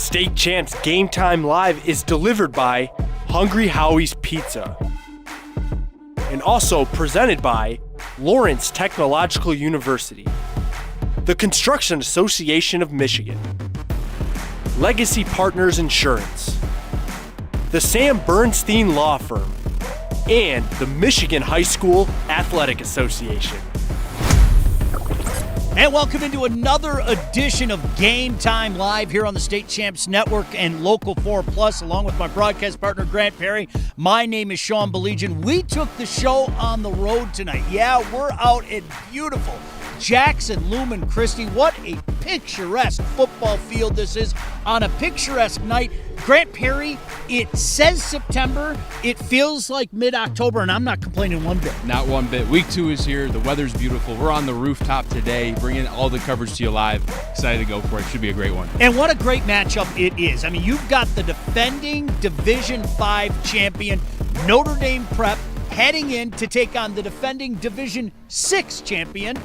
State Champs Game Time Live is delivered by Hungry Howie's Pizza. And also presented by Lawrence Technological University, the Construction Association of Michigan, Legacy Partners Insurance, the Sam Bernstein Law Firm, and the Michigan High School Athletic Association. And welcome into another edition of Game Time Live here on the State Champs Network and Local 4 Plus, along with my broadcast partner, Grant Perry. My name is Sean Belegian. We took the show on the road tonight. Yeah, we're out at beautiful Jackson, Lumen, Christi. What a picturesque football field this is on a picturesque night. Grant Perry, it says September. It feels like mid-October, and I'm not complaining one bit. Not one bit. Week 2 is here. The weather's beautiful. We're on the rooftop today, bringing all the coverage to you live. Excited to go for it. Should be a great one. And what a great matchup it is. I mean, you've got the defending Division 5 champion, Notre Dame Prep, heading in to take on the defending Division 6 champion,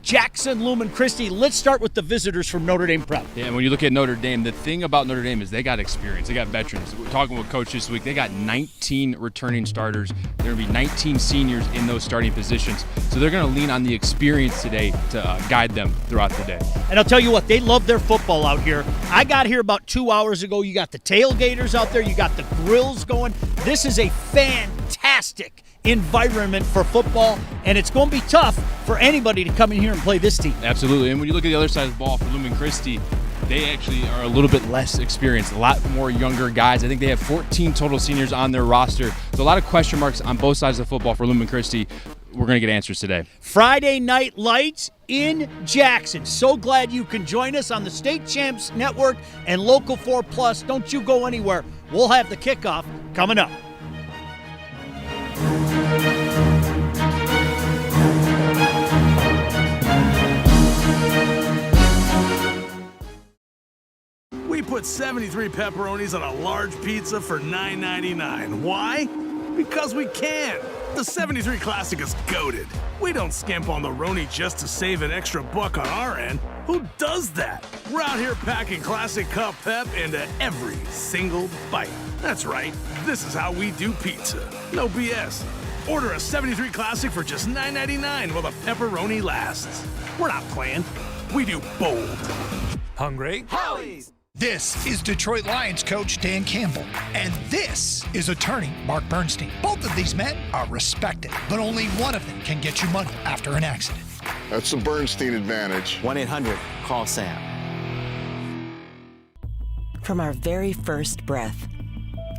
Jackson, Lumen, Christi. Let's start with the visitors from Notre Dame Prep. Yeah, and when you look at Notre Dame, the thing about Notre Dame is they got experience. They got veterans. We're talking with Coach this week. They got 19 returning starters. There are going to be 19 seniors in those starting positions. So they're going to lean on the experience today to guide them throughout the day. And I'll tell you what, they love their football out here. I got here about 2 hours ago. You got the tailgaters out there. You got the grills going. This is a fantastic environment for football, and it's going to be tough for anybody to come in here and play this team. Absolutely. And when you look at the other side of the ball for Lumen Christi, they actually are a little bit less experienced, a lot more younger guys. I think they have 14 total seniors on their roster. There's a lot of question marks on both sides of the football for Lumen Christi. We're going to get answers today. Friday Night Lights in Jackson. So glad you can join us on the State Champs Network and Local 4 Plus. Don't you go anywhere. We'll have the kickoff coming up. We put 73 pepperonis on a large pizza for $9.99. Why? Because we can. The 73 Classic is goated. We don't skimp on the Roni just to save an extra buck on our end. Who does that? We're out here packing Classic Cup pep into every single bite. That's right. This is how we do pizza. No BS. Order a 73 Classic for just $9.99 while the pepperoni lasts. We're not playing. We do bold. Hungry? Howie's! This is Detroit Lions coach Dan Campbell, and this is attorney Mark Bernstein. Both of these men are respected, but only one of them can get you money after an accident. That's the Bernstein advantage. 1-800-CALL-SAM. From our very first breath,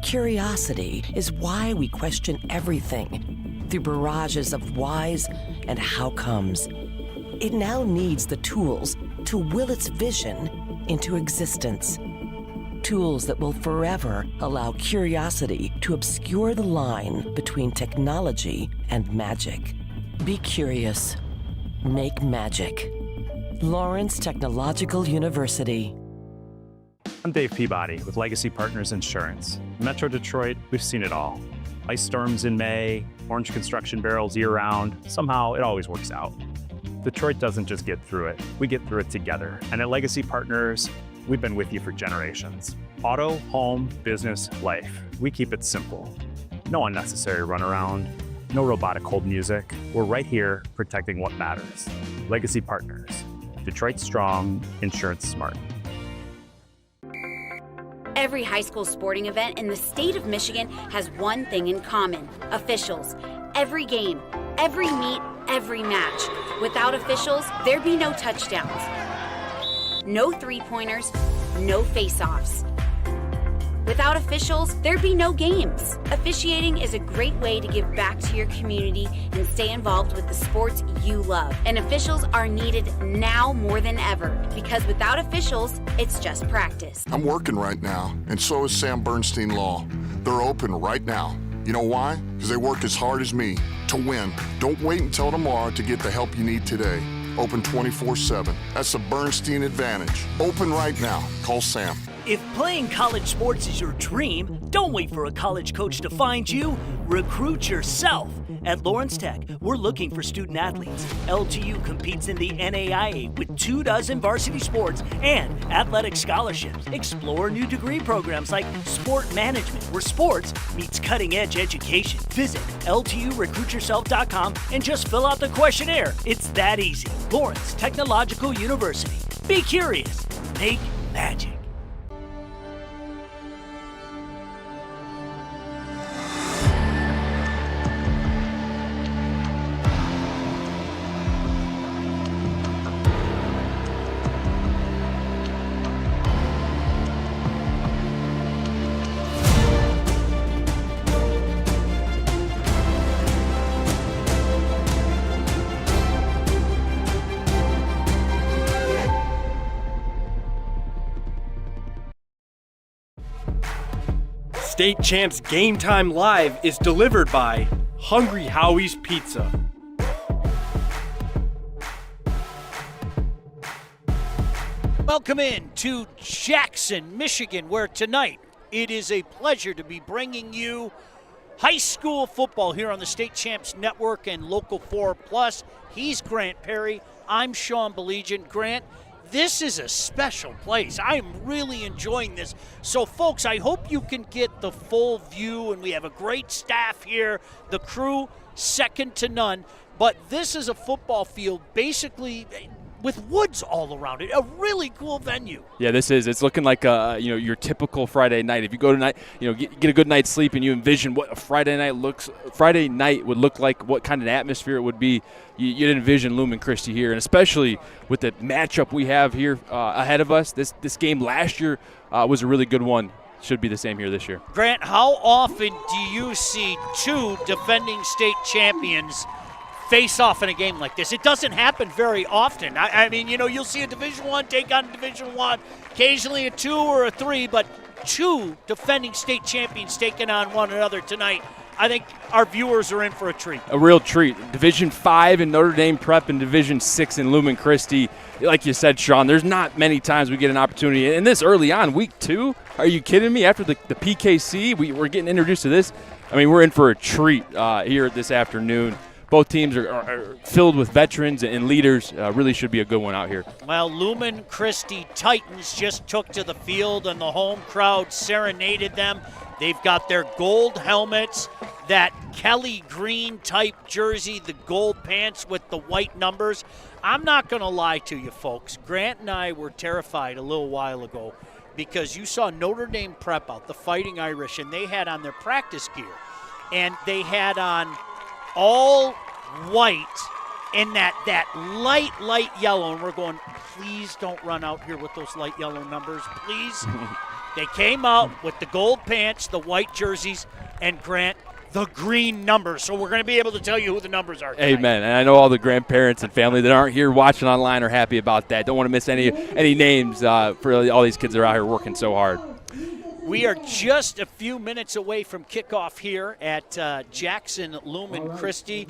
curiosity is why we question everything through barrages of whys and how comes. It now needs the tools to will its vision into existence. Tools that will forever allow curiosity to obscure the line between technology and magic. Be curious. Make magic. Lawrence Technological University. I'm Dave Peabody with Legacy Partners Insurance. Metro Detroit, we've seen it all. Ice storms in May, orange construction barrels year-round. Somehow, it always works out. Detroit doesn't just get through it, we get through it together. And at Legacy Partners, we've been with you for generations. Auto, home, business, life. We keep it simple. No unnecessary runaround, no robotic hold music. We're right here protecting what matters. Legacy Partners. Detroit strong, insurance smart. Every high school sporting event in the state of Michigan has one thing in common: officials. Every game, every meet, every match. Without officials, there'd be no touchdowns, no three-pointers, no face-offs. Without officials, there'd be no games. Officiating is a great way to give back to your community and stay involved with the sports you love. And officials are needed now more than ever, because without officials, it's just practice. I'm working right now, and so is Sam Bernstein Law. They're open right now. You know why? Because they work as hard as me to win. Don't wait until tomorrow to get the help you need today. Open 24/7. That's the Bernstein advantage. Open right now. Call Sam. If playing college sports is your dream, don't wait for a college coach to find you. Recruit yourself. At Lawrence Tech, we're looking for student athletes. LTU competes in the NAIA with 24 varsity sports and athletic scholarships. Explore new degree programs like sport management, where sports meets cutting-edge education. Visit LTURecruitYourself.com and just fill out the questionnaire. It's that easy. Lawrence Technological University. Be curious. Make magic. State Champs Game Time Live is delivered by Hungry Howie's Pizza. Welcome in to Jackson, Michigan, where tonight it is a pleasure to be bringing you high school football here on the State Champs Network and Local 4 Plus. He's Grant Perry. I'm Sean Belegian. Grant, this is a special place. I am really enjoying this. So, folks, I hope you can get the full view, and we have a great staff here. The crew, second to none. But this is a football field basically with woods all around it. A really cool venue. Yeah, this is. It's looking like your typical Friday night. If you go tonight, get a good night's sleep, and you envision what a Friday night would look like, what kind of atmosphere it would be. You'd envision Lumen Christi here, and especially with the matchup we have here ahead of us. This game last year was a really good one. Should be the same here this year. Grant, how often do you see two defending state champions face off in a game like this? It doesn't happen very often. I mean, you'll see a Division I take on Division I, occasionally a 2 or a 3, but two defending state champions taking on one another tonight. I think our viewers are in for a treat. A real treat. Division 5 in Notre Dame Prep and Division 6 in Lumen Christi. Like you said, Sean, there's not many times we get an opportunity. And this early on, week 2, are you kidding me? After the PKC, we're getting introduced to this. I mean, we're in for a treat here this afternoon. Both teams are filled with veterans and leaders. Really should be a good one out here. Well, Lumen Christi Titans just took to the field, and the home crowd serenaded them. They've got their gold helmets, that Kelly green type jersey, the gold pants with the white numbers. I'm not going to lie to you, folks. Grant and I were terrified a little while ago because you saw Notre Dame Prep out, the Fighting Irish, and they had on their practice gear. And they had on all white and that light yellow. And we're going, please don't run out here with those light yellow numbers, please. They came out with the gold pants, the white jerseys, and Grant, the green numbers. So we're going to be able to tell you who the numbers are tonight. Amen. And I know all the grandparents and family that aren't here watching online are happy about that. Don't want to miss any names for all these kids that are out here working so hard. We are just a few minutes away from kickoff here at Jackson Lumen Christi.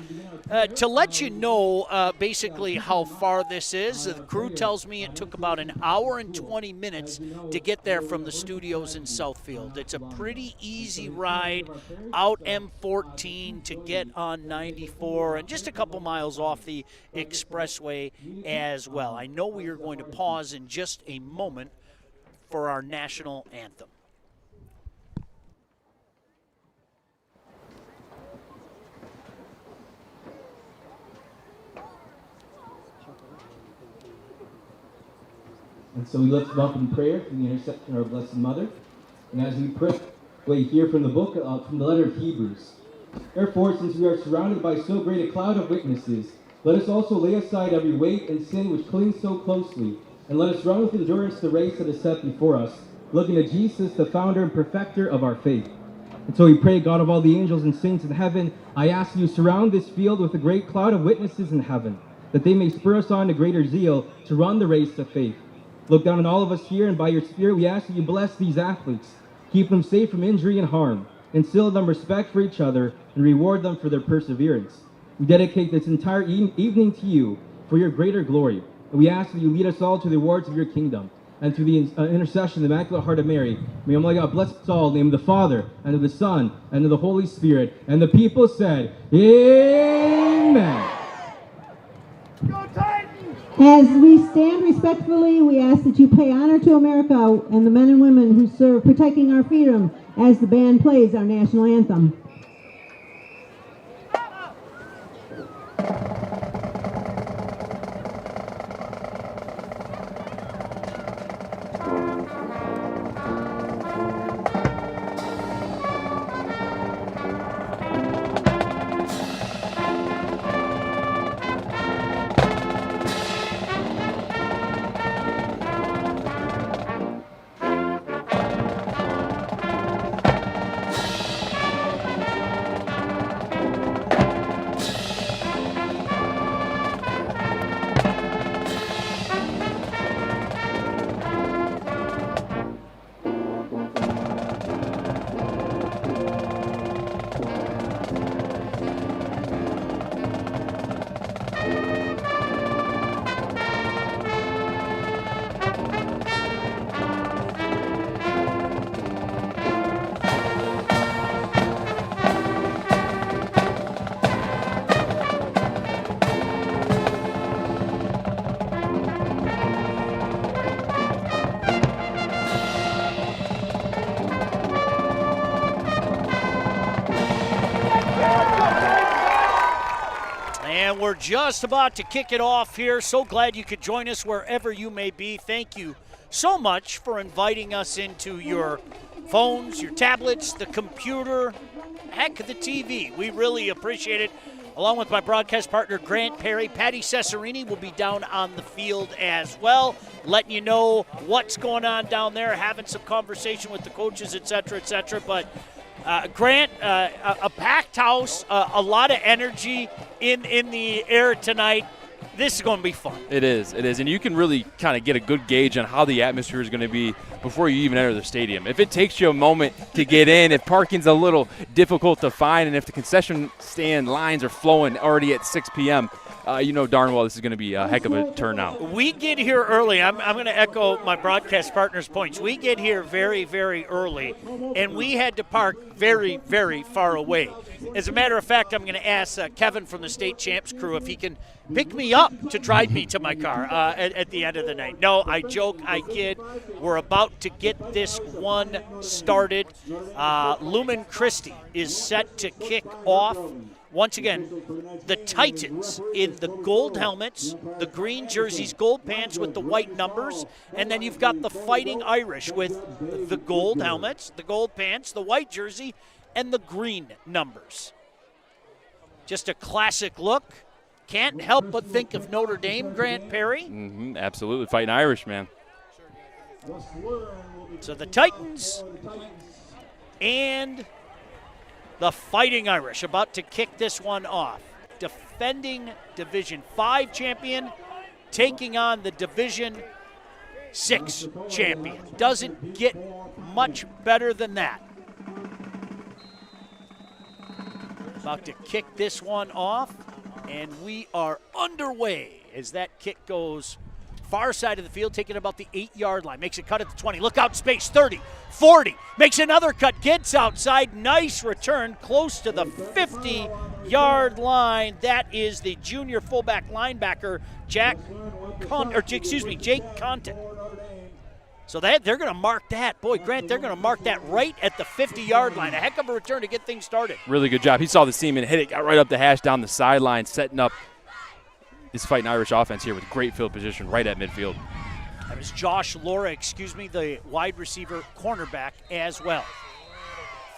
To let you know basically how far this is, the crew tells me it took about an hour and 20 minutes to get there from the studios in Southfield. It's a pretty easy ride out M14 to get on 94 and just a couple miles off the expressway as well. I know we are going to pause in just a moment for our national anthem. And so we lift them up in prayer through the intercession of our Blessed Mother. And as we pray, we hear from the book, from the letter of Hebrews. Therefore, since we are surrounded by so great a cloud of witnesses, let us also lay aside every weight and sin which clings so closely, and let us run with endurance the race that is set before us, looking to Jesus, the founder and perfecter of our faith. And so we pray, God of all the angels and saints in heaven, I ask you surround this field with a great cloud of witnesses in heaven, that they may spur us on to greater zeal to run the race of faith. Look down on all of us here, and by your Spirit we ask that you bless these athletes, keep them safe from injury and harm, instill in them respect for each other, and reward them for their perseverance. We dedicate this entire evening to you for your greater glory, and we ask that you lead us all to the rewards of your kingdom. and through the intercession of the Immaculate Heart of Mary, may Almighty God bless us all in the name of the Father, and of the Son, and of the Holy Spirit. And the people said, Amen. As we stand respectfully, we ask that you pay honor to America and the men and women who serve protecting our freedom as the band plays our national anthem. And we're just about to kick it off here. So glad you could join us wherever you may be. Thank you so much for inviting us into your phones, your tablets, the computer, heck, the TV. We really appreciate it. Along with my broadcast partner, Grant Perry, Patty Cesarini will be down on the field as well, letting you know what's going on down there, having some conversation with the coaches, et cetera, et cetera. But Grant, a packed house, a lot of energy in the air tonight. This is going to be fun. It is. And you can really kind of get a good gauge on how the atmosphere is going to be before you even enter the stadium. If it takes you a moment to get in, if parking's a little difficult to find, and if the concession stand lines are flowing already at 6 p.m., you know darn well this is going to be a heck of a turnout. We get here early. I'm going to echo my broadcast partner's points. We get here very, very early, and we had to park very, very far away. As a matter of fact, I'm going to ask Kevin from the State Champs crew if he can pick me up to drive me to my car at the end of the night. No, I joke, I kid. We're about to get this one started. Lumen Christi is set to kick off. Once again, the Titans in the gold helmets, the green jerseys, gold pants with the white numbers, and then you've got the Fighting Irish with the gold helmets, the gold pants, the white jersey, and the green numbers. Just a classic look. Can't help but think of Notre Dame, Grant Perry. Mm-hmm, absolutely. Fighting Irish, man. So the Titans and the Fighting Irish about to kick this one off. Defending Division 5 champion, taking on the Division 6 champion. Doesn't get much better than that. About to kick this one off, and we are underway as that kick goes far side of the field, taking about the 8-yard line. Makes a cut at the 20. Look out, space, 30, 40. Makes another cut, gets outside. Nice return, close to the 50-yard line. That is the junior fullback linebacker, Jake Content. So they're going to mark that. Boy, Grant, they're going to mark that right at the 50-yard line. A heck of a return to get things started. Really good job. He saw the seam and hit it, got right up the hash down the sideline, setting up this Fighting Irish offense here with great field position right at midfield. That was Josh Laura, the wide receiver cornerback as well.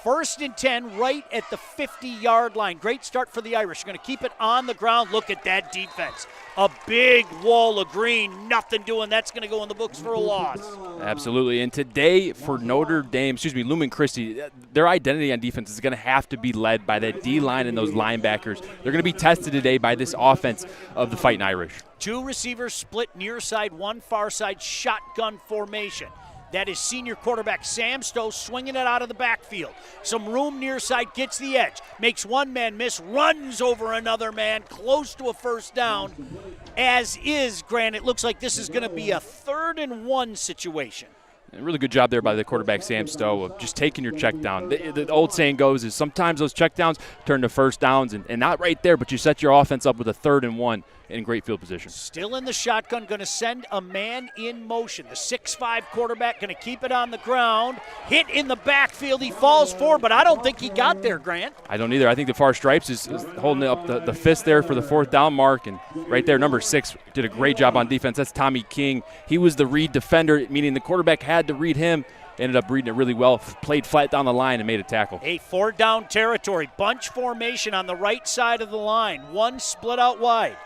1st and 10 right at the 50-yard line. Great start for the Irish. Going to keep it on the ground. Look at that defense. A big wall of green. Nothing doing. That's going to go in the books for a loss. Absolutely. And today for Lumen Christi, their identity on defense is going to have to be led by that D-line and those linebackers. They're going to be tested today by this offense of the Fighting Irish. 2 receivers split near side, 1 far side, shotgun formation. That is senior quarterback Sam Stowe swinging it out of the backfield. Some room near side, gets the edge, makes one man miss, runs over another man, close to a first down. As is, Grant, it looks like this is going to be a 3rd and 1 situation. A really good job there by the quarterback, Sam Stowe, of just taking your check down. The old saying goes is sometimes those check downs turn to first downs, and not right there, but you set your offense up with a 3rd and 1 in great field position. Still in the shotgun, going to send a man in motion. The 6'5 quarterback going to keep it on the ground. Hit in the backfield. He falls forward, but I don't think he got there, Grant. I don't either. I think the far stripes is holding up the fist there for the 4th down mark. And right there, number 6 did a great job on defense. That's Tommy King. He was the read defender, meaning the quarterback had to read him. Ended up reading it really well, played flat down the line and made a tackle. 4 down territory. Bunch formation on the right side of the line. One split out wide.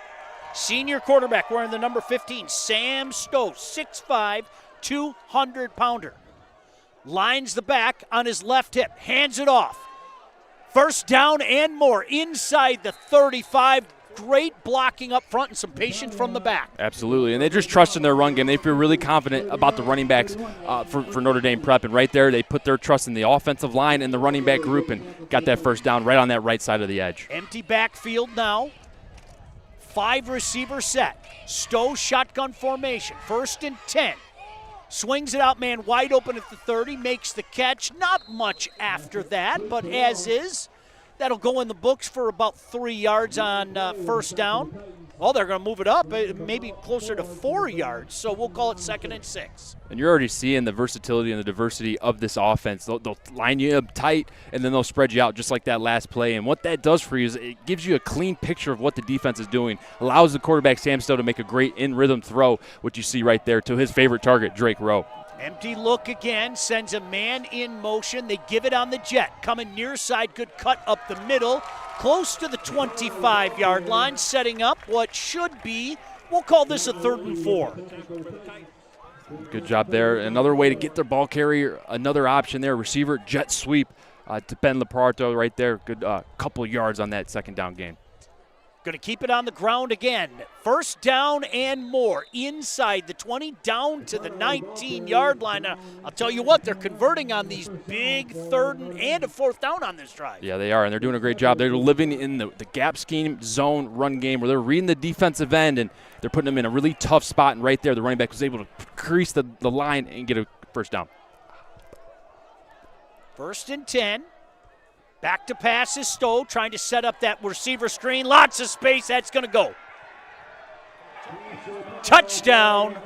Senior quarterback wearing the number 15, Sam Stowe, 6'5", 200-pounder. Lines the back on his left hip, hands it off. First down and more inside the 35. Great blocking up front and some patience from the back. Absolutely, and they just trust in their run game. They feel really confident about the running backs for Notre Dame Prep, and right there they put their trust in the offensive line and the running back group and got that first down right on that right side of the edge. Empty backfield now. 5 receiver set. Stowe shotgun formation. 1st and 10. Swings it out, man wide open at the 30. Makes the catch. Not much after that, but as is. That'll go in the books for about 3 yards on first down. Well, they're going to move it up, maybe closer to 4 yards, so we'll call it 2nd and 6. And you're already seeing the versatility and the diversity of this offense. They'll line you up tight, and then they'll spread you out just like that last play. And what that does for you is it gives you a clean picture of what the defense is doing, allows the quarterback, Sam Stowe, to make a great in-rhythm throw, which you see right there, to his favorite target, Drake Rowe. Empty look again, sends a man in motion. They give it on the jet. Coming near side, good cut up the middle. Close to the 25-yard line, setting up what should be, we'll call this a 3rd and 4. Good job there. Another way to get their ball carrier, another option there. Receiver, jet sweep to Ben Leparto right there. Good couple of yards on that 2nd down gain. Going to keep it on the ground again. First down and more. Inside the 20, down to the 19-yard line. Now, I'll tell you what, they're converting on these big 3rd and a 4th down on this drive. Yeah, they are, and they're doing a great job. They're living in the gap scheme, zone, run game, where they're reading the defensive end, and they're putting them in a really tough spot. And right there, the running back was able to crease the line and get a first down. 1st and 10. Back to pass is Stowe, trying to set up that receiver screen. Lots of space. That's going to go. Touchdown.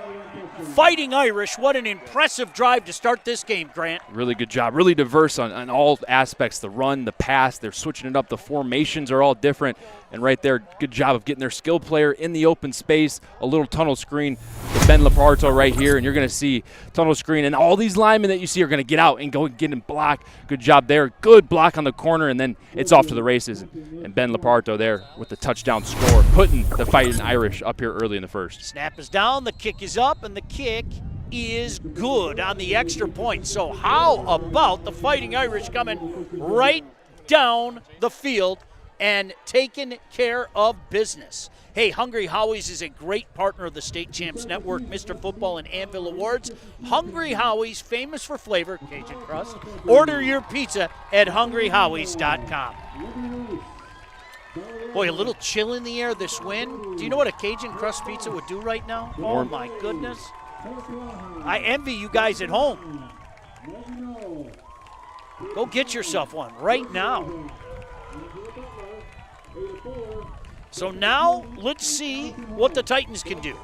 Fighting Irish. What an impressive drive to start this game, Grant. Really good job. Really diverse on all aspects. The run, the pass, they're switching it up. The formations are all different. And right there, good job of getting their skill player in the open space. A little tunnel screen to Ben Leparto right here. And you're going to see tunnel screen. And all these linemen that you see are going to get out and go and get and block. Good job there. Good block on the corner. And then it's off to the races. And Ben Leparto there with the touchdown score, putting the Fighting Irish up here early in the first. Snap is down. The kick is up. And the kick is good on the extra point. So how about the Fighting Irish coming right down the field and taking care of business? Hey, Hungry Howie's is a great partner of the State Champs Network, Mr. Football and Anvil Awards. Hungry Howie's, famous for flavor, Cajun crust. Order your pizza at hungryhowies.com. Boy, a little chill in the air this wind. Do you know what a Cajun crust pizza would do right now? Oh, my goodness. I envy you guys at home. Go get yourself one right now. So now let's see what the Titans can do.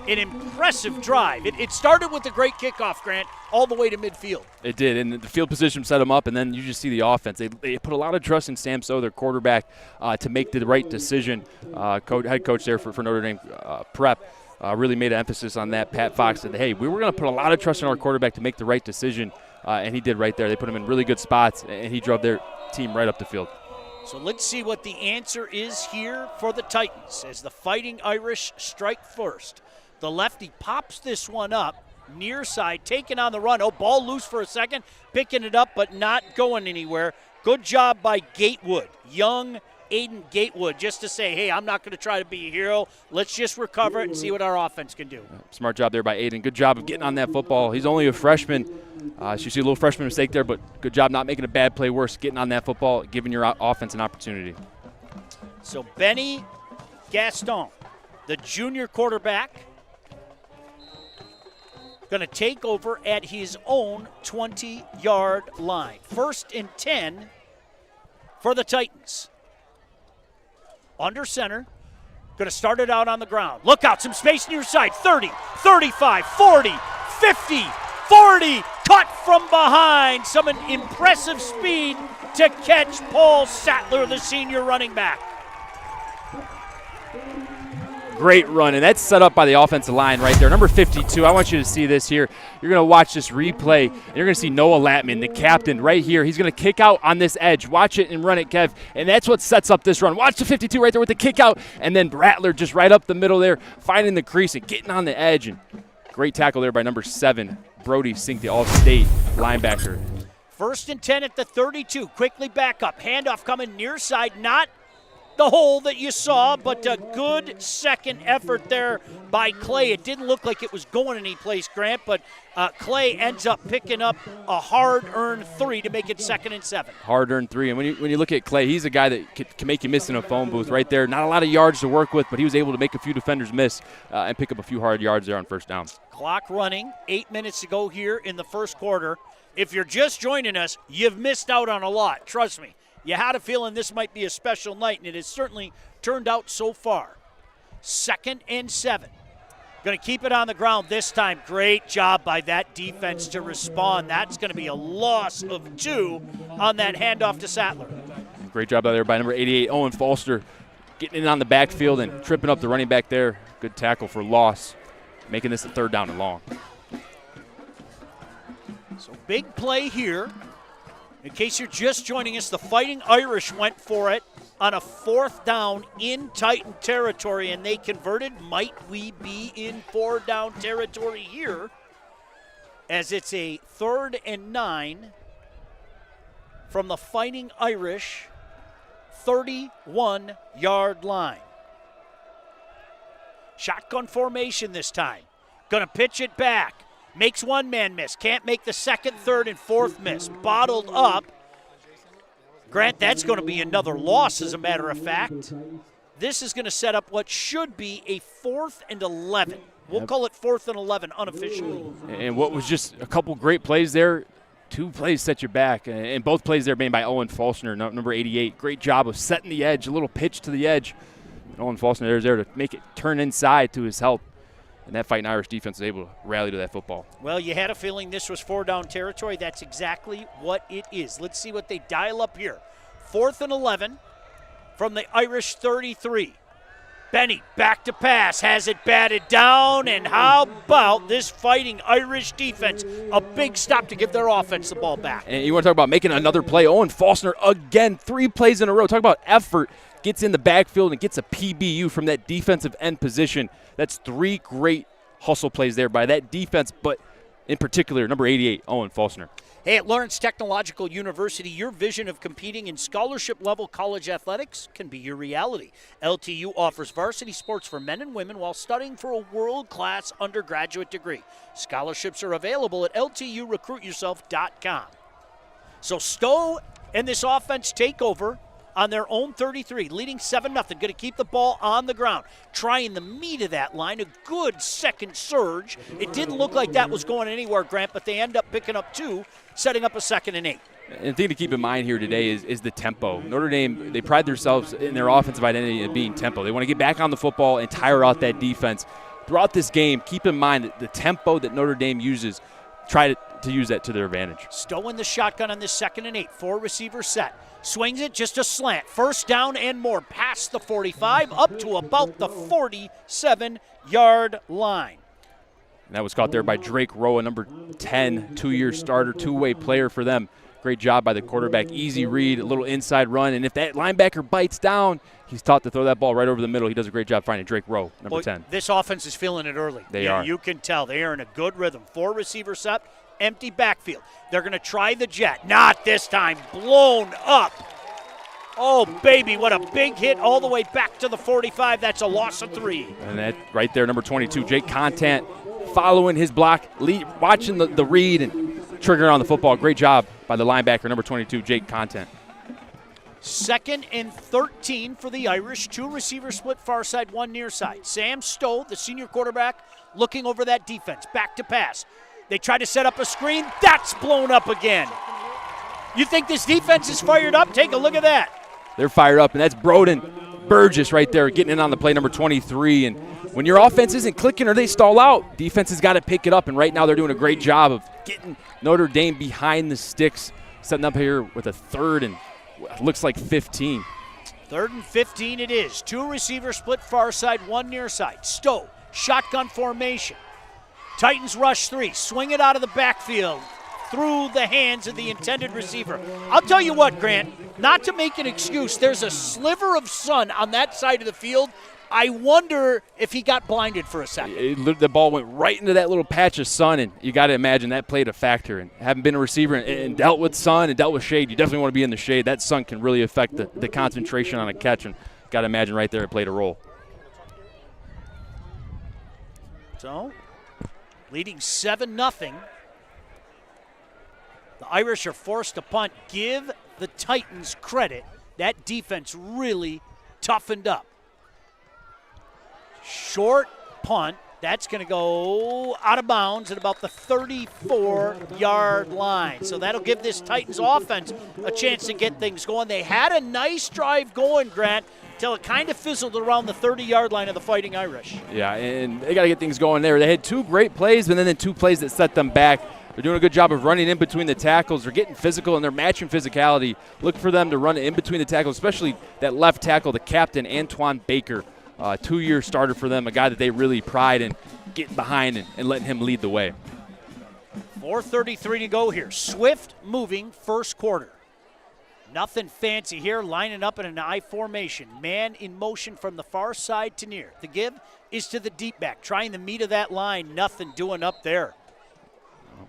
An impressive drive. It started with a great kickoff, Grant, all the way to midfield. It did, and the field position set them up, and then you just see the offense. They put a lot of trust in Sam Stowe, their quarterback, to make the right decision. Head coach there for Notre Dame Prep really made an emphasis on that. Pat Fox said, hey, we were going to put a lot of trust in our quarterback to make the right decision, and he did right there. They put him in really good spots, and he drove their team right up the field. So let's see what the answer is here for the Titans as the Fighting Irish strike first. The lefty pops this one up, near side, taking on the run. Oh, ball loose for a second, picking it up but not going anywhere. Good job by Gatewood, young Aiden Gatewood just to say, hey, I'm not going to try to be a hero. Let's just recover it and see what our offense can do. Smart job there by Aiden. Good job of getting on that football. He's only a freshman. So you see a little freshman mistake there, but good job not making a bad play worse, getting on that football, giving your offense an opportunity. So Benny Gaston, the junior quarterback, going to take over at his own 20-yard line. 1st and 10 for the Titans. Under center. Going to start it out on the ground. Look out, some space near side. 30, 35, 40, 50, 40. Cut from behind. Some impressive speed to catch Paul Sattler, the senior running back. Great run, and that's set up by the offensive line right there. Number 52, I want you to see this here. You're going to watch this replay, and you're going to see Noah Latman, the captain, right here. He's going to kick out on this edge. Watch it and run it, Kev, and that's what sets up this run. Watch the 52 right there with the kick out, and then Rattler just right up the middle there, finding the crease and getting on the edge. And great tackle there by number 7, Brody Sink, the All-State linebacker. 1st and 10 at the 32. Quickly back up. Handoff coming near side, not the hole that you saw, but a good second effort there by Clay. It didn't look like it was going any place, Grant, but Clay ends up picking up a hard-earned 3 to make it 2nd and 7. Hard-earned 3, and when you look at Clay, he's a guy that can make you miss in a phone booth right there. Not a lot of yards to work with, but he was able to make a few defenders miss and pick up a few hard yards there on 1st down. Clock running, 8 minutes to go here in the 1st quarter. If you're just joining us, you've missed out on a lot, trust me. You had a feeling this might be a special night, and it has certainly turned out so far. 2nd and 7. Going to keep it on the ground this time. Great job by that defense to respond. That's going to be a loss of 2 on that handoff to Sattler. Great job out there by number 88, Owen Foster, getting in on the backfield and tripping up the running back there. Good tackle for loss, making this a 3rd down and long. So big play here. In case you're just joining us, the Fighting Irish went for it on a 4th down in Titan territory, and they converted. Might we be in 4-down territory here, as it's a 3rd and 9 from the Fighting Irish 31-yard line. Shotgun formation this time. Going to pitch it back. Makes one man miss. Can't make the 2nd, 3rd, and 4th miss. Bottled up. Grant, that's going to be another loss, as a matter of fact. This is going to set up what should be a 4th and 11. We'll call it 4th and 11 unofficially. And what was just a couple great plays there, 2 plays set you back. And both plays there made by Owen Faulkner, number 88. Great job of setting the edge, a little pitch to the edge. And Owen Faulkner is there to make it turn inside to his help. And that Fighting Irish defense was able to rally to that football. Well, you had a feeling this was 4-down territory. That's exactly what it is. Let's see what they dial up here. 4th and 11 from the Irish 33. Benny back to pass, has it batted down, and how about this Fighting Irish defense? A big stop to give their offense the ball back. And you want to talk about making another play. Owen Faulkner again, 3 plays in a row. Talk about effort. Gets in the backfield and gets a PBU from that defensive end position. That's 3 great hustle plays there by that defense, but in particular, number 88, Owen Faulkner. Hey, at Lawrence Technological University, your vision of competing in scholarship-level college athletics can be your reality. LTU offers varsity sports for men and women while studying for a world-class undergraduate degree. Scholarships are available at lturecruityourself.com. So Stowe and this offense take over on their own 33, leading 7-0. Going to keep the ball on the ground, trying the meat of that line. A good second surge. It didn't look like that was going anywhere, Grant, but they end up picking up 2, setting up a 2nd and 8. And the thing to keep in mind here today is the tempo. Notre Dame, they pride themselves in their offensive identity of being tempo. They want to get back on the football and tire out that defense. Throughout this game, keep in mind that the tempo that Notre Dame uses, try to use that to their advantage. Stowe in the shotgun on this 2nd and 8. 4 receiver set. Swings it, just a slant. 1st down and more. Past the 45, up to about the 47-yard line. And that was caught there by Drake Roa, number 10, 2-year starter, 2-way player for them. Great job by the quarterback. Easy read, a little inside run. And if that linebacker bites down, he's taught to throw that ball right over the middle. He does a great job finding Drake Rowe, number 10. This offense is feeling it early. They are. You can tell. They are in a good rhythm. 4 receiver set, empty backfield. They're going to try the jet. Not this time. Blown up Oh, baby, what a big hit all the way back to the 45. That's a loss of 3. And that right there, number 22, Jake Contant, following his block, watching the read and triggering on the football. Great job by the linebacker, number 22, Jake Contant. 2nd and 13 for the Irish. 2 receiver split far side, 1 near side. Sam Stowe, the senior quarterback, looking over that defense. Back to pass. They try to set up a screen. That's blown up again. You think this defense is fired up? Take a look at that. They're fired up, and that's Broden Burgess right there getting in on the play, number 23. And when your offense isn't clicking or they stall out, defense has got to pick it up. And right now they're doing a great job of getting Notre Dame behind the sticks, setting up here with a 3rd and looks like 15. 3rd and 15 it is. 2 receiver split far side, 1 near side. Stowe, shotgun formation. Titans rush 3, swing it out of the backfield through the hands of the intended receiver. I'll tell you what, Grant, not to make an excuse, there's a sliver of sun on that side of the field. I wonder if he got blinded for a second. The ball went right into that little patch of sun, and you got to imagine that played a factor. And having been a receiver and dealt with sun and dealt with shade, you definitely want to be in the shade. That sun can really affect the concentration on a catch, and got to imagine right there it played a role. So, leading 7-0. The Irish are forced to punt. Give the Titans credit. That defense really toughened up. Short punt. That's going to go out of bounds at about the 34-yard line. So that'll give this Titans offense a chance to get things going. They had a nice drive going, Grant, until it kind of fizzled around the 30-yard line of the Fighting Irish. Yeah, and they got to get things going there. They had 2 great plays, but then 2 plays that set them back. They're doing a good job of running in between the tackles. They're getting physical, and they're matching physicality. Look for them to run in between the tackles, especially that left tackle, the captain, Antoine Baker. 2-year starter for them, a guy that they really pride in getting behind and letting him lead the way. 4:33 to go here. Swift moving first quarter. Nothing fancy here, lining up in an I formation. Man in motion from the far side to near. The give is to the deep back, trying the meat of that line. Nothing doing up there.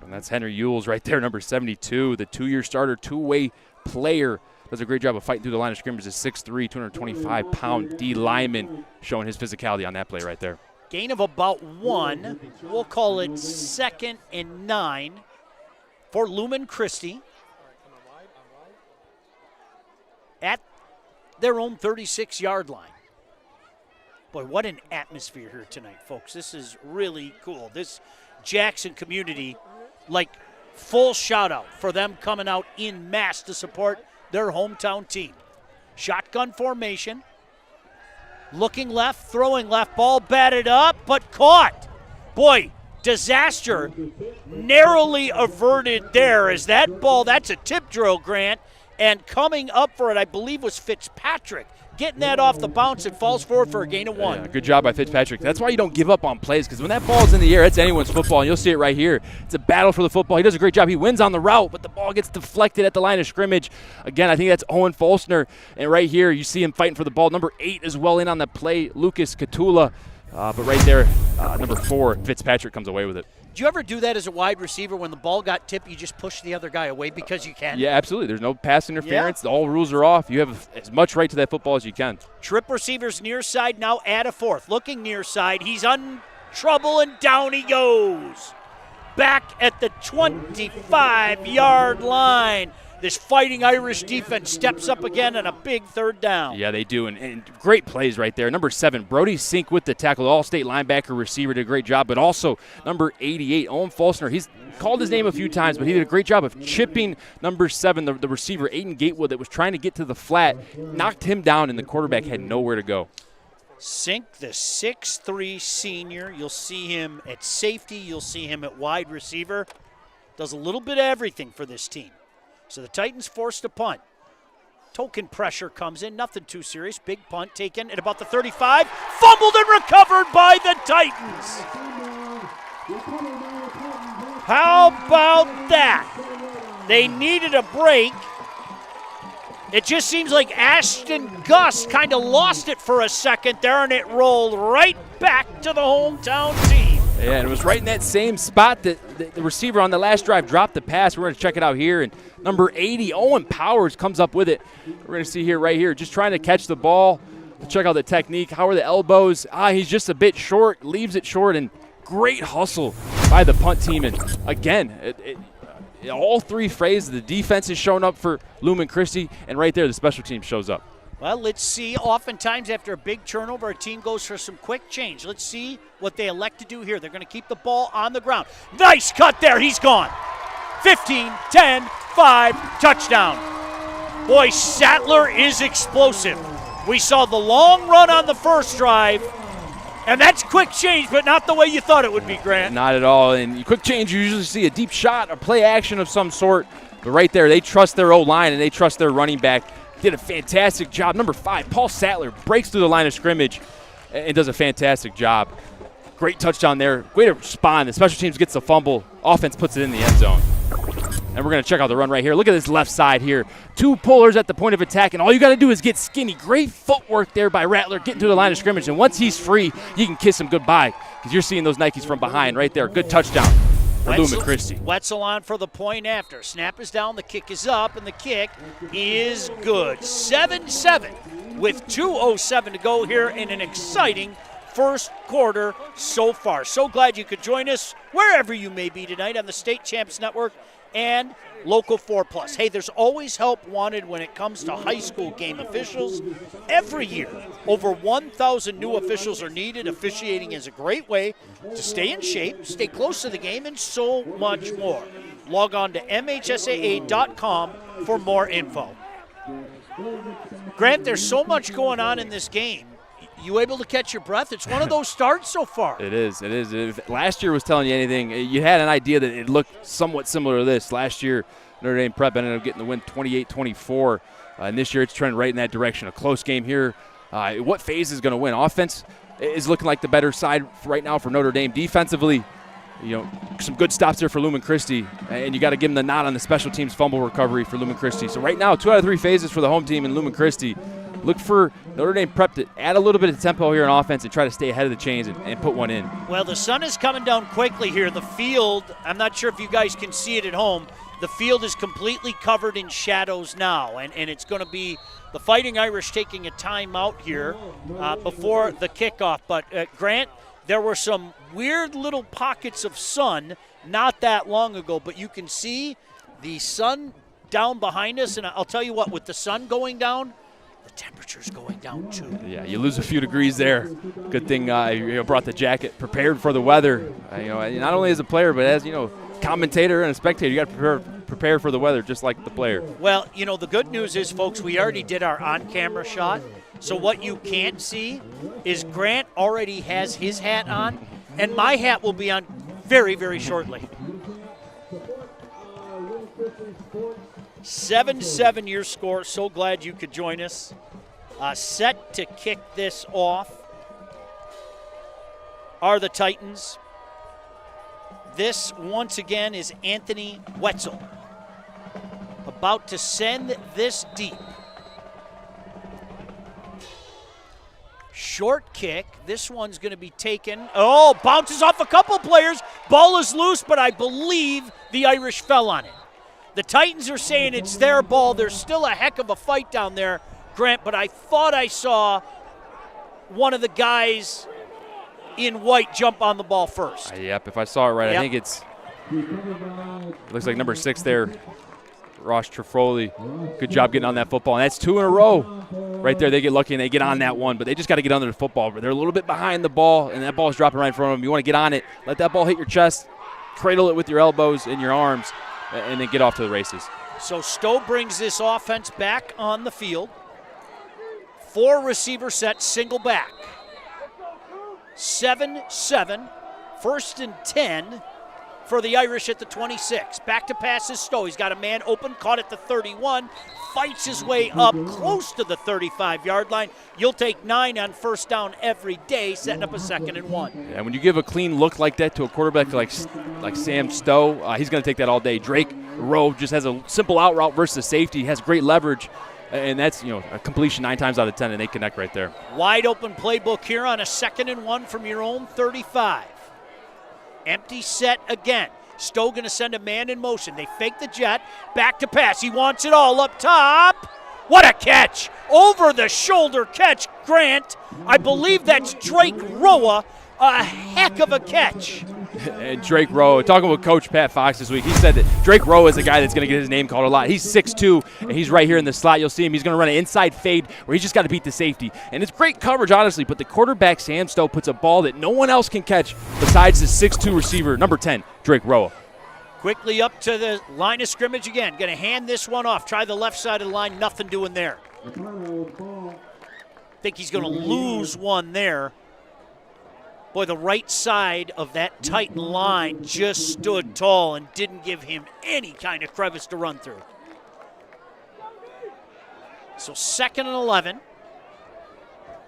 And that's Henry Ewells right there, number 72, the 2-year starter, 2-way player. Does a great job of fighting through the line of scrimmage. Is 6'3", 225-pound D lineman, showing his physicality on that play right there. Gain of about 1. We'll call it 2nd and 9 for Lumen Christi at their own 36-yard line. Boy, what an atmosphere here tonight, folks. This is really cool. This Jackson community, like, full shout-out for them coming out in mass to support their hometown team. Shotgun formation. Looking left, throwing left, ball batted up, but caught. Boy, disaster narrowly averted there as that ball, that's a tip drill, Grant, and coming up for it, I believe, was Fitzpatrick. Getting that off the bounce, it falls forward for a gain of 1. Yeah, good job by Fitzpatrick. That's why you don't give up on plays, because when that ball's in the air, it's anyone's football, and you'll see it right here. It's a battle for the football. He does a great job. He wins on the route, but the ball gets deflected at the line of scrimmage. Again, I think that's Owen Folsner, and right here you see him fighting for the ball. Number 8 is well in on the play, Lucas Catula, but right there, number 4, Fitzpatrick comes away with it. Do you ever do that as a wide receiver when the ball got tipped, you just push the other guy away because you can? Yeah, absolutely. There's no pass interference. Yeah. All rules are off. You have as much right to that football as you can. Trip receivers near side, now add a 4th. Looking near side, he's on trouble, and down he goes. Back at the 25-yard line. This Fighting Irish defense steps up again on a big 3rd down. Yeah, they do, and great plays right there. Number 7, Brody Sink with the tackle, all-state linebacker receiver, did a great job, but also number 88, Owen Folsner. He's called his name a few times, but he did a great job of chipping number 7, the receiver, Aiden Gatewood, that was trying to get to the flat, knocked him down, and the quarterback had nowhere to go. Sink, the 6'3" senior. You'll see him at safety. You'll see him at wide receiver. Does a little bit of everything for this team. So the Titans forced to punt. Token pressure comes in, nothing too serious. Big punt taken at about the 35. Fumbled and recovered by the Titans. How about that? They needed a break. It just seems like Ashton Gus kind of lost it for a second there, and it rolled right back to the hometown team. Yeah, and it was right in that same spot that the receiver on the last drive dropped the pass. We're going to check it out here. And number 80, Owen Powers, comes up with it. We're going to see here, right here, just trying to catch the ball. Check out the technique. How are the elbows? He's just a bit short, leaves it short, and great hustle by the punt team. And again, all three phases, the defense is showing up for Lumen Christi, and right there the special team shows up. Well, let's see. Oftentimes after a big turnover, a team goes for some quick change. Let's see what they elect to do here. They're going to keep the ball on the ground. Nice cut there. He's gone. 15, 10, 5, touchdown. Boy, Sattler is explosive. We saw the long run on the first drive, and that's quick change, but not the way you thought it would be, Grant. Not at all. And quick change, you usually see a deep shot, a play action of some sort. But right there, they trust their O-line and they trust their running back. Did a fantastic job. Number 5, Paul Sattler, breaks through the line of scrimmage and does a fantastic job. Great touchdown there. Way to respond. The special teams gets the fumble. Offense puts it in the end zone. And we're going to check out the run right here. Look at this left side here. 2 pullers at the point of attack, and all you got to do is get skinny. Great footwork there by Rattler getting through the line of scrimmage. And once he's free, you can kiss him goodbye because you're seeing those Nikes from behind right there. Good touchdown for Lumen Christi. Wetzel on for the point after. Snap is down, the kick is up, and the kick is good. 7-7 with 2:07 to go here in an exciting first quarter so far. So glad you could join us wherever you may be tonight on the State Champs Network and Local 4+. Hey, there's always help wanted when it comes to high school game officials. Every year, over 1,000 new officials are needed. Officiating is a great way to stay in shape, stay close to the game, and so much more. Log on to mhsaa.com for more info. Grant, there's so much going on in this game. You able to catch your breath? It's one of those starts so far. It is. If last year was telling you anything, you had an idea that it looked somewhat similar to this. Last year, Notre Dame Prep ended up getting the win 28-24. And this year it's trending right in that direction. A close game here. What phase is going to win? Offense is looking like the better side right now for Notre Dame. Defensively, some good stops there for Lumen Christi. And you got to give them the nod on the special teams fumble recovery for Lumen Christi. So right now, 2 out of 3 phases for the home team in Lumen Christi. Look for Notre Dame Prep to add a little bit of tempo here on offense and try to stay ahead of the chains and put one in. Well, the sun is coming down quickly here. The field, I'm not sure if you guys can see it at home, the field is completely covered in shadows now, and it's going to be the Fighting Irish taking a timeout here before the kickoff. But, Grant, there were some weird little pockets of sun not that long ago, but you can see the sun down behind us, and I'll tell you what, with the sun going down, the temperature's going down too. Yeah, you lose a few degrees there. Good thing you brought the jacket, prepared for the weather. Not only as a player, but as commentator and a spectator, you got to prepare for the weather, just like the player. Well, the good news is, folks, we already did our on-camera shot. So what you can't see is Grant already has his hat on, and my hat will be on very, very shortly. 7-7 your score. So glad you could join us. Set to kick this off are the Titans. This, once again, is Anthony Wetzel. About to send this deep. Short kick. This one's going to be taken. Oh, bounces off a couple players. Ball is loose, but I believe the Irish fell on it. The Titans are saying it's their ball. There's still a heck of a fight down there, Grant, but I thought I saw one of the guys in white jump on the ball first. Yep, if I saw it right, yep. I think it looks like number 6 there, Ross Trifoli. Good job getting on that football, and that's 2 in a row. Right there, they get lucky and they get on that one, but they just got to get under the football. They're a little bit behind the ball, and that ball is dropping right in front of them. You want to get on it, let that ball hit your chest, cradle it with your elbows and your arms, and then get off to the races. So Stowe brings this offense back on the field. 4 receiver set, single back. 7-7, 1st and 10 for the Irish at the 26. Back to pass is Stowe. He's got a man open, caught at the 31, fights his way up close to the 35-yard line. You'll take 9 on first down every day, setting up a 2nd and 1. And when you give a clean look like that to a quarterback like Sam Stowe, he's going to take that all day. Drake Rowe just has a simple out route versus safety. He has great leverage. And that's, a completion 9 times out of 10, and they connect right there. Wide open playbook here on a 2nd and 1 from your own 35. Empty set again. Stowe going to send a man in motion. They fake the jet. Back to pass. He wants it all up top. What a catch! Over the shoulder catch, Grant. I believe that's Drake Roa. A heck of a catch. And Drake Rowe, talking with Coach Pat Fox this week, he said that Drake Rowe is a guy that's going to get his name called a lot. He's 6'2", and he's right here in the slot. You'll see him. He's going to run an inside fade where he's just got to beat the safety. And it's great coverage, honestly, but the quarterback, Sam Stowe, puts a ball that no one else can catch besides the 6'2" receiver, number 10, Drake Rowe. Quickly up to the line of scrimmage again. Going to hand this one off. Try the left side of the line. Nothing doing there. Think he's going to lose one there. Boy, the right side of that Titan line just stood tall and didn't give him any kind of crevice to run through. So 2nd and 11.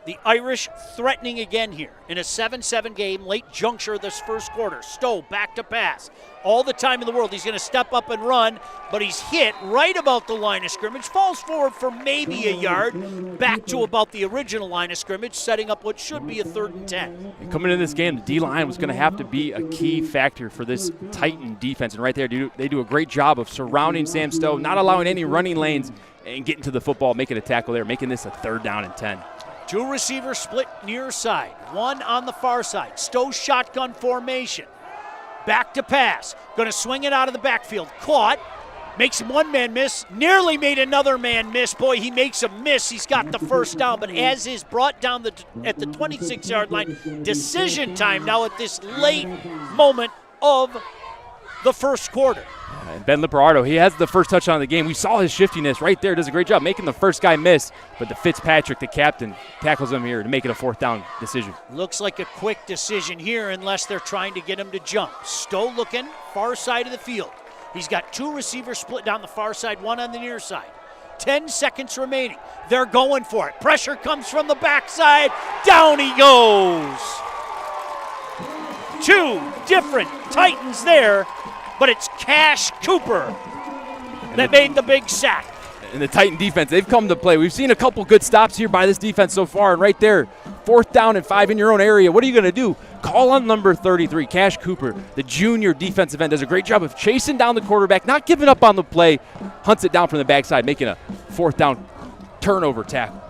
The Irish threatening again here in a 7-7 game, late juncture of this first quarter. Stowe back to pass. All the time in the world. He's going to step up and run, but he's hit right about the line of scrimmage. Falls forward for maybe a yard. Back to about the original line of scrimmage, setting up what should be a 3rd and 10. And coming into this game, the D-line was going to have to be a key factor for this Titan defense. And right there, they do a great job of surrounding Sam Stowe, not allowing any running lanes, and getting to the football, making a tackle there, making this a 3rd down and 10. 2 receivers split near side, 1 on the far side. Stowe shotgun formation. Back to pass. Going to swing it out of the backfield. Caught. Makes one man miss. Nearly made another man miss. Boy, he makes a miss. He's got the 1st down, but as is brought down at the 26-yard line, decision time now at this late moment of the first quarter. And Ben Lipardo, he has the first touchdown of the game. We saw his shiftiness right there. Does a great job making the first guy miss, but the Fitzpatrick, the captain, tackles him here to make it a 4th down decision. Looks like a quick decision here unless they're trying to get him to jump. Stowe looking, far side of the field. He's got 2 receivers split down the far side, 1 on the near side. 10 seconds remaining. They're going for it. Pressure comes from the backside. Down he goes. 2 different Titans there, but it's Cash Cooper that made the big sack. And the Titan defense, they've come to play. We've seen a couple good stops here by this defense so far, and right there, 4th down and 5 in your own area. What are you going to do? Call on number 33, Cash Cooper, the junior defensive end, does a great job of chasing down the quarterback, not giving up on the play, hunts it down from the backside, making a 4th down turnover tackle.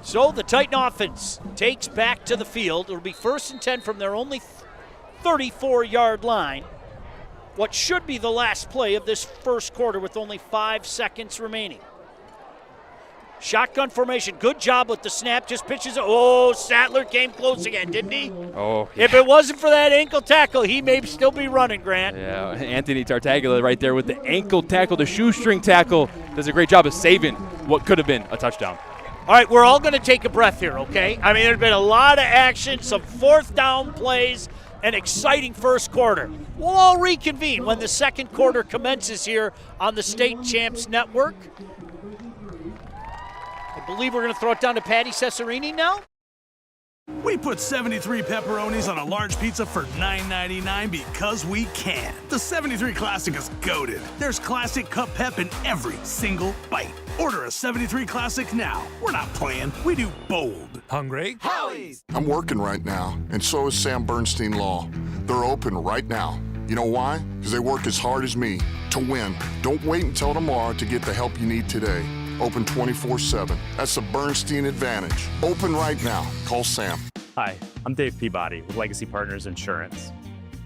So the Titan offense takes back to the field. It'll be 1st and 10 from their only 34-yard line. What should be the last play of this first quarter with only 5 seconds remaining. Shotgun formation. Good job with the snap. Just pitches. Oh, Sattler came close again, didn't he? Oh, yeah. If it wasn't for that ankle tackle, he may still be running, Grant. Yeah, Anthony Tartaglia right there with the ankle tackle, the shoestring tackle. Does a great job of saving what could have been a touchdown. All right, we're all going to take a breath here, okay? I mean, there's been a lot of action, some 4th down plays, an exciting first quarter. We'll all reconvene when the second quarter commences here on the State Champs Network. I believe we're going to throw it down to Patty Cesarini now. We put 73 pepperonis on a large pizza for $9.99 because we can. The 73 Classic is goated. There's classic cup pep in every single bite. Order a 73 Classic now. We're not playing. We do bold. Hungry? Howie's! I'm working right now, and so is Sam Bernstein Law. They're open right now. You know why? Because they work as hard as me to win. Don't wait until tomorrow to get the help you need today. Open 24/7. That's the Bernstein advantage. Open right now. Call Sam. Hi, I'm Dave Peabody with Legacy Partners Insurance.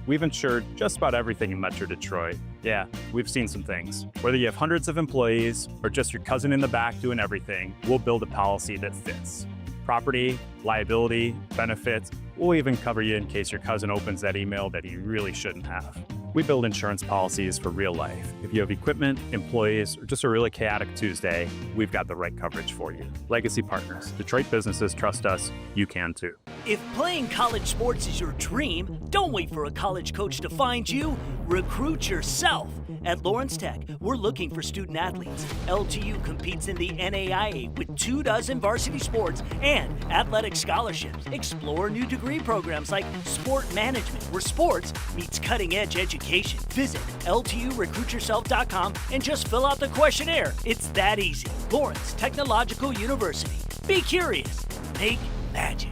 We've insured just about everything in Metro Detroit. Yeah, we've seen some things. Whether you have hundreds of employees or just your cousin in the back doing everything, we'll build a policy that fits. Property, liability, benefits, we'll even cover you in case your cousin opens that email that he really shouldn't have. We build insurance policies for real life. If you have equipment, employees, or just a really chaotic Tuesday, we've got the right coverage for you. Legacy Partners. Detroit businesses trust us. You can too. If playing college sports is your dream, don't wait for a college coach to find you. Recruit yourself. At Lawrence Tech, we're looking for student athletes. LTU competes in the NAIA with 24 varsity sports and athletic scholarships. Explore new degree programs like sport management, where sports meets cutting-edge education. Visit LTURecruitYourself.com and just fill out the questionnaire. It's that easy. Lawrence Technological University. Be curious. Make magic.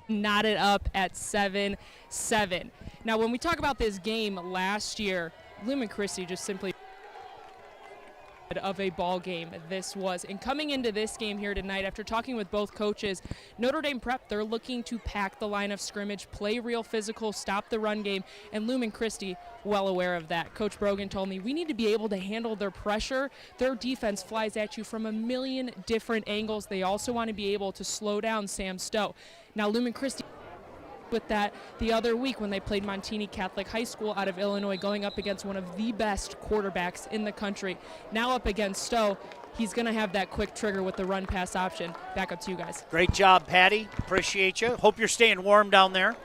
knotted up at 7-7. Now, when we talk about this game last year, Lumen Christi just simply of a ball game this was. And coming into this game here tonight, after talking with both coaches, Notre Dame Prep, they're looking to pack the line of scrimmage, play real physical, stop the run game, and Lumen Christi, well aware of that. Coach Brogan told me we need to be able to handle their pressure. Their defense flies at you from a million different angles. They also want to be able to slow down Sam Stowe. Now, Lumen Christi with that the other week when they played Montini Catholic High School out of Illinois, going up against one of the best quarterbacks in the country. Now up against Stowe, he's going to have that quick trigger with the run-pass option. Back up to you guys. Great job, Patty. Appreciate you. Hope you're staying warm down there.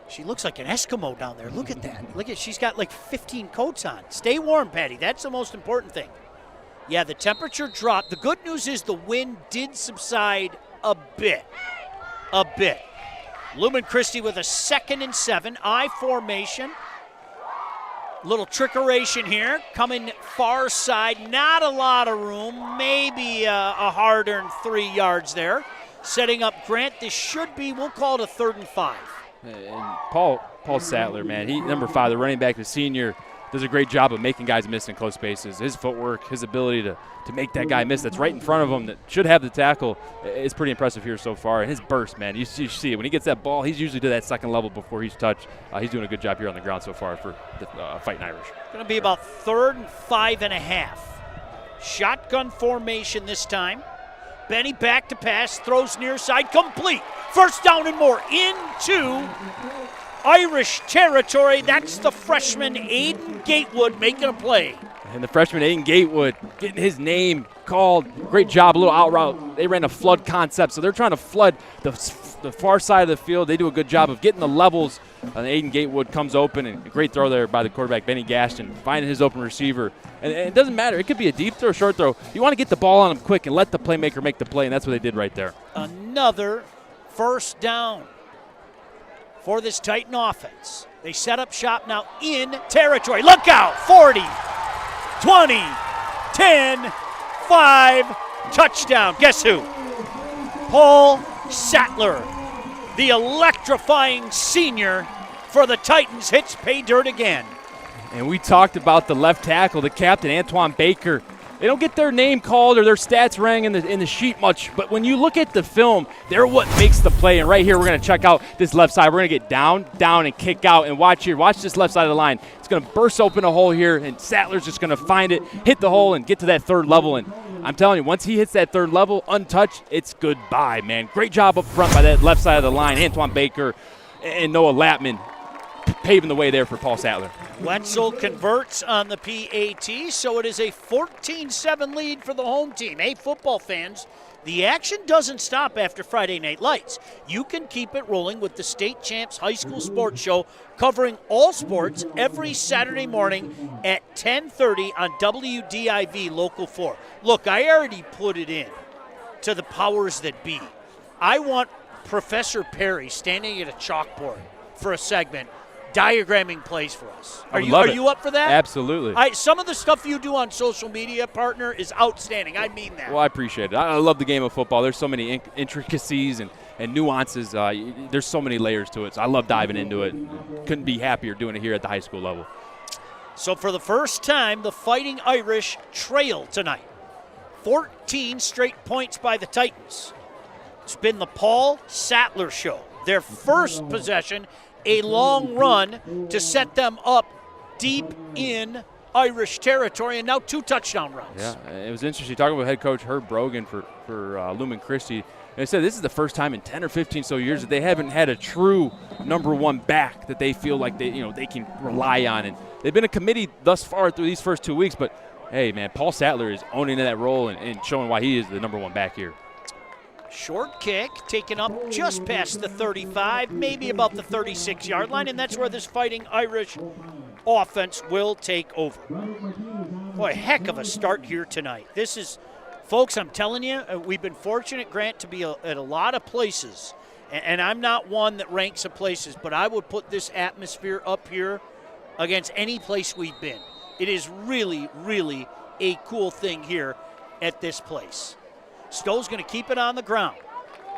She looks like an Eskimo down there. Look at that. Look at, she's got like 15 coats on. Stay warm, Patty. That's the most important thing. Yeah, the temperature dropped. The good news is the wind did subside a bit. Lumen Christi with a 2nd and 7, I formation. Little trickeration here, coming far side, not a lot of room, maybe a hard-earned 3 yards there. Setting up Grant, this should be, we'll call it a 3rd and 5. And Paul Sattler, man, he number 5, the running back, the senior, does a great job of making guys miss in close spaces. His footwork, his ability to make that guy miss that's right in front of him that should have the tackle is pretty impressive here so far. And his burst, man, you see it. When he gets that ball, he's usually to that 2nd level before he's touched. He's doing a good job here on the ground so far for the Fighting Irish. Going to be about 3rd and 5.5. Shotgun formation this time. Benny back to pass, throws near side, complete. 1st down and more into Irish territory. That's the freshman Aiden Gatewood making a play. And the freshman Aiden Gatewood getting his name called. Great job, a little out route. They ran a flood concept, so they're trying to flood the far side of the field. They do a good job of getting the levels. And Aiden Gatewood comes open, and a great throw there by the quarterback, Benny Gaston, finding his open receiver. And it doesn't matter. It could be a deep throw, short throw. You want to get the ball on him quick and let the playmaker make the play, and that's what they did right there. Another 1st down for this Titan offense. They set up shop now in territory. Look out! 40, 20, 10, 5, touchdown. Guess who? Paul Sattler, the electrifying senior for the Titans, hits pay dirt again. And we talked about the left tackle, the captain, Antoine Baker. They don't get their name called or their stats rang in the sheet much, but when you look at the film, they're what makes the play. And right here, we're going to check out this left side. We're going to get down, and kick out. And watch here. Watch this left side of the line. It's going to burst open a hole here, and Sattler's just going to find it, hit the hole, and get to that 3rd level. And I'm telling you, once he hits that 3rd level, untouched, it's goodbye, man. Great job up front by that left side of the line. Antoine Baker and Noah Lattman paving the way there for Paul Sattler. Wetzel converts on the PAT, so it is a 14-7 lead for the home team. Hey, football fans, the action doesn't stop after Friday Night Lights. You can keep it rolling with the State Champs High School Sports Show, covering all sports every Saturday morning at 10:30 on WDIV Local 4. Look, I already put it in to the powers that be. I want Professor Perry standing at a chalkboard for a segment diagramming plays for us. Are you up for that? Absolutely. Some of the stuff you do on social media, partner, is outstanding. I mean that. Well, I appreciate it. I love the game of football. There's so many intricacies and nuances. There's so many layers to it. So I love diving into it. Couldn't be happier doing it here at the high school level. So for the first time, the Fighting Irish trail tonight. 14 straight points by the Titans. It's been the Paul Sattler show. Their first possession, a long run to set them up deep in Irish territory, and now 2 touchdown runs. Yeah, it was interesting talking with head coach Herb Brogan for Lumen Christi. And they said this is the first time in 10 or 15 so years that they haven't had a true number 1 back that they feel like they can rely on. And they've been a committee thus far through these first 2 weeks, but hey, man, Paul Sattler is owning that role and showing why he is the number 1 back here. Short kick taken up just past the 35, maybe about the 36-yard line, and that's where this Fighting Irish offense will take over. Boy, heck of a start here tonight. This is, folks, I'm telling you, we've been fortunate, Grant, to be at a lot of places, and I'm not one that ranks of places, but I would put this atmosphere up here against any place we've been. It is really, really a cool thing here at this place. Stowe's going to keep it on the ground.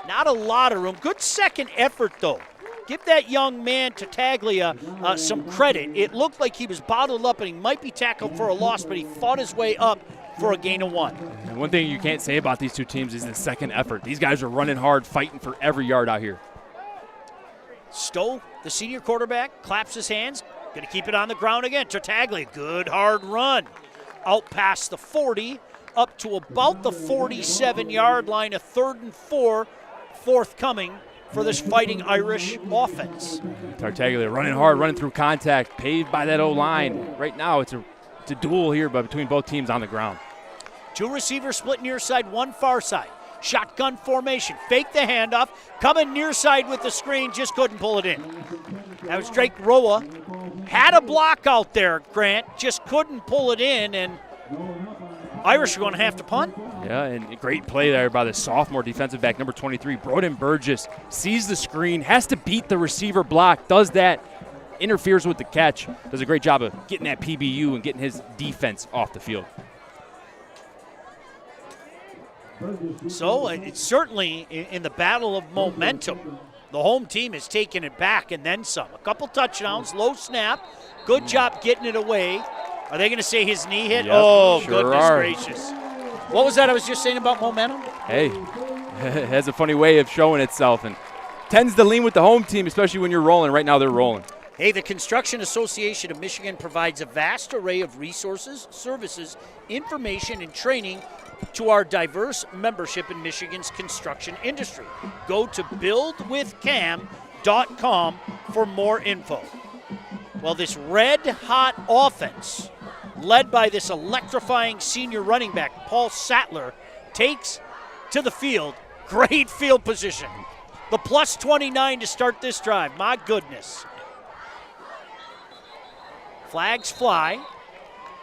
Not a lot of room. Good second effort, though. Give that young man, Tartaglia, some credit. It looked like he was bottled up and he might be tackled for a loss, but he fought his way up for a gain of 1. And one thing you can't say about these two teams is the second effort. These guys are running hard, fighting for every yard out here. Stowe, the senior quarterback, claps his hands. Going to keep it on the ground again. Tartaglia, good hard run. Out past the 40, up to about the 47-yard line, a 3rd and 4 forthcoming for this Fighting Irish offense. Tartaglia running hard, running through contact, paved by that O-line. Right now it's a duel here between both teams on the ground. 2 receivers split near side, 1 far side. Shotgun formation, fake the handoff, coming near side with the screen, just couldn't pull it in. That was Drake Roa. Had a block out there, Grant, just couldn't pull it in, and Irish are going to have to punt. Yeah, and a great play there by the sophomore defensive back, number 23, Broden Burgess. Sees the screen, has to beat the receiver block, does that, interferes with the catch, does a great job of getting that PBU and getting his defense off the field. So it's certainly in the battle of momentum, the home team is taking it back and then some. A couple touchdowns, low snap, good job getting it away. Are they going to say his knee hit? Yep, oh, sure goodness are. gracious. What was that I was just saying about momentum? Hey, it has a funny way of showing itself and tends to lean with the home team, especially when you're rolling. Right now they're rolling. Hey, the Construction Association of Michigan provides a vast array of resources, services, information, and training to our diverse membership in Michigan's construction industry. Go to buildwithcam.com for more info. Well, this red-hot offense, led by this electrifying senior running back, Paul Sattler, takes to the field. Great field position. The plus 29 to start this drive. My goodness. Flags fly.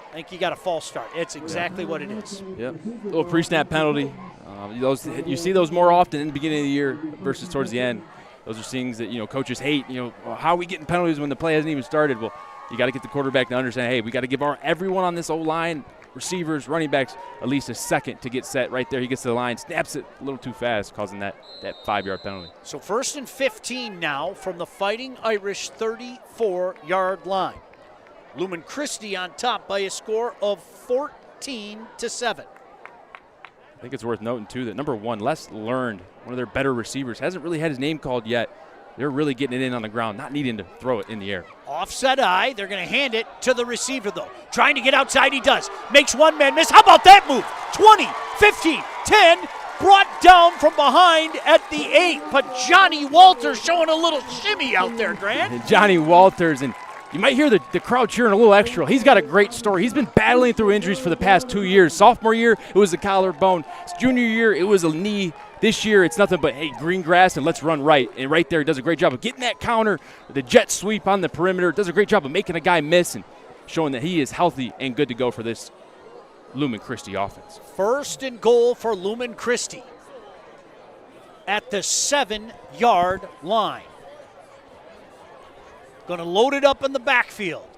I think you got a false start. It's exactly what it is. Yep. A little pre-snap penalty. You see those more often in the beginning of the year versus towards the end. Those are things that, coaches hate. How are we getting penalties when the play hasn't even started? Well, you got to get the quarterback to understand, hey, we got to give everyone on this O-line, receivers, running backs, at least a second to get set right there. He gets to the line, snaps it a little too fast, causing that 5-yard penalty. So 1st and 15 now from the Fighting Irish 34-yard line. Lumen Christi on top by a score of 14-7. I think it's worth noting, too, that number 1, Les Learned, one of their better receivers, hasn't really had his name called yet. They're really getting it in on the ground, not needing to throw it in the air. Offset eye. They're going to hand it to the receiver, though. Trying to get outside, he does. Makes one man miss. How about that move? 20, 15, 10. Brought down from behind at the 8. But Johnny Walters showing a little shimmy out there, Grant. And Johnny Walters, and you might hear the crowd cheering a little extra. He's got a great story. He's been battling through injuries for the past 2 years. Sophomore year, it was a collarbone. His junior year, it was a knee. This year, it's nothing but, hey, green grass and let's run right. And right there, he does a great job of getting that counter, the jet sweep on the perimeter. Does a great job of making a guy miss and showing that he is healthy and good to go for this Lumen Christi offense. 1st and goal for Lumen Christi at the 7-yard line. Going to load it up in the backfield.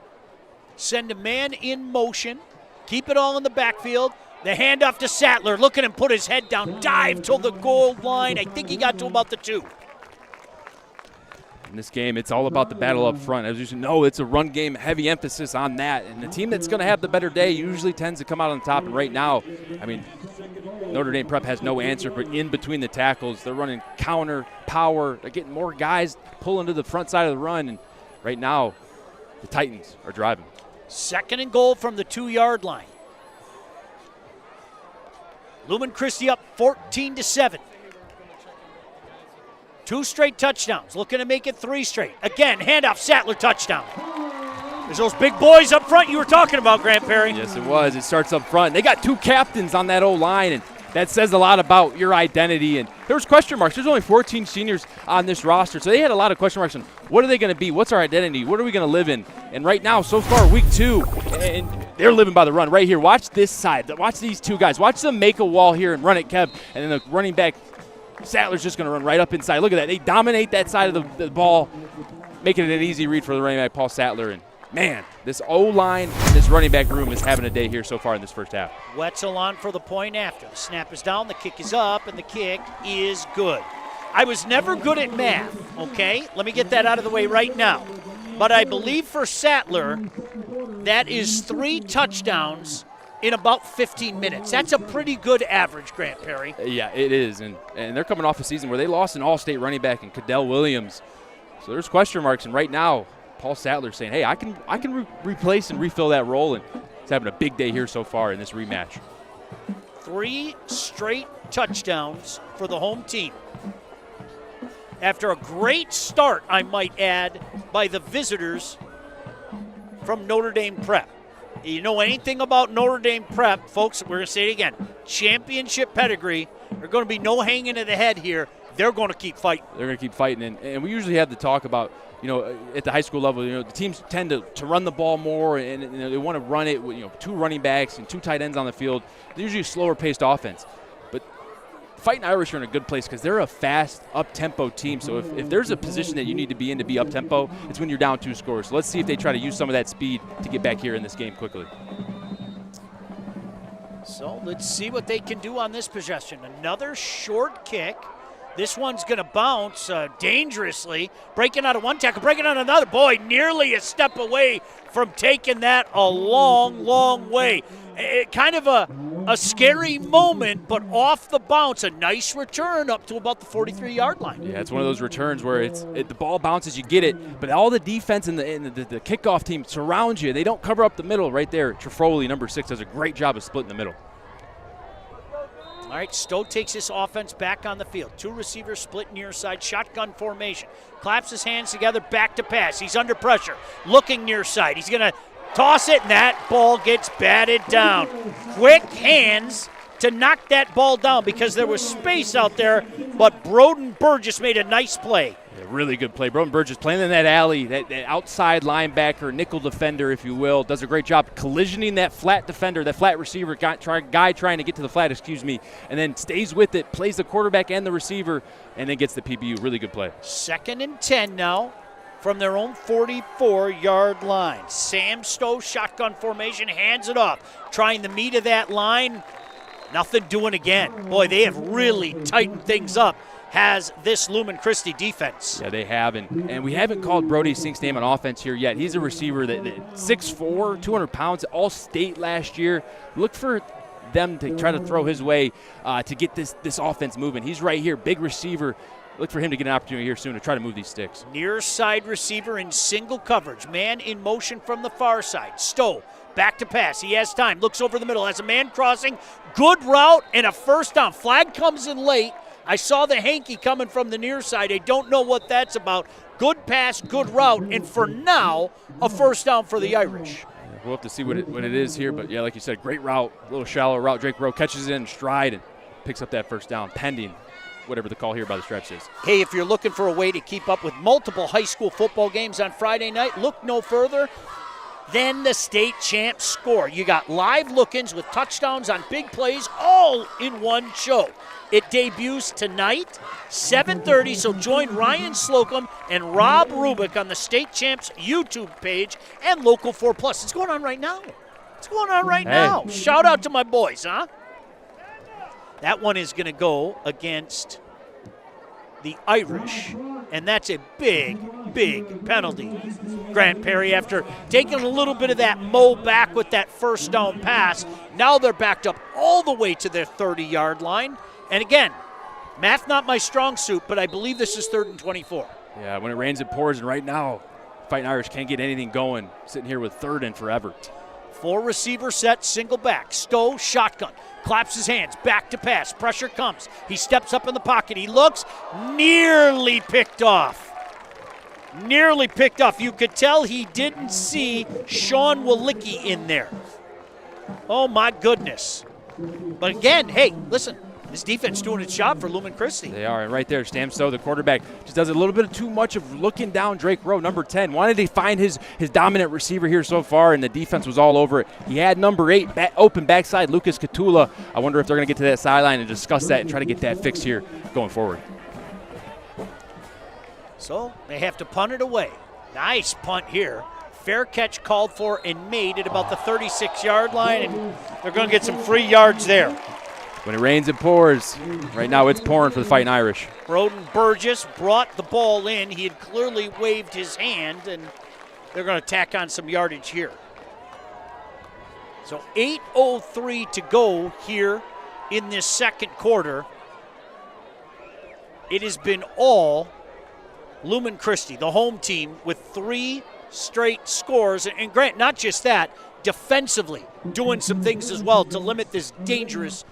Send a man in motion. Keep it all in the backfield. The handoff to Sattler. Look at him put his head down. Dive till the goal line. I think he got to about the 2. In this game, it's all about the battle up front. As you know, it's a run game, heavy emphasis on that. And the team that's going to have the better day usually tends to come out on top. And right now, Notre Dame Prep has no answer, but in between the tackles, they're running counter, power. They're getting more guys pulling to the front side of the run. And right now, the Titans are driving. 2nd and goal from the 2-yard line. Lumen Christi up 14-7. 2 straight touchdowns. Looking to make it 3 straight. Again, handoff, Sattler touchdown. There's those big boys up front you were talking about, Grant Perry. Yes, it was. It starts up front. They got 2 captains on that O-line, and that says a lot about your identity. And there was question marks. There's only 14 seniors on this roster, so they had a lot of question marks on what are they going to be? What's our identity? What are we going to live in? And right now, so far, week 2, and they're living by the run right here. Watch this side. Watch these 2 guys. Watch them make a wall here and run it, Kev. And then the running back, Sattler's just going to run right up inside. Look at that. They dominate that side of the ball, making it an easy read for the running back, Paul Sattler, and man, this O-line, this running back room is having a day here so far in this first half. Wetzel on for the point after. The snap is down, the kick is up, and the kick is good. I was never good at math, okay? Let me get that out of the way right now. But I believe for Sattler, that is 3 touchdowns in about 15 minutes. That's a pretty good average, Grant Perry. Yeah, it is, and they're coming off a season where they lost an all-state running back in Cadell Williams. So there's question marks, and right now, Paul Sattler's saying, hey, I can replace and refill that role, and he's having a big day here so far in this rematch. 3 straight touchdowns for the home team. After a great start, I might add, by the visitors from Notre Dame Prep. You know anything about Notre Dame Prep, folks, we're going to say it again, championship pedigree. There's going to be no hanging of the head here. They're going to keep fighting. They're going to keep fighting, and we usually have the talk about, at the high school level, the teams tend to run the ball more, and they want to run it with 2 running backs and 2 tight ends on the field. They're usually a slower-paced offense. But Fighting Irish are in a good place because they're a fast, up-tempo team. So if there's a position that you need to be in to be up-tempo, it's when you're down 2 scores. So let's see if they try to use some of that speed to get back here in this game quickly. So let's see what they can do on this possession. Another short kick. This one's going to bounce dangerously. Breaking out of one tackle, breaking out another. Boy, nearly a step away from taking that a long, long way. Kind of a scary moment, but off the bounce, a nice return up to about the 43-yard line. Yeah, it's one of those returns where the ball bounces, you get it, but all the defense and the kickoff team surrounds you. They don't cover up the middle right there. Trefoli, number 6, does a great job of splitting the middle. All right, Stowe takes this offense back on the field. 2 receivers split near side, shotgun formation. Claps his hands together, back to pass. He's under pressure, looking near side. He's going to toss it, and that ball gets batted down. Quick hands to knock that ball down because there was space out there, but Broden Burgess made a nice play. Yeah, really good play. Broden Burgess playing in that alley, that outside linebacker, nickel defender, if you will, does a great job collisioning that flat defender, that flat receiver guy trying to get to the flat, and then stays with it, plays the quarterback and the receiver, and then gets the PBU. Really good play. 2nd and 10 now from their own 44-yard line. Sam Stowe, shotgun formation, hands it off, trying the meat of that line. Nothing doing again. Boy, they have really tightened things up, has this Lumen Christi defense. Yeah, they have, and we haven't called Brody Sink's name on offense here yet. He's a receiver that 6'4", 200 pounds, all-state last year. Look for them to try to throw his way to get this offense moving. He's right here, big receiver. Look for him to get an opportunity here soon to try to move these sticks. Near side receiver in single coverage. Man in motion from the far side. Stowe back to pass. He has time. Looks over the middle. Has a man crossing. Good route and a first down. Flag comes in late. I saw the hanky coming from the near side. I don't know what that's about. Good pass, good route, and for now, a first down for the Irish. We'll have to see what it is here, but yeah, like you said, great route, a little shallow route. Drake Rowe catches it in stride and picks up that first down, pending whatever the call here by the stretch is. Hey, if you're looking for a way to keep up with multiple high school football games on Friday night, look no further than the state champs score. You got live look-ins with touchdowns on big plays all in one show. It debuts tonight, 7:30, so join Ryan Slocum and Rob Rubik on the State Champs YouTube page and Local 4+. It's going on right now. It's going on right now. Shout out to my boys, huh? That one is going to go against the Irish, and that's a big, big penalty. Grant Perry, after taking a little bit of that mow back with that first down pass, now they're backed up all the way to their 30-yard line. And again, math not my strong suit, but I believe this is 3rd and 24. Yeah, when it rains, it pours, and right now, Fighting Irish can't get anything going, sitting here with 3rd and forever. 4 receiver set, single back. Stowe, shotgun. Claps his hands, back to pass. Pressure comes. He steps up in the pocket. He looks, nearly picked off. Nearly picked off. You could tell he didn't see Sean Walicki in there. Oh, my goodness. But again, hey, listen, this defense doing its job for Lumen Christi. They are, and right there, Sam Stowe, the quarterback, just does a little bit of too much of looking down Drake Rowe, number 10. Wanted to find his dominant receiver here so far, and the defense was all over it. He had number 8, open backside, Lucas Catula. I wonder if they're going to get to that sideline and discuss that and try to get that fixed here going forward. So they have to punt it away. Nice punt here. Fair catch called for and made at about the 36-yard line, and they're going to get some free yards there. When it rains, it pours. Right now, it's pouring for the Fighting Irish. Broden Burgess brought the ball in. He had clearly waved his hand, and they're going to tack on some yardage here. So 8:03 to go here in this second quarter. It has been all Lumen Christi, the home team, with 3 straight scores. And Grant, not just that, defensively doing some things as well to limit this dangerous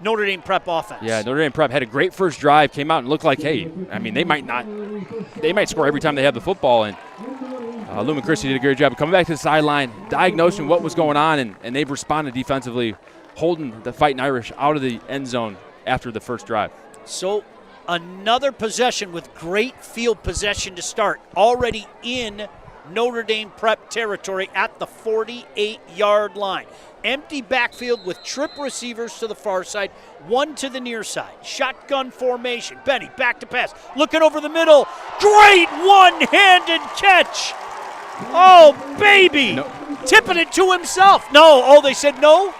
Notre Dame Prep offense. Yeah, Notre Dame Prep had a great first drive, came out and looked like, hey, I mean, they might score every time they have the football. And Lumen Christi did a great job of coming back to the sideline, diagnosing what was going on, and they've responded defensively, holding the Fighting Irish out of the end zone after the first drive. So another possession with great field possession to start, already in Notre Dame Prep territory at the 48-yard line. Empty backfield with trip receivers to the far side, one to the near side. Shotgun formation. Benny back to pass. Looking over the middle. Great one-handed catch. Oh, baby. No. Tipping it to himself. No. Oh, they said no?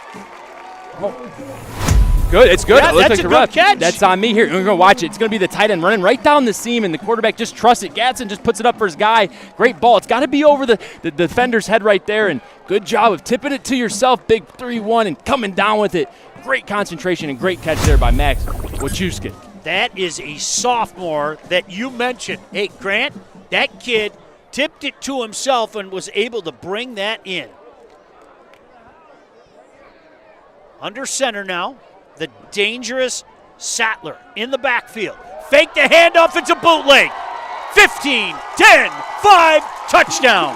Good. It's good. Yeah, it looks that's like a the ref. good catch. That's on me here. We're going to watch it. It's going to be the tight end running right down the seam, and the quarterback just trusts it. Gadsden just puts it up for his guy. Great ball. It's got to be over the defender's head right there, and good job of tipping it to yourself, big 3-1, and coming down with it. Great concentration and great catch there by Max Wachuskin. That is a sophomore that you mentioned. Hey, Grant, that kid tipped it to himself and was able to bring that in. Under center now, the dangerous Sattler in the backfield. Fake the handoff, it's a bootleg. 15, 10, 5, touchdown.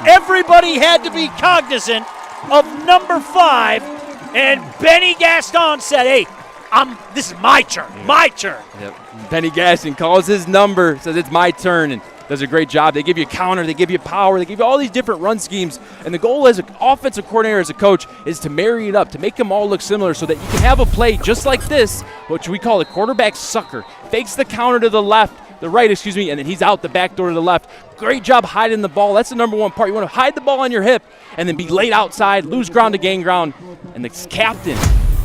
Everybody had to be cognizant of number 5, and Benny Gaston said, hey, this is my turn, my turn. Yep. Benny Gaston calls his number, says it's my turn, and does a great job. They give you counter, they give you power, they give you all these different run schemes. And the goal as an offensive coordinator, as a coach, is to marry it up, to make them all look similar so that you can have a play just like this, which we call a quarterback sucker. Fakes the counter to the right, and then he's out the back door to the left. Great job hiding the ball. That's the number one part. You want to hide the ball on your hip and then be laid outside, lose ground to gain ground. And the captain,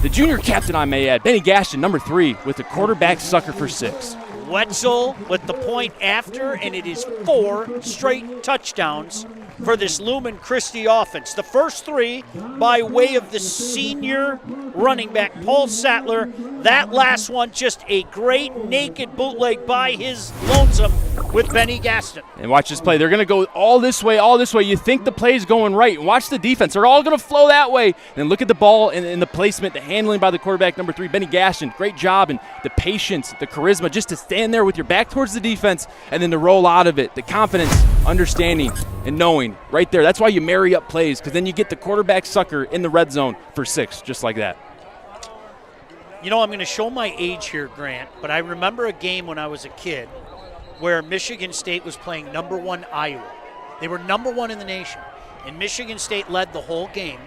the junior captain, I may add, Benny Gaston, number 3, with the quarterback sucker for 6. Wetzel with the point after, and it is 4 straight touchdowns for this Lumen Christi offense. The first 3 by way of the senior running back, Paul Sattler. That last one, just a great naked bootleg by his lonesome with Benny Gaston. And watch this play. They're going to go all this way, all this way. You think the play's going right. Watch the defense. They're all going to flow that way. And look at the ball and the placement, the handling by the quarterback, number 3, Benny Gaston. Great job, and the patience, the charisma, just to stand there with your back towards the defense and then to roll out of it. The confidence, understanding, and knowing right there. That's why you marry up plays, because then you get the quarterback sucker in the red zone for 6, just like that. You know, I'm going to show my age here, Grant, but I remember a game when I was a kid where Michigan State was playing number 1 Iowa. They were number 1 in the nation, and Michigan State led the whole game.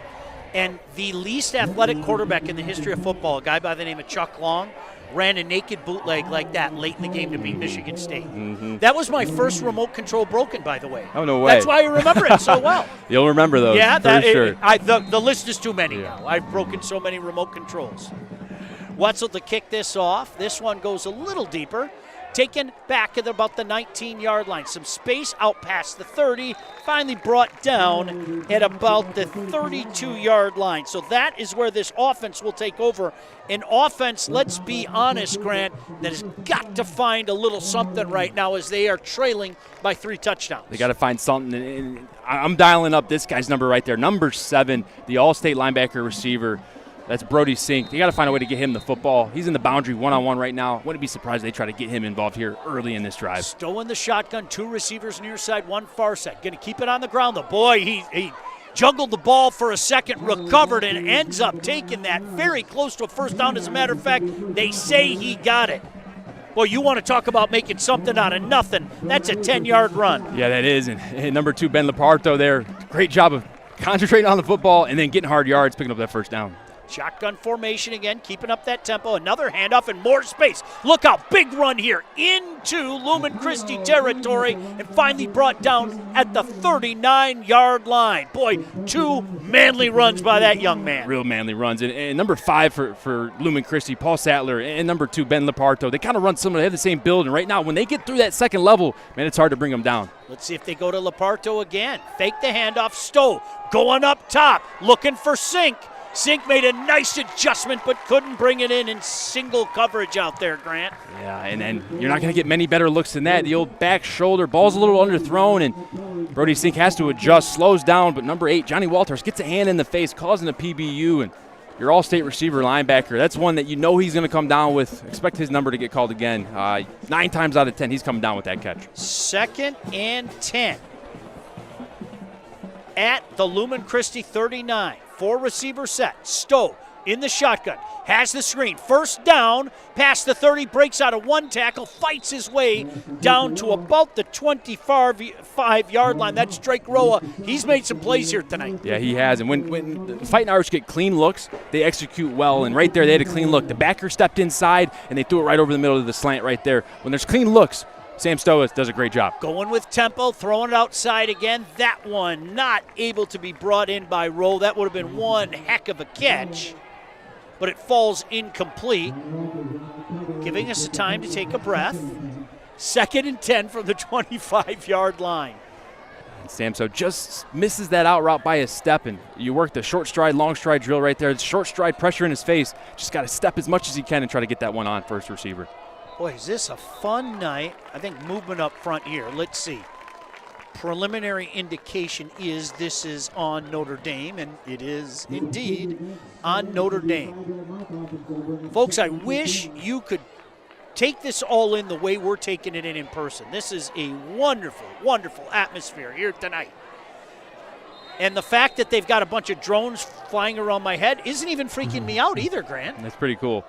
And the least athletic quarterback in the history of football, a guy by the name of Chuck Long, ran a naked bootleg like that late in the game to beat Michigan State. Mm-hmm. That was my first remote control broken, by the way. Oh, no way. That's why I remember it so well. You'll remember those, yeah, for sure. The list is too many now. I've broken so many remote controls. Wetzel to kick this off. This one goes a little deeper. Taken back at about the 19-yard line. Some space out past the 30. Finally brought down at about the 32-yard line. So that is where this offense will take over. An offense, let's be honest, Grant, that has got to find a little something right now as they are trailing by 3 touchdowns. They got to find something. And I'm dialing up this guy's number right there. Number 7, the all-state linebacker receiver. That's Brody Sink. You got to find a way to get him the football. He's in the boundary one-on-one right now. Wouldn't be surprised if they try to get him involved here early in this drive. Stow in the shotgun, 2 receivers near side, 1 far side. Going to keep it on the ground. The boy, he juggled the ball for a second, recovered, and ends up taking that very close to a first down. As a matter of fact, they say he got it. Well, you want to talk about making something out of nothing. That's a 10-yard run. Yeah, that is. And number 2, Ben Leparto there. Great job of concentrating on the football and then getting hard yards, picking up that first down. Shotgun formation again, keeping up that tempo. Another handoff and more space. Look out, big run here into Lumen Christi territory and finally brought down at the 39-yard line. Boy, 2 manly runs by that young man. Real manly runs. And number 5 for Lumen Christi, Paul Sattler, and number 2, Ben Leparto, they kind of run similar. They have the same build. And right now, when they get through that second level, man, it's hard to bring them down. Let's see if they go to Leparto again. Fake the handoff. Stowe going up top, looking for Sink. Sink made a nice adjustment but couldn't bring it in single coverage out there, Grant. Yeah, and then you're not going to get many better looks than that. The old back shoulder, ball's a little underthrown, and Brody Sink has to adjust, slows down, but number 8, Johnny Walters, gets a hand in the face, causing a PBU, and your all-state receiver linebacker, that's one that you know he's going to come down with. Expect his number to get called again. 9 times out of 10, he's coming down with that catch. 2nd and 10 at the Lumen Christi 39. 4 receiver set. Stowe in the shotgun. Has the screen. First down. Past the 30. Breaks out of 1 tackle. Fights his way down to about the 25-yard line. That's Drake Roa. He's made some plays here tonight. Yeah, he has. And when the Fighting Irish get clean looks, they execute well. And right there, they had a clean look. The backer stepped inside, and they threw it right over the middle of the slant right there. When there's clean looks, Sam Stowe does a great job. Going with tempo, throwing it outside again. That one not able to be brought in by Rowe. That would have been one heck of a catch, but it falls incomplete, giving us a time to take a breath. 2nd and 10 from the 25-yard line. And Sam Stowe just misses that out route by a step, and you work the short stride, long stride drill right there. Short stride, pressure in his face. Just got to step as much as he can and try to get that one on first receiver. Boy, is this a fun night. I think movement up front here. Let's see. Preliminary indication is this is on Notre Dame, and it is indeed on Notre Dame. Folks, I wish you could take this all in the way we're taking it in person. This is a wonderful, wonderful atmosphere here tonight. And the fact that they've got a bunch of drones flying around my head isn't even freaking me out either, Grant. That's pretty cool.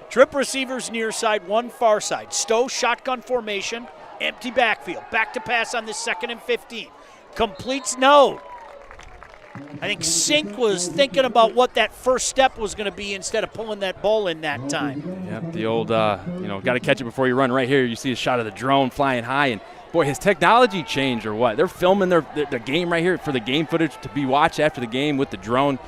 Trip receivers near side, 1 far side. Stowe shotgun formation, empty backfield. Back to pass on this 2nd and 15. Completes no. I think Sink was thinking about what that first step was going to be instead of pulling that ball in that time. Yep, the old, got to catch it before you run. Right here, you see a shot of the drone flying high, and boy, has technology changed or what? They're filming their game right here for the game footage to be watched after the game with the drone.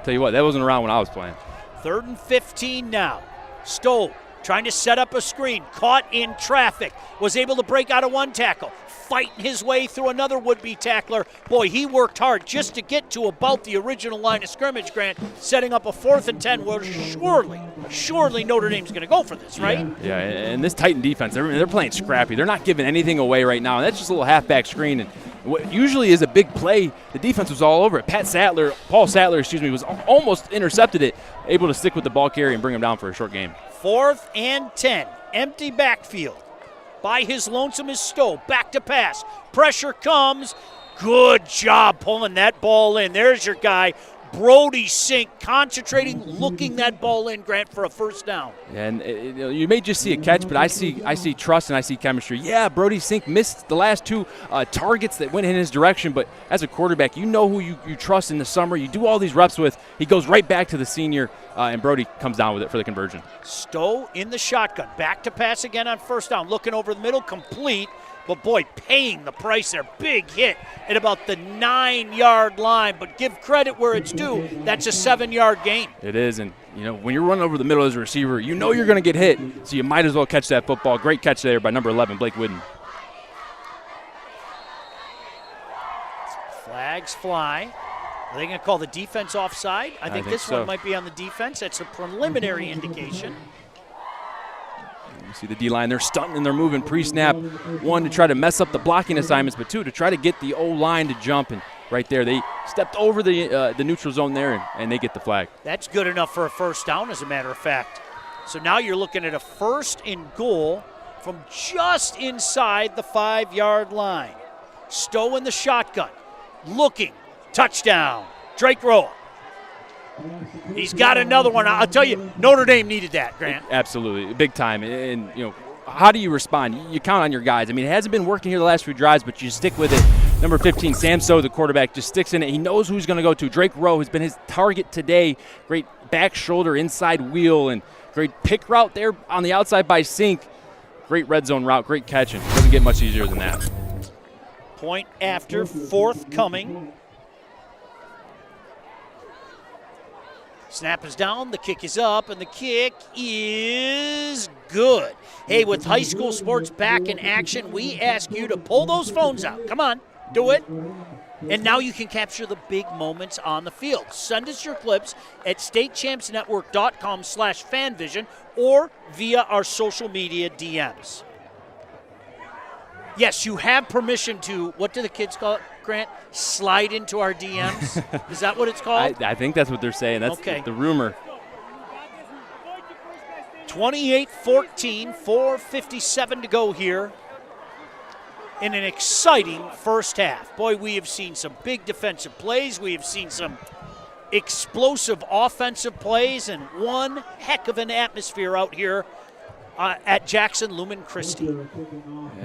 Tell you what, that wasn't around when I was playing. 3rd and 15 now. Stowe trying to set up a screen, caught in traffic, was able to break out of 1 tackle, fighting his way through another would-be tackler. Boy, he worked hard just to get to about the original line of scrimmage, Grant, setting up a 4th and 10 where surely Notre Dame's going to go for this, right? Yeah, and this Titan defense, they're playing scrappy. They're not giving anything away right now. And that's just a little halfback screen. And what usually is a big play, the defense was all over it. Paul Sattler, was almost intercepted it, able to stick with the ball carrier and bring him down for a short game. 4th and 10, empty backfield. By his lonesome is Stowe, back to pass. Pressure comes. Good job pulling that ball in. There's your guy, Brody Sink, concentrating, looking that ball in, Grant, for a first down. And you may just see a catch, but I see trust and I see chemistry. Yeah, Brody Sink missed the last 2 targets that went in his direction, but as a quarterback, you know who you trust in the summer. You do all these reps with. He goes right back to the senior, and Brody comes down with it for the conversion. Stowe in the shotgun, back to pass again on first down, looking over the middle, complete. But boy, paying the price there. Big hit at about the 9-yard line. But give credit where it's due. That's a 7-yard gain. It is, and when you're running over the middle as a receiver, you know you're going to get hit, so you might as well catch that football. Great catch there by number 11, Blake Whidden. Flags fly. Are they going to call the defense offside? I think this so. One might be on the defense. That's a preliminary indication. You see the D-line, they're stunting and they're moving pre-snap. 1, to try to mess up the blocking assignments, but 2, to try to get the O-line to jump. And right there, they stepped over the neutral zone there, and they get the flag. That's good enough for a first down, as a matter of fact. So now you're looking at a 1st and goal from just inside the 5-yard line. Stowe in the shotgun, looking, touchdown, Drake Roa. He's got another one. I'll tell you, Notre Dame needed that, Grant. Absolutely, big time. And how do you respond? You count on your guys. I mean, it hasn't been working here the last few drives, but you stick with it. Number 15, Sam So, the quarterback, just sticks in it. He knows who he's going to go to. Drake Rowe has been his target today. Great back shoulder, inside wheel, and great pick route there on the outside by Sink. Great red zone route, great catching. Doesn't get much easier than that. Point after, forthcoming. Snap is down, the kick is up, and the kick is good. Hey, with high school sports back in action, we ask you to pull those phones out. Come on, do it. And now you can capture the big moments on the field. Send us your clips at statechampsnetwork.com/fanvision or via our social media DMs. Yes, you have permission to, what do the kids call it, Grant? Slide into our DMs? Is that what it's called? I think that's what they're saying. That's okay. The rumor. 28-14, 4:57 to go here in an exciting first half. Boy, we have seen some big defensive plays. We have seen some explosive offensive plays and one heck of an atmosphere out here at Jackson Lumen Christi.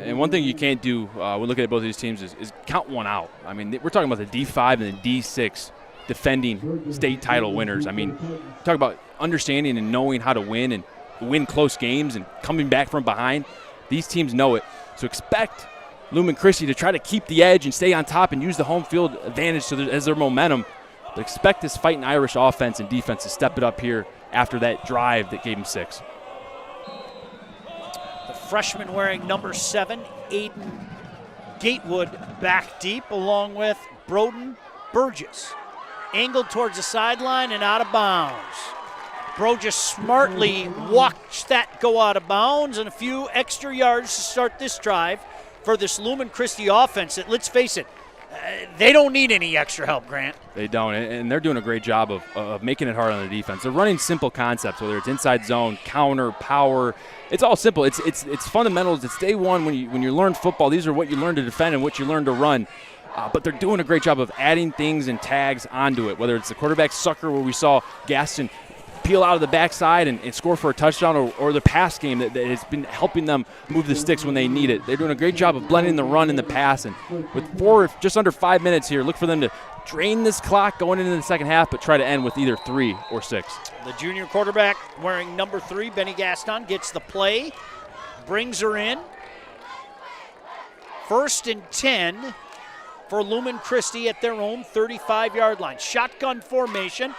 And one thing you can't do when looking at both of these teams is count one out. I mean, we're talking about the D5 and the D6 defending state title winners. I mean, talk about understanding and knowing how to win and win close games and coming back from behind. These teams know it. So expect Lumen Christi to try to keep the edge and stay on top and use the home field advantage as their momentum. But expect this Fighting Irish offense and defense to step it up here after that drive that gave them 6. The freshman wearing number 7, Aiden Gatewood, back deep, along with Broden Burgess. Angled towards the sideline and out of bounds. Burgess smartly watched that go out of bounds, and a few extra yards to start this drive for this Lumen Christi offense that, let's face it, they don't need any extra help, Grant. They don't, and they're doing a great job of making it hard on the defense. They're running simple concepts, whether it's inside zone, counter, power. It's all simple. It's fundamentals. It's day one when you learn football. These are what you learn to defend and what you learn to run. But they're doing a great job of adding things and tags onto it, whether it's the quarterback sucker where we saw Gaston peel out of the backside and score for a touchdown, or the pass game that has been helping them move the sticks when they need it. They're doing a great job of blending the run and the pass. And with just under 5 minutes here, look for them to drain this clock going into the second half, but try to end with either 3 or 6. The junior quarterback wearing number 3, Benny Gaston, gets the play, brings her in. 1st and 10 for Lumen Christi at their own 35-yard line. Shotgun formation.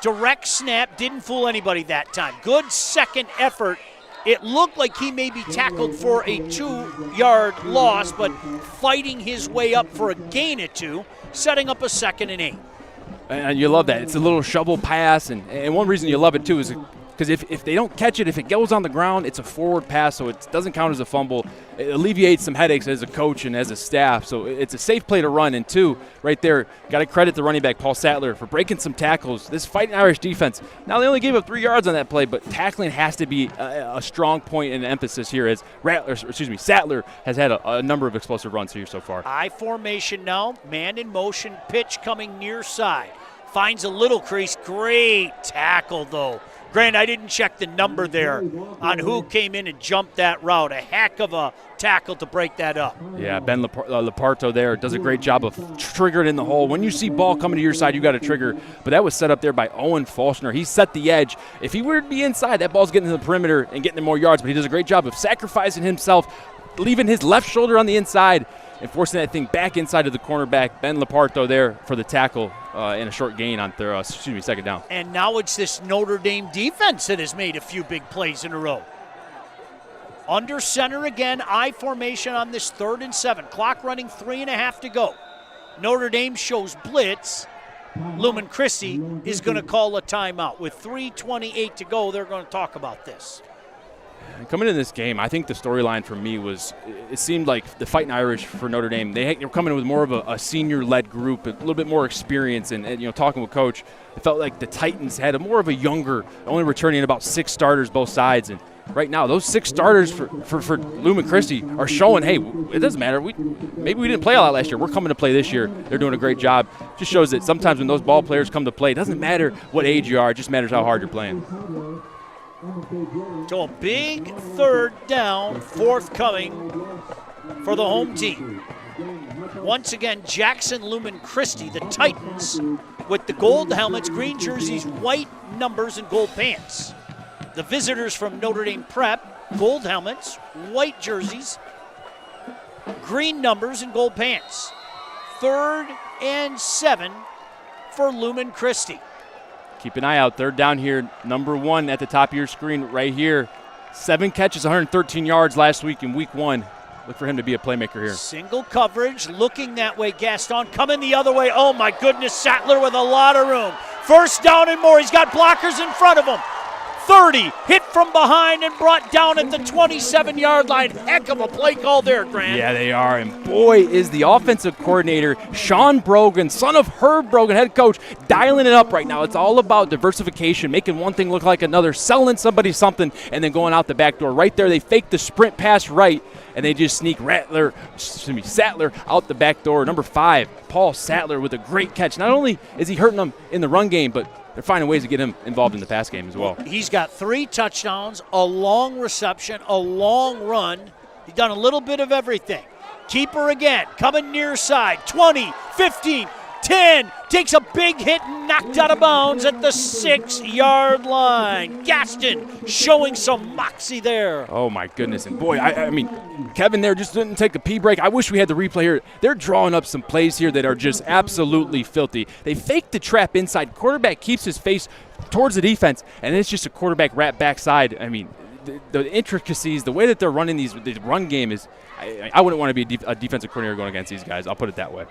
Direct snap, didn't fool anybody that time. Good second effort. It looked like he may be tackled for a 2-yard loss, but fighting his way up for a gain of 2, setting up a 2nd and 8. And you love that. It's a little shovel pass, and one reason you love it too is because if they don't catch it, if it goes on the ground, it's a forward pass, so it doesn't count as a fumble. It alleviates some headaches as a coach and as a staff, so it's a safe play to run. And 2, right there, got to credit the running back, Paul Sattler, for breaking some tackles. This Fighting Irish defense, now they only gave up 3 yards on that play, but tackling has to be a strong point and emphasis here, as Sattler has had a number of explosive runs here so far. I formation now, man in motion, pitch coming near side. Finds a little crease, great tackle though. Grant, I didn't check the number there on who came in and jumped that route. A heck of a tackle to break that up. Yeah, Ben Leparto there does a great job of triggering in the hole. When you see ball coming to your side, you got to trigger. But that was set up there by Owen Falsner. He set the edge. If he were to be inside, that ball's getting to the perimeter and getting more yards. But he does a great job of sacrificing himself, leaving his left shoulder on the inside and forcing that thing back inside of the cornerback. Ben Leparto there for the tackle and a short gain on their, second down. And now it's this Notre Dame defense that has made a few big plays in a row. Under center again, I formation on this 3rd and 7. Clock running 3.5 to go. Notre Dame shows blitz. Lumen Christi is going to call a timeout. With 3:28 to go, they're going to talk about this. Coming into this game, I think the storyline for me was it seemed like the Fighting Irish for Notre Dame, they were coming in with more of a senior-led group, a little bit more experience, and talking with Coach, it felt like the Titans had more of a younger, only returning about 6 starters both sides, and right now those 6 starters for Lumen Christi are showing, hey, it doesn't matter. Maybe we didn't play a lot last year. We're coming to play this year. They're doing a great job. Just shows that sometimes when those ball players come to play, it doesn't matter what age you are. It just matters how hard you're playing. So a big 3rd down, forthcoming for the home team. Once again, Jackson, Lumen, Christi, the Titans, with the gold helmets, green jerseys, white numbers, and gold pants. The visitors from Notre Dame Prep, gold helmets, white jerseys, green numbers, and gold pants. 3rd and 7 for Lumen Christi. Keep an eye out. Third down here, number 1 at the top of your screen right here. 7 catches, 113 yards last week in week 1. Look for him to be a playmaker here. Single coverage, looking that way. Gaston coming the other way. Oh my goodness, Sattler with a lot of room. First down and more. He's got blockers in front of him. 30, hit from behind and brought down at the 27-yard line. Heck of a play call there, Grant. Yeah, they are. And boy, is the offensive coordinator, Sean Brogan, son of Herb Brogan, head coach, dialing it up right now. It's all about diversification, making one thing look like another, selling somebody something, and then going out the back door. Right there, they fake the sprint pass right, and they just sneak Sattler out the back door. Number 5, Paul Sattler with a great catch. Not only is he hurting them in the run game, but they're finding ways to get him involved in the pass game as well. He's got 3 touchdowns, a long reception, a long run. He's done a little bit of everything. Keeper again, coming near side, 20, 15, 10, takes a big hit and knocked out of bounds at the 6-yard line. Gaston showing some moxie there. Oh, my goodness. And, boy, I mean, Kevin there just didn't take a pee break. I wish we had the replay here. They're drawing up some plays here that are just absolutely filthy. They fake the trap inside. Quarterback keeps his face towards the defense, and it's just a quarterback wrap backside. I mean, the intricacies, the way that they're running these run game is I wouldn't want to be a defensive coordinator going against these guys. I'll put it that way.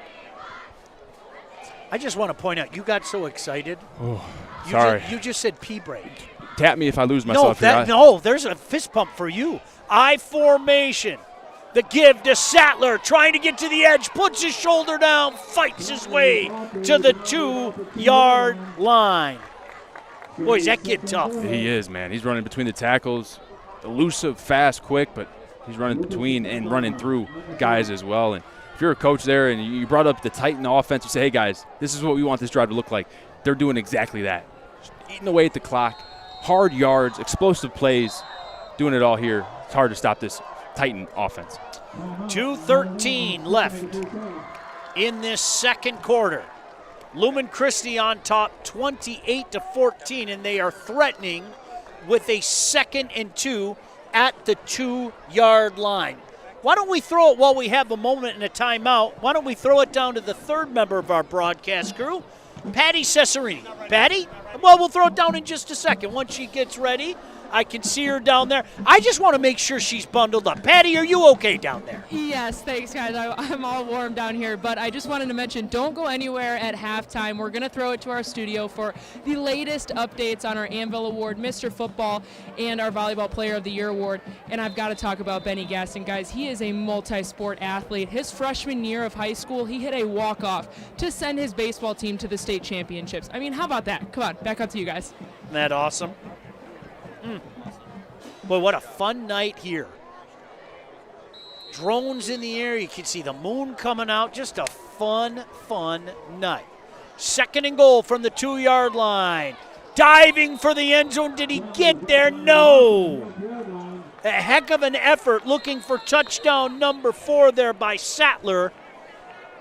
I just want to point out, you got so excited. Oh, sorry. You just said pee break. Tap me if I lose myself here. No, there's a fist pump for you. I formation. The give to Sattler, trying to get to the edge, puts his shoulder down, fights his way to the 2-yard line. Boy, is that kid tough. He is, man. He's running between the tackles. Elusive, fast, quick, but he's running between and running through guys as well. And if you're a coach there and you brought up the Titan offense, you say, hey, guys, this is what we want this drive to look like. They're doing exactly that. Just eating away at the clock, hard yards, explosive plays, doing it all here. It's hard to stop this Titan offense. 2:13 left in this second quarter. Lumen Christi on top 28-14, and they are threatening with a 2nd and 2 at the 2-yard line. Why don't we throw it while we have a moment and a timeout? Why don't we throw it down to the 3rd member of our broadcast crew, Patty Cesarini. Patty? Well, we'll throw it down in just a second. Once she gets ready, I can see her down there. I just want to make sure she's bundled up. Patty, are you okay down there? Yes, thanks, guys. I'm all warm down here, but I just wanted to mention, don't go anywhere at halftime. We're going to throw it to our studio for the latest updates on our Anvil Award, Mr. Football, and our Volleyball Player of the Year Award. And I've got to talk about Benny Gaston, guys. He is a multi-sport athlete. His freshman year of high school, he hit a walk-off to send his baseball team to the state championships. I mean, how about that? Come on, back up to you guys. Isn't that awesome? Boy, what a fun night here. Drones in the air. You can see the moon coming out. Just a fun night. 2nd and goal from the 2-yard line. Diving for the end zone. Did he get there? No. A heck of an effort looking for touchdown number 4 there by Sattler.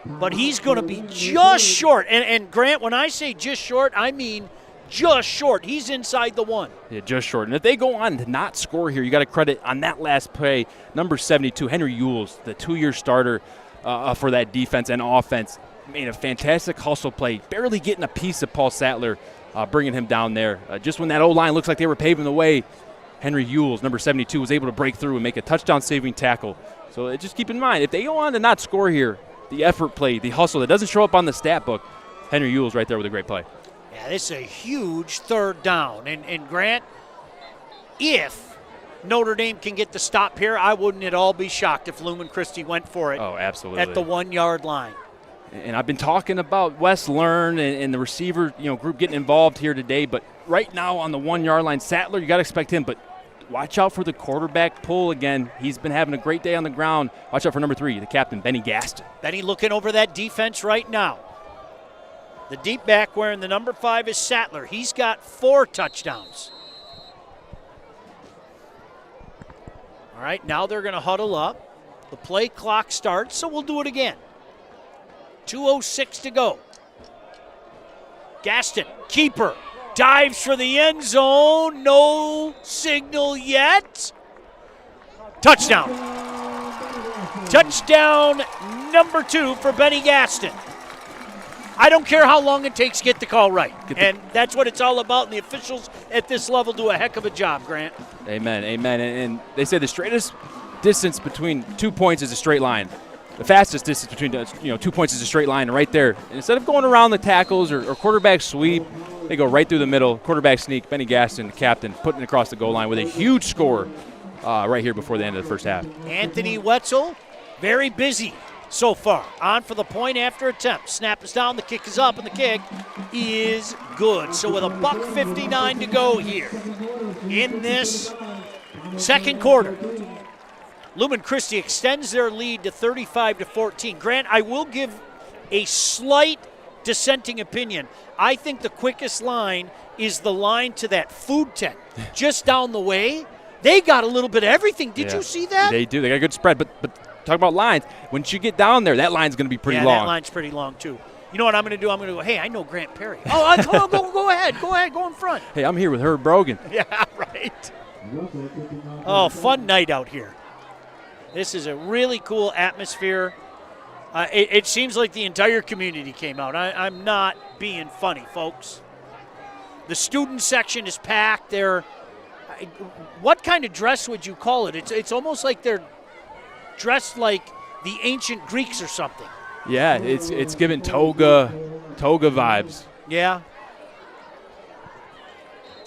But he's going to be just short. And Grant, when I say just short, I mean just short. He's inside the 1. Yeah, just short. And if they go on to not score here, you got to credit on that last play, number 72, Henry Yules, the 2-year starter for that defense and offense, made a fantastic hustle play, barely getting a piece of Paul Sattler, bringing him down there. Just when that O-line looks like they were paving the way, Henry Yules, number 72, was able to break through and make a touchdown-saving tackle. So just keep in mind, if they go on to not score here, the effort play, the hustle that doesn't show up on the stat book, Henry Yules right there with a great play. Yeah, this is a huge 3rd down. And Grant, if Notre Dame can get the stop here, I wouldn't at all be shocked if Lumen Christi went for it. Oh, absolutely. At the 1-yard line. And I've been talking about Wes Learn and the receiver group getting involved here today, but right now on the 1-yard line, Sattler, you got to expect him, but watch out for the quarterback pull again. He's been having a great day on the ground. Watch out for number 3, the captain, Benny Gaston. Benny looking over that defense right now. The deep back wearing the number 5 is Sattler. He's got 4 touchdowns. All right, now they're going to huddle up. The play clock starts, so we'll do it again. 2:06 to go. Gaston, keeper, dives for the end zone. No signal yet. Touchdown. Touchdown number 2 for Benny Gaston. I don't care how long it takes, get the call right. And that's what it's all about, and the officials at this level do a heck of a job, Grant. Amen, amen. And they say the straightest distance between 2 points is a straight line. The fastest distance between 2 points is a straight line. And right there, instead of going around the tackles or quarterback sweep, they go right through the middle. Quarterback sneak, Benny Gaston, the captain, putting it across the goal line with a huge score right here before the end of the first half. Anthony Wetzel, very busy so far. On for the point after attempt. Snap is down, the kick is up, and the kick is good. So with $1:59 to go here in this second quarter, Lumen Christi extends their lead to 35-14. Grant, I will give a slight dissenting opinion. I think the quickest line is the line to that food tent just down the way. They got a little bit of everything. Did you see that? They do. They got a good spread. But talk about lines. Once you get down there, that line's going to be pretty long. Yeah, that line's pretty long, too. You know what I'm going to do? I'm going to go, hey, I know Grant Perry. Oh, go ahead. Go ahead. Go in front. Hey, I'm here with Herb Brogan. Yeah, right. Oh, fun night out here. This is a really cool atmosphere. It seems like the entire community came out. I'm not being funny, folks. The student section is packed. What kind of dress would you call it? It's almost like they're dressed like the ancient Greeks or something. Yeah, it's giving toga vibes. Yeah.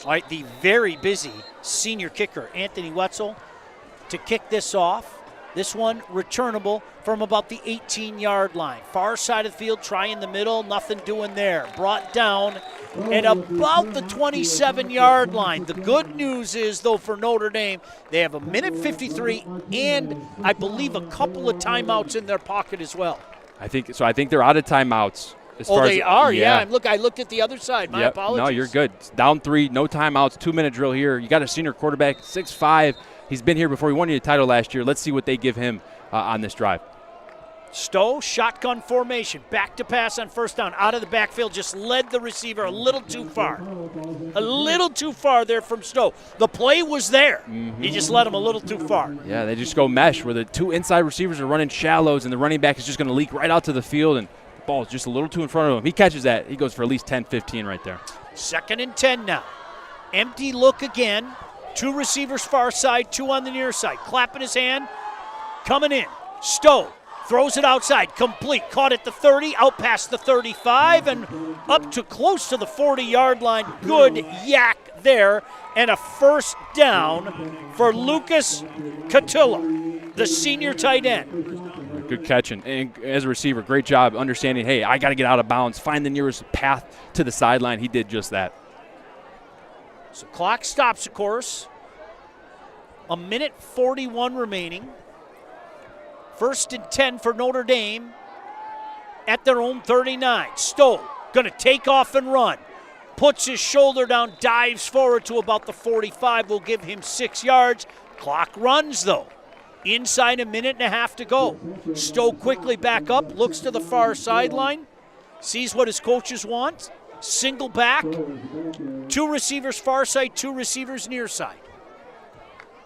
All right, the very busy senior kicker, Anthony Wetzel, to kick this off. This one returnable from about the 18-yard line. Far side of the field, try in the middle, nothing doing there. Brought down at about the 27-yard line. The good news is, though, for Notre Dame, they have 1:53 and I believe a couple of timeouts in their pocket as well. I think they're out of timeouts. They are, yeah. Look, I looked at the other side. My apologies. No, you're good. Down 3, no timeouts, 2-minute drill here. You got a senior quarterback, 6'5". He's been here before. He won you a title last year. Let's see what they give him on this drive. Stowe, shotgun formation. Back to pass on first down. Out of the backfield, just led the receiver a little too far. A little too far there from Stowe. The play was there. Mm-hmm. He just led him a little too far. Yeah, they just go mesh where the 2 inside receivers are running shallows and the running back is just going to leak right out to the field, and the ball is just a little too in front of him. He catches that. He goes for at least 10, 15 right there. 2nd and 10 now. Empty look again. 2 receivers far side, 2 on the near side. Clapping his hand, coming in. Stowe throws it outside, complete. Caught at the 30, out past the 35, and up to close to the 40-yard line. Good yak there, and a first down for Lucas Catilla, the senior tight end. Good catch, and as a receiver, great job understanding, hey, I got to get out of bounds, find the nearest path to the sideline. He did just that. So clock stops, of course. 1:41 remaining. 1st and 10 for Notre Dame at their own 39. Stowe going to take off and run. Puts his shoulder down, dives forward to about the 45. Will give him 6 yards. Clock runs, though. Inside 1.5 minutes to go. Stowe quickly back up, looks to the far sideline, sees what his coaches want. Single back, 2 receivers far side, 2 receivers near side.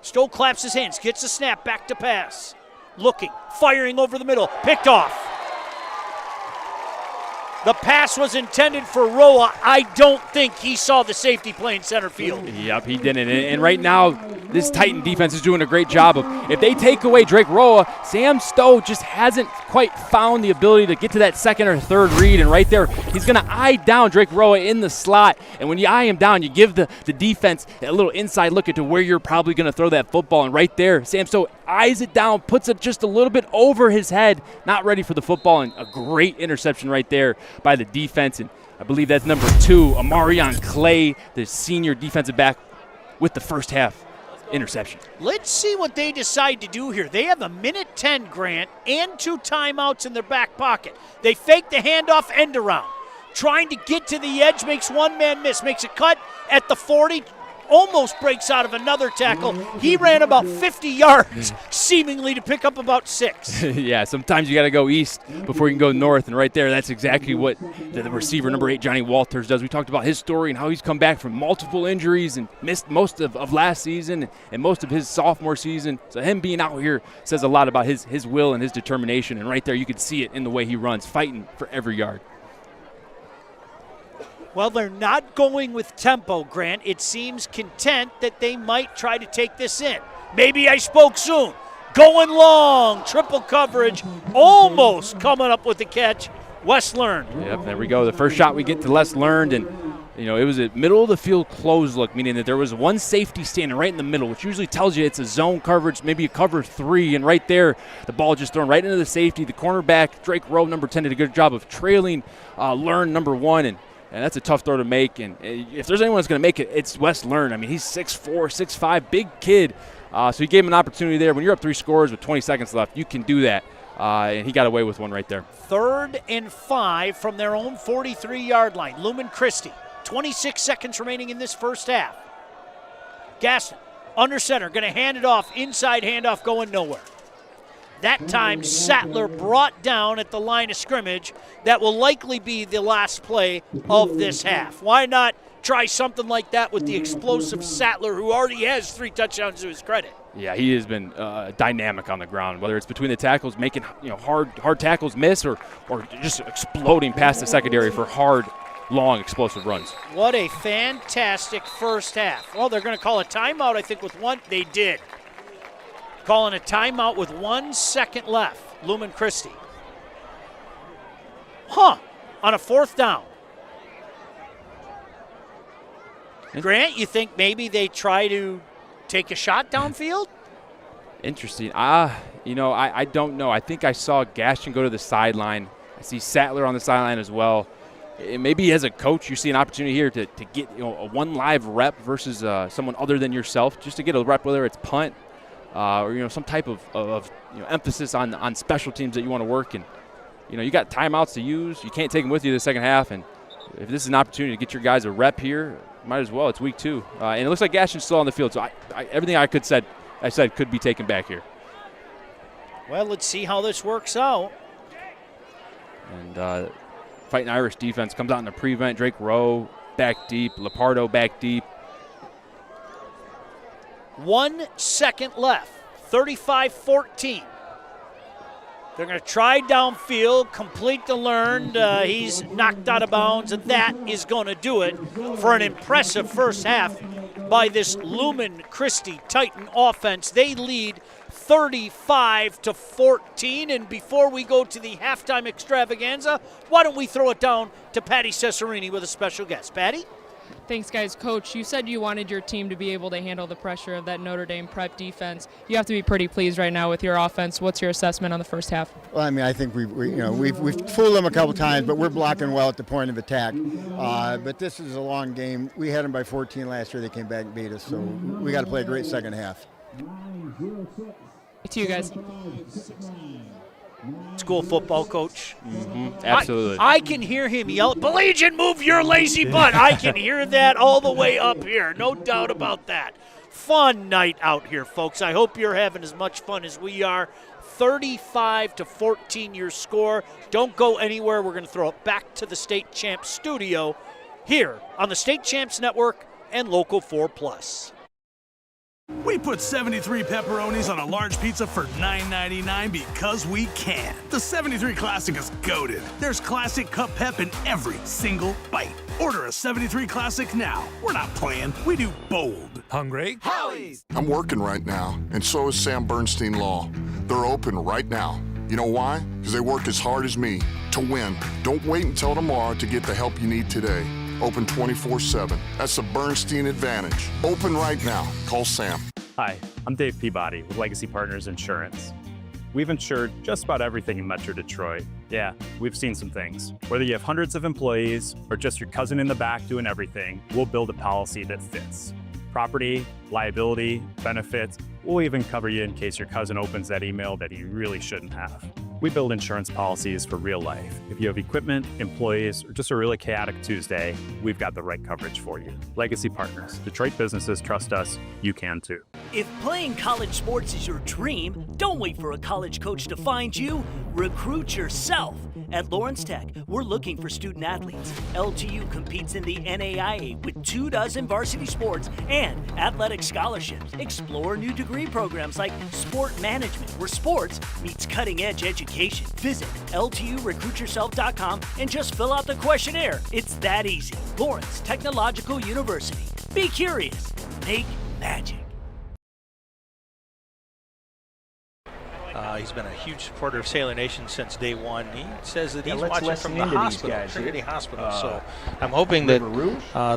Stowe claps his hands, gets a snap, back to pass. Looking, firing over the middle, picked off. The pass was intended for Roa. I don't think he saw the safety playing center field. Yep, he didn't. And right now, this Titan defense is doing a great job of, if they take away Drake Roa, Sam Stowe just hasn't quite found the ability to get to that 2nd or 3rd read. And right there, he's going to eye down Drake Roa in the slot. And when you eye him down, you give the defense a little inside look into where you're probably going to throw that football. And right there, Sam Stowe eyes it down, puts it just a little bit over his head, not ready for the football, and a great interception right there by the defense. And I believe that's number 2, Amarion Clay, the senior defensive back, with the first half interception. Let's see what they decide to do here. They have 1:10, Grant, and 2 timeouts in their back pocket. They fake the handoff end around. Trying to get to the edge, makes one man miss, makes a cut at the 40, almost breaks out of another tackle. He ran about 50 yards, seemingly to pick up about 6. Yeah, sometimes you got to go east before you can go north, and right there, that's exactly what the receiver, number 8, Johnny Walters, does. We talked about his story and how he's come back from multiple injuries and missed most of last season and most of his sophomore season. So him being out here says a lot about his will and his determination, and right there you can see it in the way he runs, fighting for every yard. Well, they're not going with tempo, Grant. It seems content that they might try to take this in. Maybe I spoke soon. Going long, triple coverage, almost coming up with the catch. Wes Learned. Yep, there we go. The first shot we get to Les Learned, and it was a middle of the field close look, meaning that there was one safety standing right in the middle, which usually tells you it's a zone coverage, maybe a cover 3, and right there, the ball just thrown right into the safety. The cornerback, Drake Rowe, number 10, did a good job of trailing Learned, number 1, and that's a tough throw to make. And if there's anyone that's going to make it, it's Wes Learned. I mean, he's 6'4", 6'5", big kid. So he gave him an opportunity there. When you're up 3 scores with 20 seconds left, you can do that. And he got away with one right there. 3rd and 5 from their own 43-yard line. Lumen Christi, 26 seconds remaining in this first half. Gaston, under center, going to hand it off. Inside handoff going nowhere. That time, Sattler brought down at the line of scrimmage. That will likely be the last play of this half. Why not try something like that with the explosive Sattler, who already has 3 touchdowns to his credit? Yeah, he has been dynamic on the ground, whether it's between the tackles, making hard tackles miss, or just exploding past the secondary for hard, long, explosive runs. What a fantastic first half. Well, they're going to call a timeout, I think, with one. They did. Calling a timeout with 1 second left. Lumen Christi. On a 4th down. Grant, you think maybe they try to take a shot downfield? Interesting. I don't know. I think I saw Gaston go to the sideline. I see Sattler on the sideline as well. Maybe as a coach, you see an opportunity here to get a one live rep versus someone other than yourself, just to get a rep, whether it's punt or some type of emphasis on special teams that you want to work. And you got timeouts to use. You can't take them with you the second half. And if this is an opportunity to get your guys a rep here, might as well. It's week 2, and it looks like Gaston's still on the field. So everything I said could be taken back here. Well, let's see how this works out. And Fighting Irish defense comes out in the prevent. Drake Rowe back deep. Lepardo back deep. 1 second left. 35-14. They're going to try downfield, complete the Learned. He's knocked out of bounds, and that is going to do it for an impressive first half by this Lumen Christi Titan offense. They lead 35-14, and before we go to the halftime extravaganza, why don't we throw it down to Patty Cesarini with a special guest. Patty? Thanks, guys. Coach, you said you wanted your team to be able to handle the pressure of that Notre Dame prep defense. You have to be pretty pleased right now with your offense. What's your assessment on the first half? Well, I mean, I think we've fooled them a couple times, but we're blocking well at the point of attack. But this is a long game. We had them by 14 last year. They came back and beat us, so we got to play a great second half. To you guys. School football coach. Absolutely. I can hear him yell, "Legion, move your lazy butt." I can hear that all the way up here. No doubt about that. Fun night out here, folks. I hope you're having as much fun as we are. 35-14 your score. Don't go anywhere. We're going to throw it back to the State Champs studio here on the State Champs Network and Local 4+. We put 73 pepperonis on a large pizza for $9.99 because we can. The 73 Classic is goated. There's classic cup pep in every single bite. Order a 73 Classic now. We're not playing. We do bold. Hungry? Howie's! I'm working right now, and so is Sam Bernstein Law. They're open right now. You know why? Because they work as hard as me to win. Don't wait until tomorrow to get the help you need today. Open 24/7. That's the Bernstein advantage. Open right now. Call Sam. Hi, I'm Dave Peabody with Legacy Partners Insurance. We've insured just about everything in Metro Detroit. Yeah, we've seen some things. Whether you have hundreds of employees or just your cousin in the back doing everything, we'll build a policy that fits. Property, liability, benefits, we'll even cover you in case your cousin opens that email that he really shouldn't have. We build insurance policies for real life. If you have equipment, employees, or just a really chaotic Tuesday, we've got the right coverage for you. Legacy Partners. Detroit businesses trust us. You can too. If playing college sports is your dream, don't wait for a college coach to find you. Recruit yourself. At Lawrence Tech, we're looking for student athletes. LTU competes in the NAIA with 24 varsity sports and athletic scholarships. Explore new degree programs like sport management, where sports meets cutting-edge education. Visit LTURecruitYourself.com and just fill out the questionnaire. It's that easy. Lawrence Technological University. Be curious. Make magic. He's been a huge supporter of Sailor Nation since day one. He says that he's let's watching from the listen into hospital, these guys Trinity here. Hospital. So I'm hoping that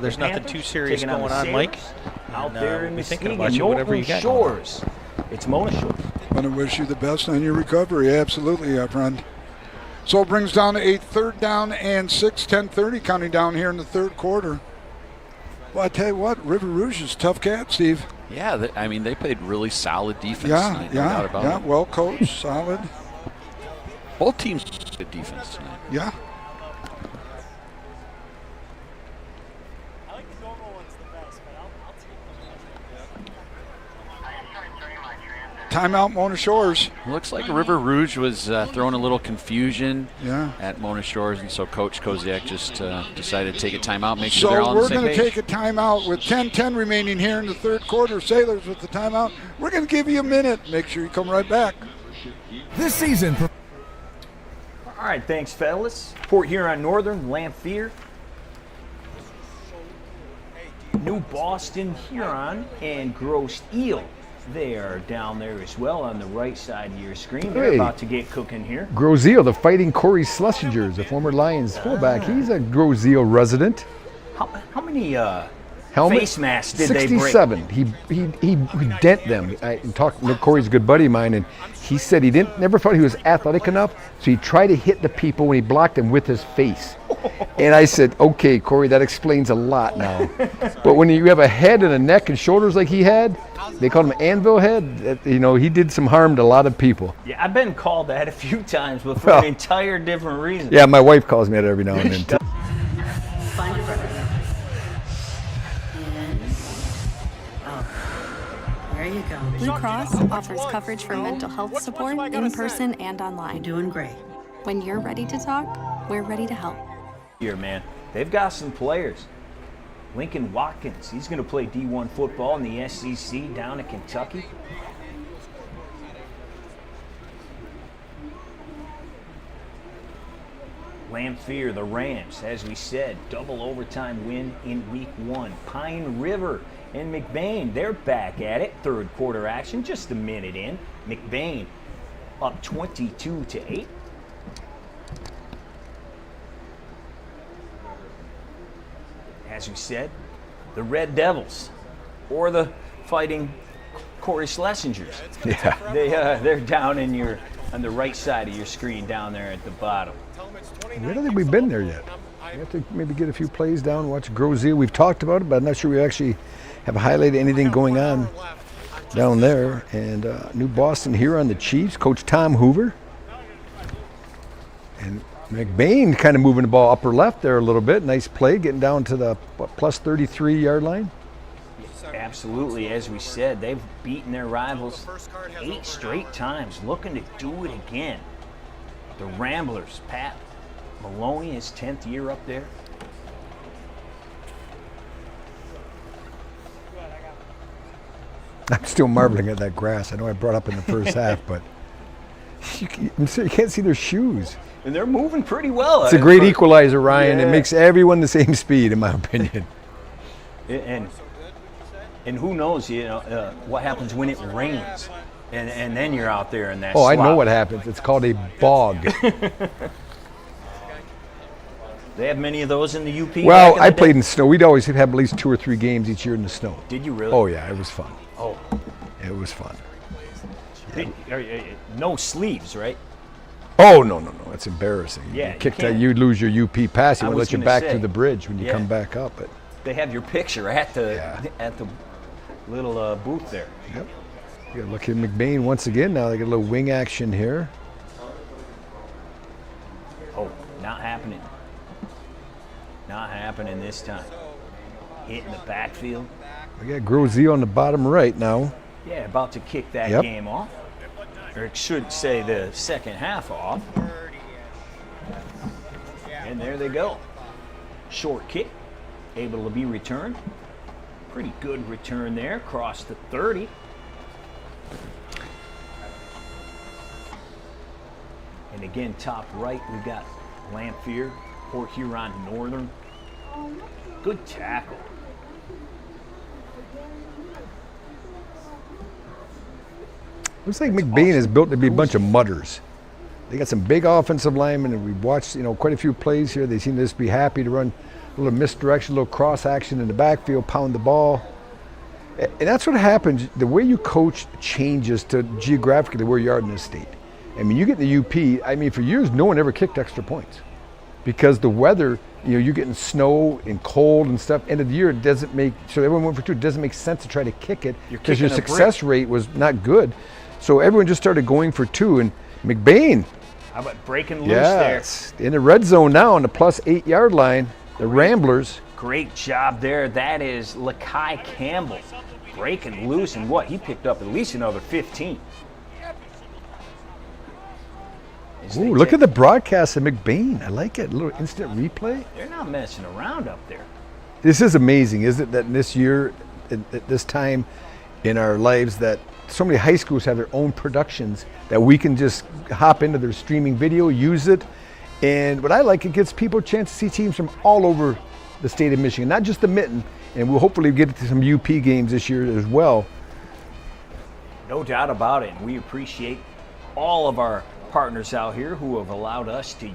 there's nothing too serious taking on going the on, Mike. Out And, there we'll in be the thinking about you, whatever you got. Shores. It's Mona Shores. I want to wish you the best on your recovery. Absolutely, friend. So it brings down to 8, third down and 6, 10:30 counting down here in the third quarter. Well, I tell you what, River Rouge is a tough cat, Steve. Yeah, they played really solid defense tonight. No doubt about it. Well coached, solid. Both teams did defense tonight. Yeah. Timeout, Mona Shores. Looks like River Rouge was throwing a little confusion at Mona Shores, and so Coach Koziak just decided to take a timeout, make sure they're all on So the same we're going page. to take a timeout with 10:10 remaining here in the third quarter. Sailors with the timeout. We're going to give you a minute. Make sure you come right back. This season. All right, thanks, fellas. Port Huron Northern, Lamphere, New Boston Huron, and Gross Eel. They are down there as well on the right side of your screen. They're about to get cooking here. Grozeel, the Fighting Corey Schlesingers, the former Lions fullback. He's a Grozeel resident. How many Helmet? face masks did they break? 67. He dent them. I talked. Corey's a good buddy of mine, and he said he never thought he was athletic enough, so he tried to hit the people when he blocked them with his face. And I said, okay, Corey, that explains a lot now. But when you have a head and a neck and shoulders like he had, they called him anvil head. He did some harm to a lot of people. Yeah, I've been called that a few times, but for an entire different reason. Yeah, my wife calls me that every now and then. Find your brother. In. Oh. There you go. Blue Cross offers coverage for mental health support in person and online. You're doing great. When you're ready to talk, we're ready to help. Here, man. They've got some players. Lincoln Watkins, he's going to play D1 football in the SEC down in Kentucky. Lamphere, the Rams, as we said, double overtime win in week 1. Pine River and McBain, they're back at it. Third quarter action, just a minute in. McBain up 22-8. As we said, the Red Devils, or the Fighting Corey Schlesingers. Yeah. They're down on the right side of your screen down there at the bottom. I don't think we've been there yet. We have to maybe get a few plays down, watch Grozeel. We've talked about it, but I'm not sure we actually have highlighted anything going on down there. And New Boston here on the Chiefs, Coach Tom Hoover. And McBain kind of moving the ball upper left there a little bit. Nice play, getting down to the plus 33-yard line. Absolutely, as we said, they've beaten their rivals 8 straight times, looking to do it again. The Ramblers, Pat Maloney, his 10th year up there. I'm still marveling at that grass. I know I brought up in the first half, but you can't see their shoes. And they're moving pretty well. It's a great equalizer, Ryan. It makes everyone the same speed, in my opinion. And who knows, what happens when it rains, and then you're out there in that. Oh, slop. I know what happens. It's called a bog. They have many of those in the UP. Well, I played in snow. We'd always have at least 2 or 3 games each year in the snow. Did you really? Oh yeah, it was fun. Oh, it was fun. No sleeves, right? Oh no, it's embarrassing. Yeah, you'd lose your UP pass. He would let you back say, through the bridge when you come back up. But they have your picture at the little booth there. Yep. You got to look at McBain once again. Now they get a little wing action here. Not happening. Not happening this time. Hitting the backfield. We got Grozy on the bottom right now. Yeah, about to kick that game off. Or it should say the second half off. And there they go. Short kick, able to be returned. Pretty good return there, across the 30. And again, top right, we got Lamphere, Port Huron Northern. Good tackle. Looks like McBain is built to be a bunch of mudders. They got some big offensive linemen, and we've watched, quite a few plays here. They seem to just be happy to run a little misdirection, a little cross action in the backfield, pound the ball. And that's what happens. The way you coach changes to geographically where you are in this state. I mean, you get in the UP, for years, no one ever kicked extra points because the weather, you're getting snow and cold and stuff. End of the year, it doesn't make, so everyone went for two. It doesn't make sense to try to kick it because your success rate was not good. So everyone just started going for two. And McBain. How about breaking loose there? In the red zone now on the plus 8 yard line, the Ramblers. Great job there. That is Lakai Campbell breaking loose. And he picked up at least another 15. Ooh, look at the broadcast of McBain. I like it. A little instant replay. They're not messing around up there. This is amazing, isn't it, that this year, at this time in our lives, that so many high schools have their own productions that we can just hop into their streaming video, use it. And what I like, it gives people a chance to see teams from all over the state of Michigan, not just the Mitten. And we'll hopefully get to some UP games this year as well. No doubt about it. And we appreciate all of our partners out here who have allowed us to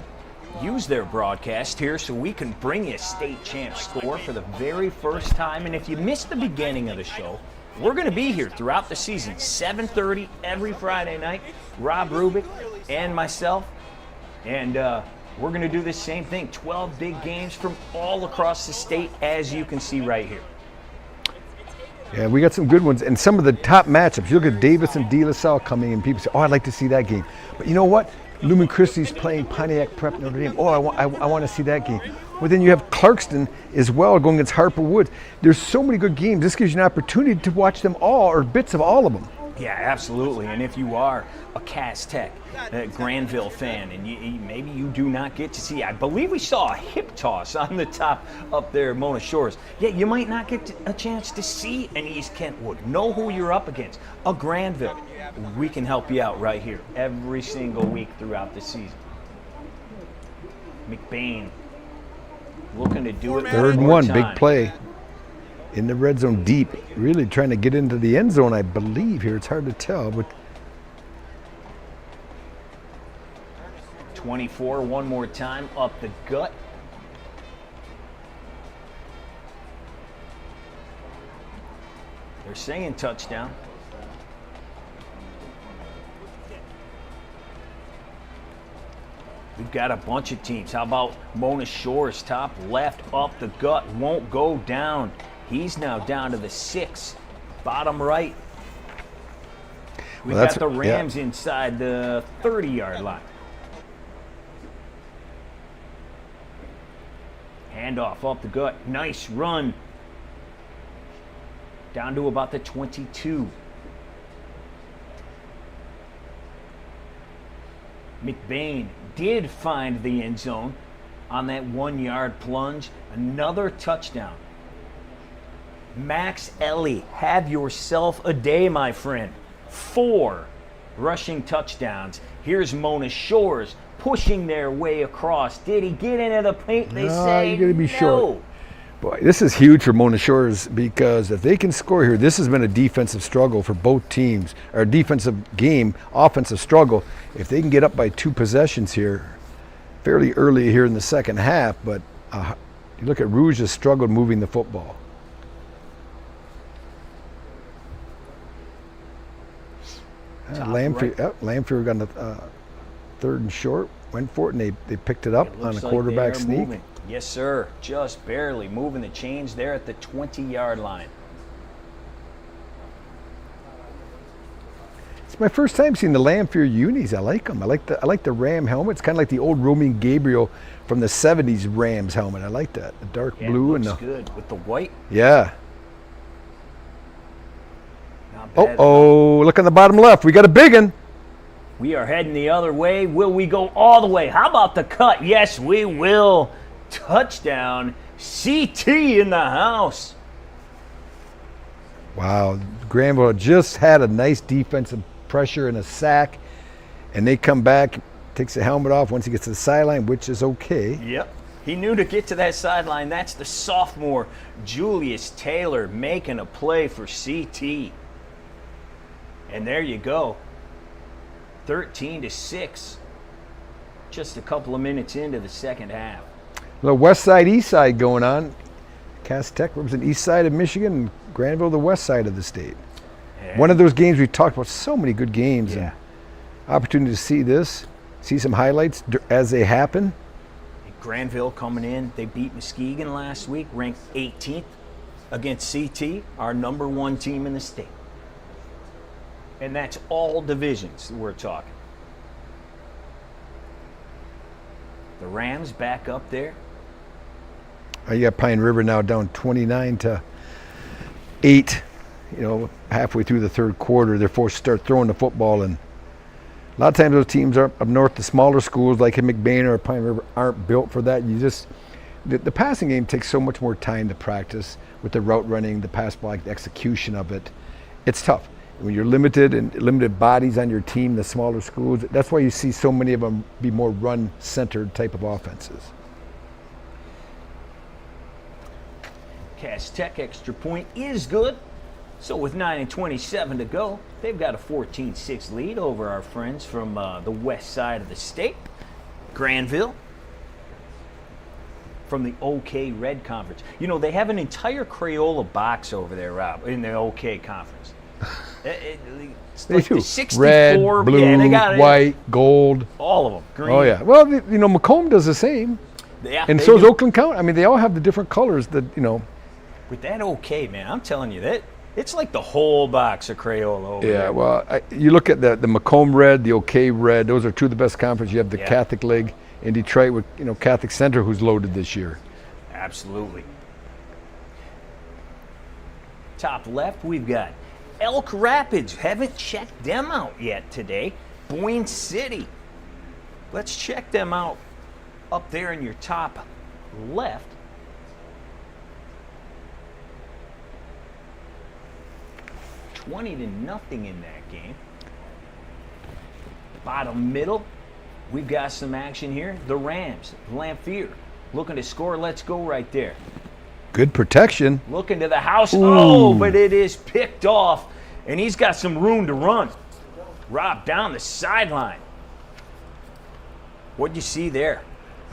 use their broadcast here so we can bring you State Champs score for the very first time. And if you missed the beginning of the show, we're going to be here throughout the season, 7:30 every Friday night. Rob Rubik and myself. And we're going to do the same thing, 12 big games from all across the state, as you can see right here. Yeah, we got some good ones. And some of the top matchups, you look at Davis and De La Salle coming in, people say, I'd like to see that game. But you know what? Lumen Christi's playing Pontiac Prep Notre Dame. I want to see that game. Well, then you have Clarkston as well going against Harper Woods. There's so many good games. This gives you an opportunity to watch them all or bits of all of them. Yeah, absolutely. And if you are a Cass Tech, Granville fan, and maybe you do not get to see, I believe we saw a hip toss on the top up there at Mona Shores. Yeah, you might not get a chance to see an East Kentwood. Know who you're up against. A Granville. We can help you out right here every single week throughout the season. McBain looking to do it. Third and one, big play. In the red zone deep, really trying to get into the end zone, I believe here. It's hard to tell, but 24, one more time, up the gut. They're saying touchdown. We've got a bunch of teams. How about Mona Shores, top left, up the gut, won't go down. He's now down to the 6, bottom right. We've got the Rams inside the 30-yard line. Handoff up the gut, nice run. Down to about the 22. McBain did find the end zone on that 1-yard plunge. Another touchdown. Max Ellie, have yourself a day, my friend. 4 rushing touchdowns. Here's Mona Shores pushing their way across. Did he get into the paint? They say you're gonna be short. Boy, this is huge for Mona Shores because if they can score here, this has been a defensive struggle for both teams, or defensive game, offensive struggle. If they can get up by 2 possessions here, fairly early here in the second half, but you look at Rouge has struggled moving the football. Lamphere got the 3rd and short, went for it, and they picked it up on a quarterback sneak. Moving. Yes, sir. Just barely moving the chains there at the 20-yard line. It's my first time seeing the Lamphere unis. I like them. I like the Ram helmet. It's kind of like the old Roman Gabriel from the 70s Rams helmet. I like that. The dark blue and the good with the white. Yeah. Not bad. Oh, look on the bottom left. We got a big one. We are heading the other way. Will we go all the way? How about the cut? Yes, we will. Touchdown. CT in the house. Wow. Granville just had a nice defensive pressure and a sack, and they come back, takes the helmet off once he gets to the sideline, which is okay. Yep. He knew to get to that sideline. That's the sophomore Julius Taylor making a play for CT. And there you go. 13-6. Just a couple of minutes into the second half. A little west side, east side going on. Cass Tech represents east side of Michigan, and Granville the west side of the state. Yeah. One of those games we talked about, so many good games. And opportunity to see this, see some highlights as they happen. Granville coming in. They beat Muskegon last week, ranked 18th against CT, our number 1 team in the state. And that's all divisions we're talking. The Rams back up there. You got Pine River now down 29-8. Halfway through the third quarter, they're forced to start throwing the football, and a lot of times those teams are up north, the smaller schools like in McBain or Pine River aren't built for that. The passing game takes so much more time to practice with the route running, the pass block, the execution of it. It's tough. When you're limited and limited bodies on your team, the smaller schools, that's why you see so many of them be more run-centered type of offenses. Cass Tech extra point is good. So with 9:27 to go, they've got a 14-6 lead over our friends from the west side of the state. Granville from the OK Red Conference. You know, they have an entire Crayola box over there, Rob, in the OK Conference. It's They like do. the 64, Red, blue, yeah, they got it. white, gold. All of them. Green. Oh, yeah. Well, Macomb does the same. Yeah, and they so does do. Oakland County. I mean, they all have the different colors that, With that OK, man, I'm telling you, that it's like the whole box of Crayola over Yeah, there. well, you look at the Macomb Red, the OK Red. Those are two of the best conferences. You have the Catholic League in Detroit with Catholic Center, who's loaded this year. Absolutely. Top left, we've got Elk Rapids. Haven't checked them out yet today. Boyne City. Let's check them out up there in your top left. $20-0 in that game. Bottom middle, we've got some action here. The Rams, Lamphere, looking to score. Let's go right there. Good protection. Looking to the house. Ooh. Oh, but it is picked off, and he's got some room to run. Rob down the sideline. What'd you see there?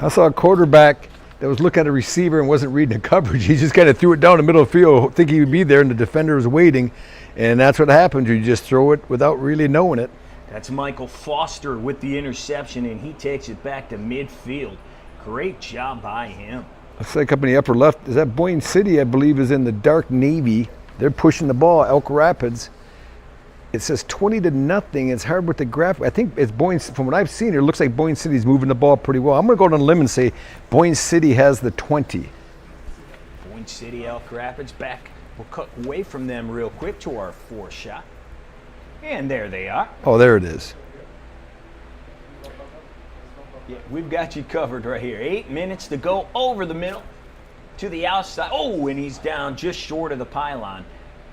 I saw a quarterback that was looking at a receiver and wasn't reading the coverage. He just kind of threw it down the middle of the field, thinking he would be there, and the defender was waiting. And that's what happens. You just throw it without really knowing it. That's Michael Foster with the interception, and he takes it back to midfield. Great job by him. Looks like up in the upper left, is that Boyne City, I believe, is in the dark navy. They're pushing the ball, Elk Rapids. It says 20-0. It's hard with the graphic. I think it's Boyne, from what I've seen, it looks like Boyne City's moving the ball pretty well. I'm going to go on a limb and say Boyne City has the 20. Boyne City, Elk Rapids back. We'll cut away from them real quick to our 4 shot. And there they are. Oh, there it is. Yeah, we've got you covered right here. 8 minutes to go over the middle to the outside. Oh, and he's down just short of the pylon.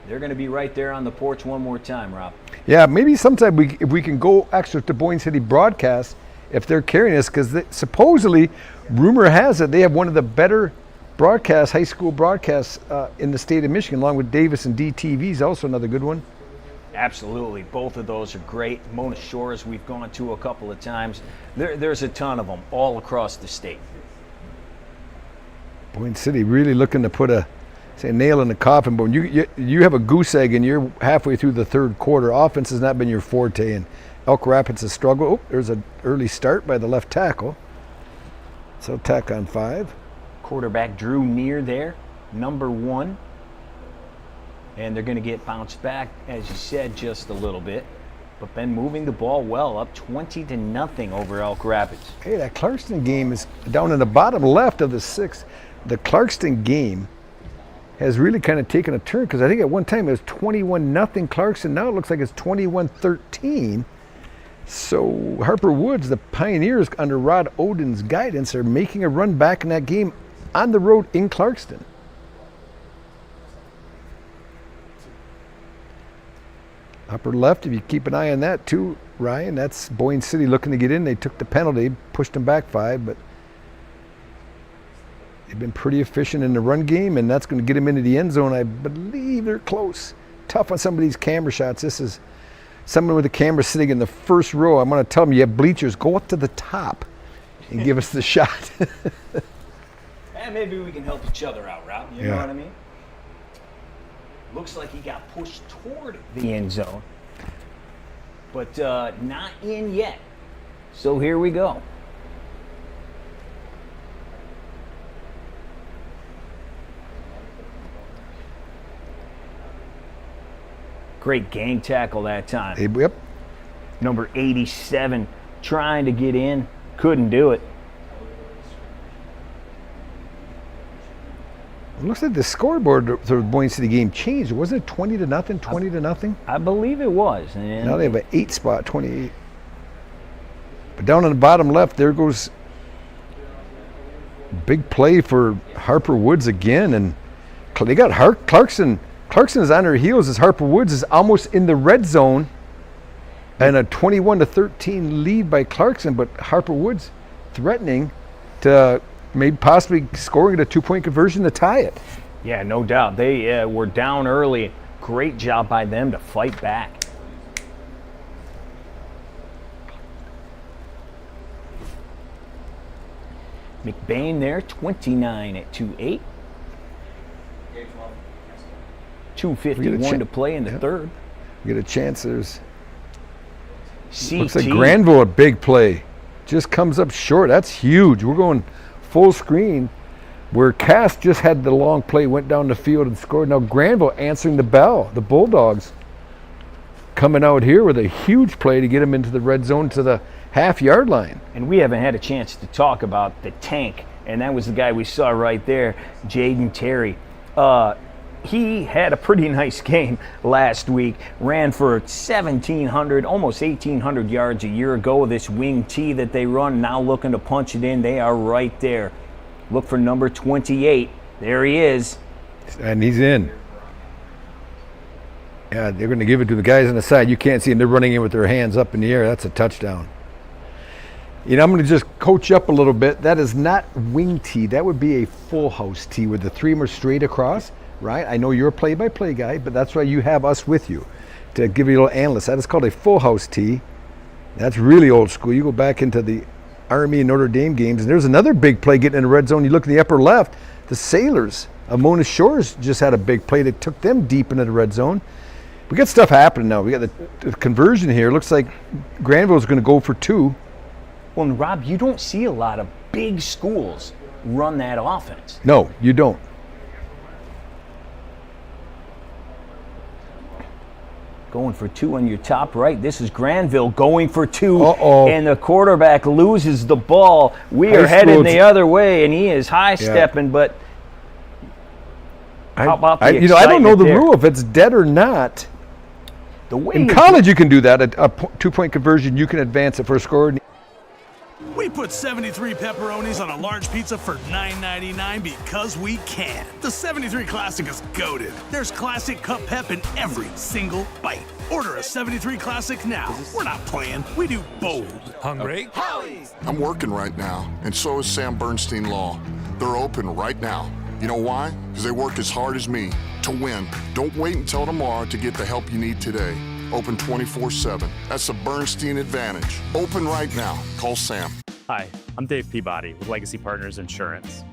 They're going to be right there on the porch one more time, Rob. Yeah, maybe sometime if we can go extra to Boyne City broadcast, if they're carrying us, because supposedly, rumor has it, they have one of the better broadcasts, high school broadcasts in the state of Michigan, along with Davis and DTV is also another good one. Absolutely. Both of those are great. Mona Shores we've gone to a couple of times. There's a ton of them all across the state. Boyne City really looking to put a nail in the coffin, but when you have a goose egg and you're halfway through the third quarter, offense has not been your forte, and Elk Rapids has struggled. Oh, there's an early start by the left tackle. So tack on 5. Quarterback Drew Neer there, number 1. And they're going to get bounced back, as you said, just a little bit. but been moving the ball well, up 20-0 over Elk Rapids. Hey, that Clarkston game is down in the bottom left of the sixth. The Clarkston game has really kind of taken a turn, because I think at one time it was 21-0 Clarkston. Now it looks like it's 21-13. So Harper Woods, the Pioneers under Rod Oden's guidance, are making a run back in that game on the road in Clarkston. Upper left, if you keep an eye on that too, Ryan, that's Boyne City looking to get in. They took the penalty, pushed them back 5, but they've been pretty efficient in the run game, and that's going to get them into the end zone. I believe they're close. Tough on some of these camera shots. This is someone with the camera sitting in the first row. I'm going to tell them, you have bleachers, go up to the top and give us the shot. And maybe we can help each other out, Rob. You know what I mean? Looks like he got pushed toward the end zone, but not in yet. So here we go. Great gang tackle that time. Yep. Number 87 trying to get in, couldn't do it. It looks like the scoreboard for the Boyne City game changed. Wasn't it 20-0, 20-0? I believe it was. And now they have an 8 spot, 28. But down on the bottom left, there goes big play for Harper Woods again. And they got Clarkson. Clarkson is on their heels as Harper Woods is almost in the red zone. And a 21-13 lead by Clarkson, but Harper Woods threatening to maybe possibly scoring a 2-point conversion to tie it. Yeah, no doubt. They were down early. Great job by them to fight back. McBain there, 29 at 2-8. 2:51 to play in the third. We get a chance. There's CT. Looks like Granville, a big play. Just comes up short. That's huge. We're going full screen, where Cass just had the long play, went down the field and scored. Now Granville answering the bell. The Bulldogs coming out here with a huge play to get him into the red zone to the half-yard line. And we haven't had a chance to talk about the tank, and that was the guy we saw right there, Jaden Terry. He had a pretty nice game last week, ran for 1,700, almost 1,800 yards a year ago. This wing T that they run, now looking to punch it in. They are right there. Look for number 28. There he is. And he's in. Yeah, they're going to give it to the guys on the side. You can't see them. They're running in with their hands up in the air. That's a touchdown. You know, I'm going to just coach up a little bit. That is not wing T. That would be a full house T with the 3 more straight across. Right? I know you're a play-by-play guy, but that's why you have us with you to give you a little analyst. That is called a full house tee. That's really old school. You go back into the Army and Notre Dame games, and there's another big play getting in the red zone. You look in the upper left, the Sailors of Mona Shores just had a big play that took them deep into the red zone. We got stuff happening now. We got the conversion here. Looks like Granville's going to go for 2. Well, and Rob, you don't see a lot of big schools run that offense. No, you don't. Going for 2 on your top right. This is Granville going for 2. Uh-oh. And the quarterback loses the ball. We are headed the other way, and he is high-stepping, but how about the I don't know the there? rule if it's dead or not. The way in college, you can do that. A 2-point conversion, you can advance it for a score. We put 73 pepperonis on a large pizza for $9.99 because we can. The 73 Classic is goated. There's classic cup pep in every single bite. Order a 73 Classic now. We're not playing. We do bold. Hungry? I'm working right now, and so is Sam Bernstein Law. They're open right now. You know why? Because they work as hard as me to win. Don't wait until tomorrow to get the help you need today. Open 24/7. That's the Bernstein advantage. Open right now. Call Sam. Hi, I'm Dave Peabody with Legacy Partners Insurance.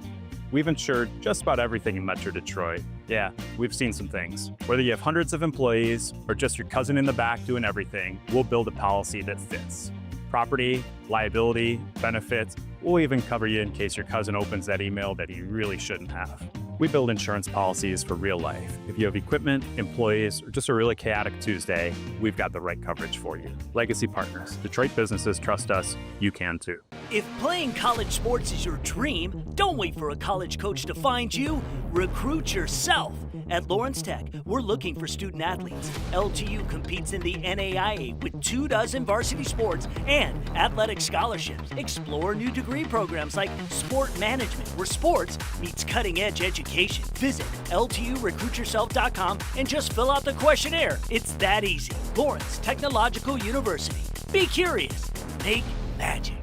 We've insured just about everything in Metro Detroit. Yeah, we've seen some things. Whether you have hundreds of employees or just your cousin in the back doing everything, we'll build a policy that fits. Property, liability, benefits, we'll even cover you in case your cousin opens that email that he really shouldn't have. We build insurance policies for real life. If you have equipment, employees, or just a really chaotic Tuesday, we've got the right coverage for you. Legacy Partners. Detroit businesses trust us. You can too. If playing college sports is your dream, don't wait for a college coach to find you. Recruit yourself. At Lawrence Tech, we're looking for student athletes. LTU competes in the NAIA with 24 varsity sports and athletic scholarships. Explore new degree programs like sport management, where sports meets cutting-edge education. Visit LTURecruitYourself.com and just fill out the questionnaire. It's that easy. Lawrence Technological University. Be curious. Make magic.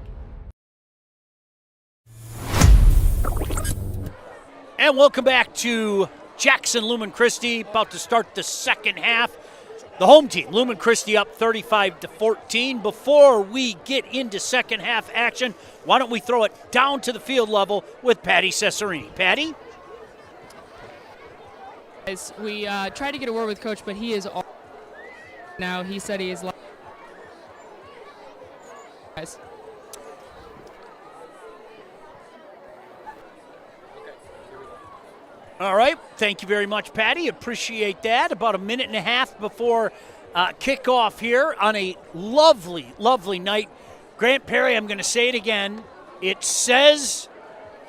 And welcome back to Jackson Lumen Christi, about to start the second half. The home team, Lumen Christi, up 35-14. Before we get into second half action, why don't we throw it down to the field level with Patty Cesarini. Patty? We tried to get a word with Coach, but he is all now. He said he is guys. All right. Thank you very much, Patty. Appreciate that. About a minute and a half before kickoff here on a lovely, lovely night. Grant Perry, I'm going to say it again. It says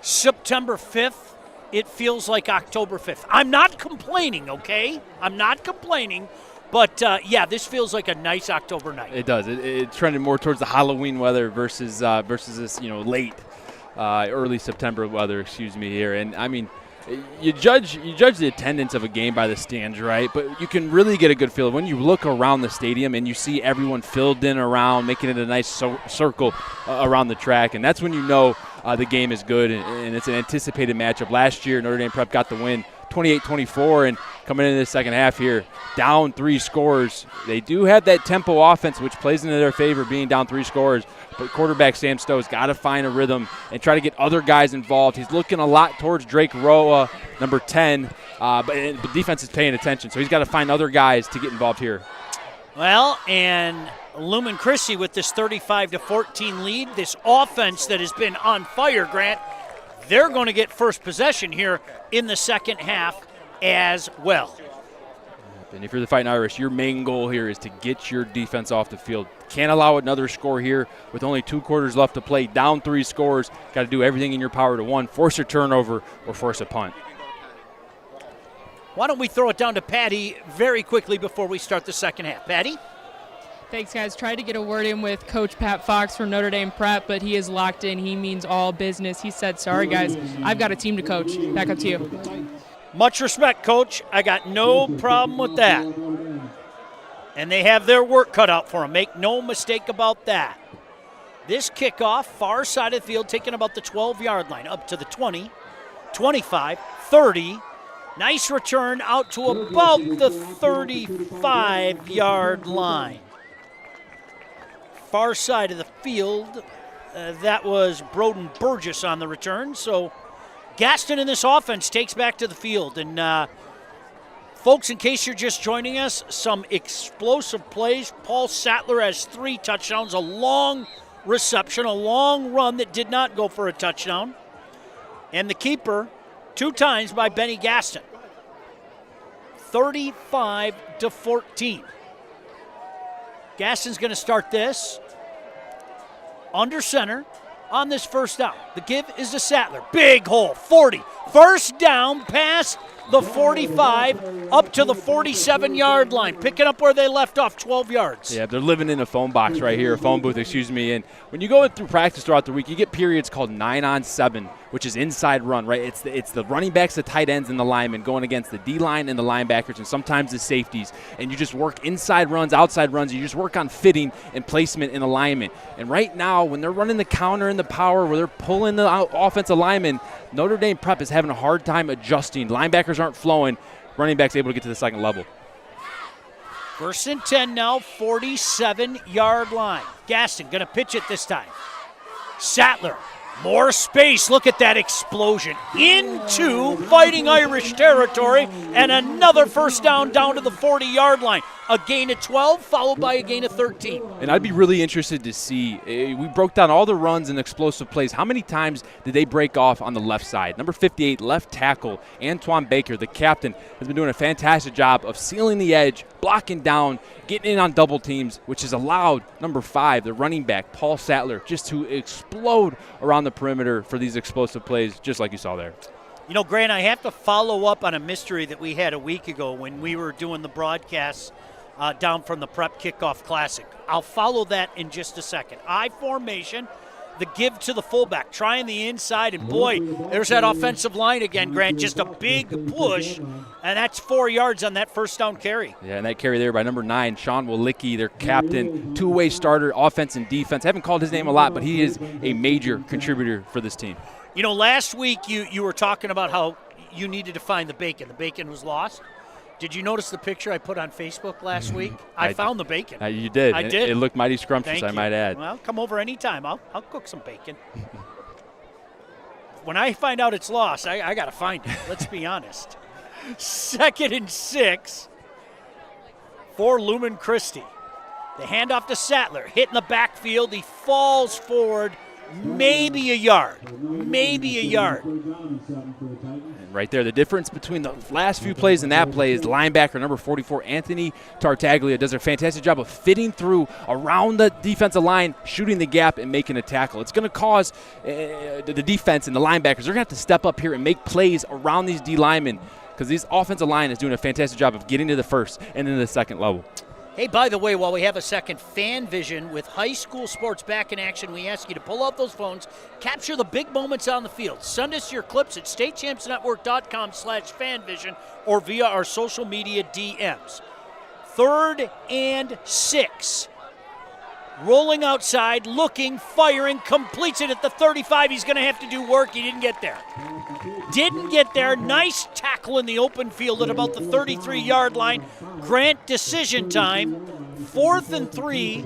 September 5th. It feels like October 5th. I'm not complaining, okay? I'm not complaining. But, yeah, this feels like a nice October night. It does. It trended more towards the Halloween weather versus this, late, early September weather, excuse me, here. And, I mean, you judge the attendance of a game by the stands, right? But you can really get a good feel when you look around the stadium and you see everyone filled in around, making it a nice circle around the track. And that's when you know the game is good and it's an anticipated matchup. Last year, Notre Dame Prep got the win 28-24, and coming into the second half here, down 3 scores. They do have that tempo offense, which plays into their favor, being down 3 scores. But quarterback Sam Stowe's got to find a rhythm and try to get other guys involved. He's looking a lot towards Drake Roa, number 10, but the defense is paying attention, so he's got to find other guys to get involved here. Well, and Lumen Christi with this 35-14 lead, this offense that has been on fire, Grant, they're going to get first possession here in the second half as well. And if you're the Fighting Irish, your main goal here is to get your defense off the field. Can't allow another score here with only 2 quarters left to play. Down 3 scores. Got to do everything in your power to, 1, force a turnover or force a punt. Why don't we throw it down to Patty very quickly before we start the second half. Patty? Thanks, guys. Tried to get a word in with Coach Pat Fox from Notre Dame Prep, but he is locked in. He means all business. He said, sorry, guys, I've got a team to coach. Back up to you. Much respect, Coach. I got no problem with that. And they have their work cut out for them. Make no mistake about that. This kickoff, far side of the field, taking about the 12-yard line, up to the 20, 25, 30. Nice return out to about the 35-yard line. Far side of the field, that was Broden Burgess on the return. So Gaston in this offense takes back to the field. And folks, in case you're just joining us, some explosive plays. Paul Sattler has 3 touchdowns, a long reception, a long run that did not go for a touchdown. And the keeper 2 times by Benny Gaston. 35-14. Gaston's going to start this under center on this first down. The give is to Sattler. Big hole, 40. First down past the 45 up to the 47-yard line. Picking up where they left off, 12 yards. Yeah, they're living in a phone box right here, a phone booth, excuse me. And when you go through practice throughout the week, you get periods called 9-on-7, which is inside run, right? It's the running backs, the tight ends, and the linemen going against the D-line and the linebackers and sometimes the safeties. And you just work inside runs, outside runs. You just work on fitting and placement and alignment. And right now, when they're running the counter and the power, where they're pulling the offensive linemen, Notre Dame Prep is having a hard time adjusting. Linebackers aren't flowing. Running backs able to get to the second level. 1st and 10 now, 47-yard line. Gaston going to pitch it this time. Sattler More space. Look at that explosion into Fighting Irish territory, and another first down to the 40-yard line. A gain of 12, followed by a gain of 13. And I'd be really interested to see, we broke down all the runs and explosive plays. How many times did they break off on the left side? Number 58, left tackle, Antoine Baker, the captain, has been doing a fantastic job of sealing the edge, blocking down, getting in on double teams, which has allowed number 5, the running back, Paul Sattler, just to explode around the perimeter for these explosive plays, just like you saw there. You know, Grant, I have to follow up on a mystery that we had a week ago when we were doing the broadcasts down from the Prep Kickoff Classic. I'll follow that in just a second. I formation, the give to the fullback, trying the inside, and boy, there's that offensive line again, Grant. Just a big push, and that's 4 yards on that first down carry. Yeah, and that carry there by number 9, Sean Walicki, their captain, two-way starter, offense and defense. I haven't called his name a lot, but he is a major contributor for this team. You know, last week you were talking about how you needed to find the bacon. The bacon was lost. Did you notice the picture I put on Facebook last week? I found the bacon. You did. I did. It looked mighty scrumptious, Thank I you. might add. Well, come over anytime. I'll cook some bacon. When I find out it's lost, I got to find it. Let's be honest. 2nd and 6 for Lumen Christi. The handoff to Sattler. Hit in the backfield. He falls forward maybe a yard. Maybe a yard. And right there, the difference between the last few plays and that play is linebacker number 44, Anthony Tartaglia, does a fantastic job of fitting through around the defensive line, shooting the gap, and making a tackle. It's going to cause the defense and the linebackers, they're going to have to step up here and make plays around these D linemen because this offensive line is doing a fantastic job of getting to the first and then the second level. Hey, by the way, while we have a second, Fan Vision with high school sports back in action, we ask you to pull out those phones, capture the big moments on the field. Send us your clips at statechampsnetwork.com/fanvision or via our social media DMs. 3rd and 6. Rolling outside, looking, firing, completes it at the 35. He's going to have to do work. He didn't get there. Nice tackle in the open field at about the 33-yard line. Grant, decision time. 4th and 3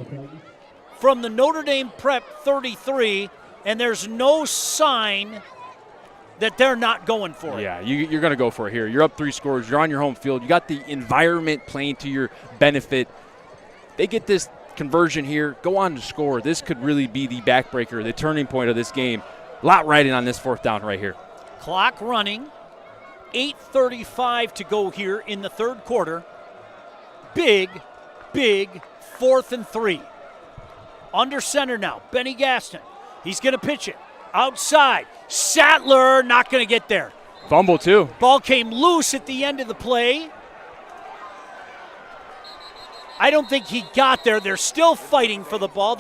from the Notre Dame Prep 33, and there's no sign that they're not going for it. Yeah, you're going to go for it here. You're up 3 scores. You're on your home field. You got the environment playing to your benefit. They get this conversion here, go on to score. This could really be the backbreaker, the turning point of this game. A lot riding on this 4th down right here. Clock running. 8:35 to go here in the 3rd quarter. Big 4th and 3. Under center now, Benny Gaston. He's going to pitch it. Outside. Sattler not going to get there. Fumble too. Ball came loose at the end of the play. I don't think he got there. They're still fighting for the ball.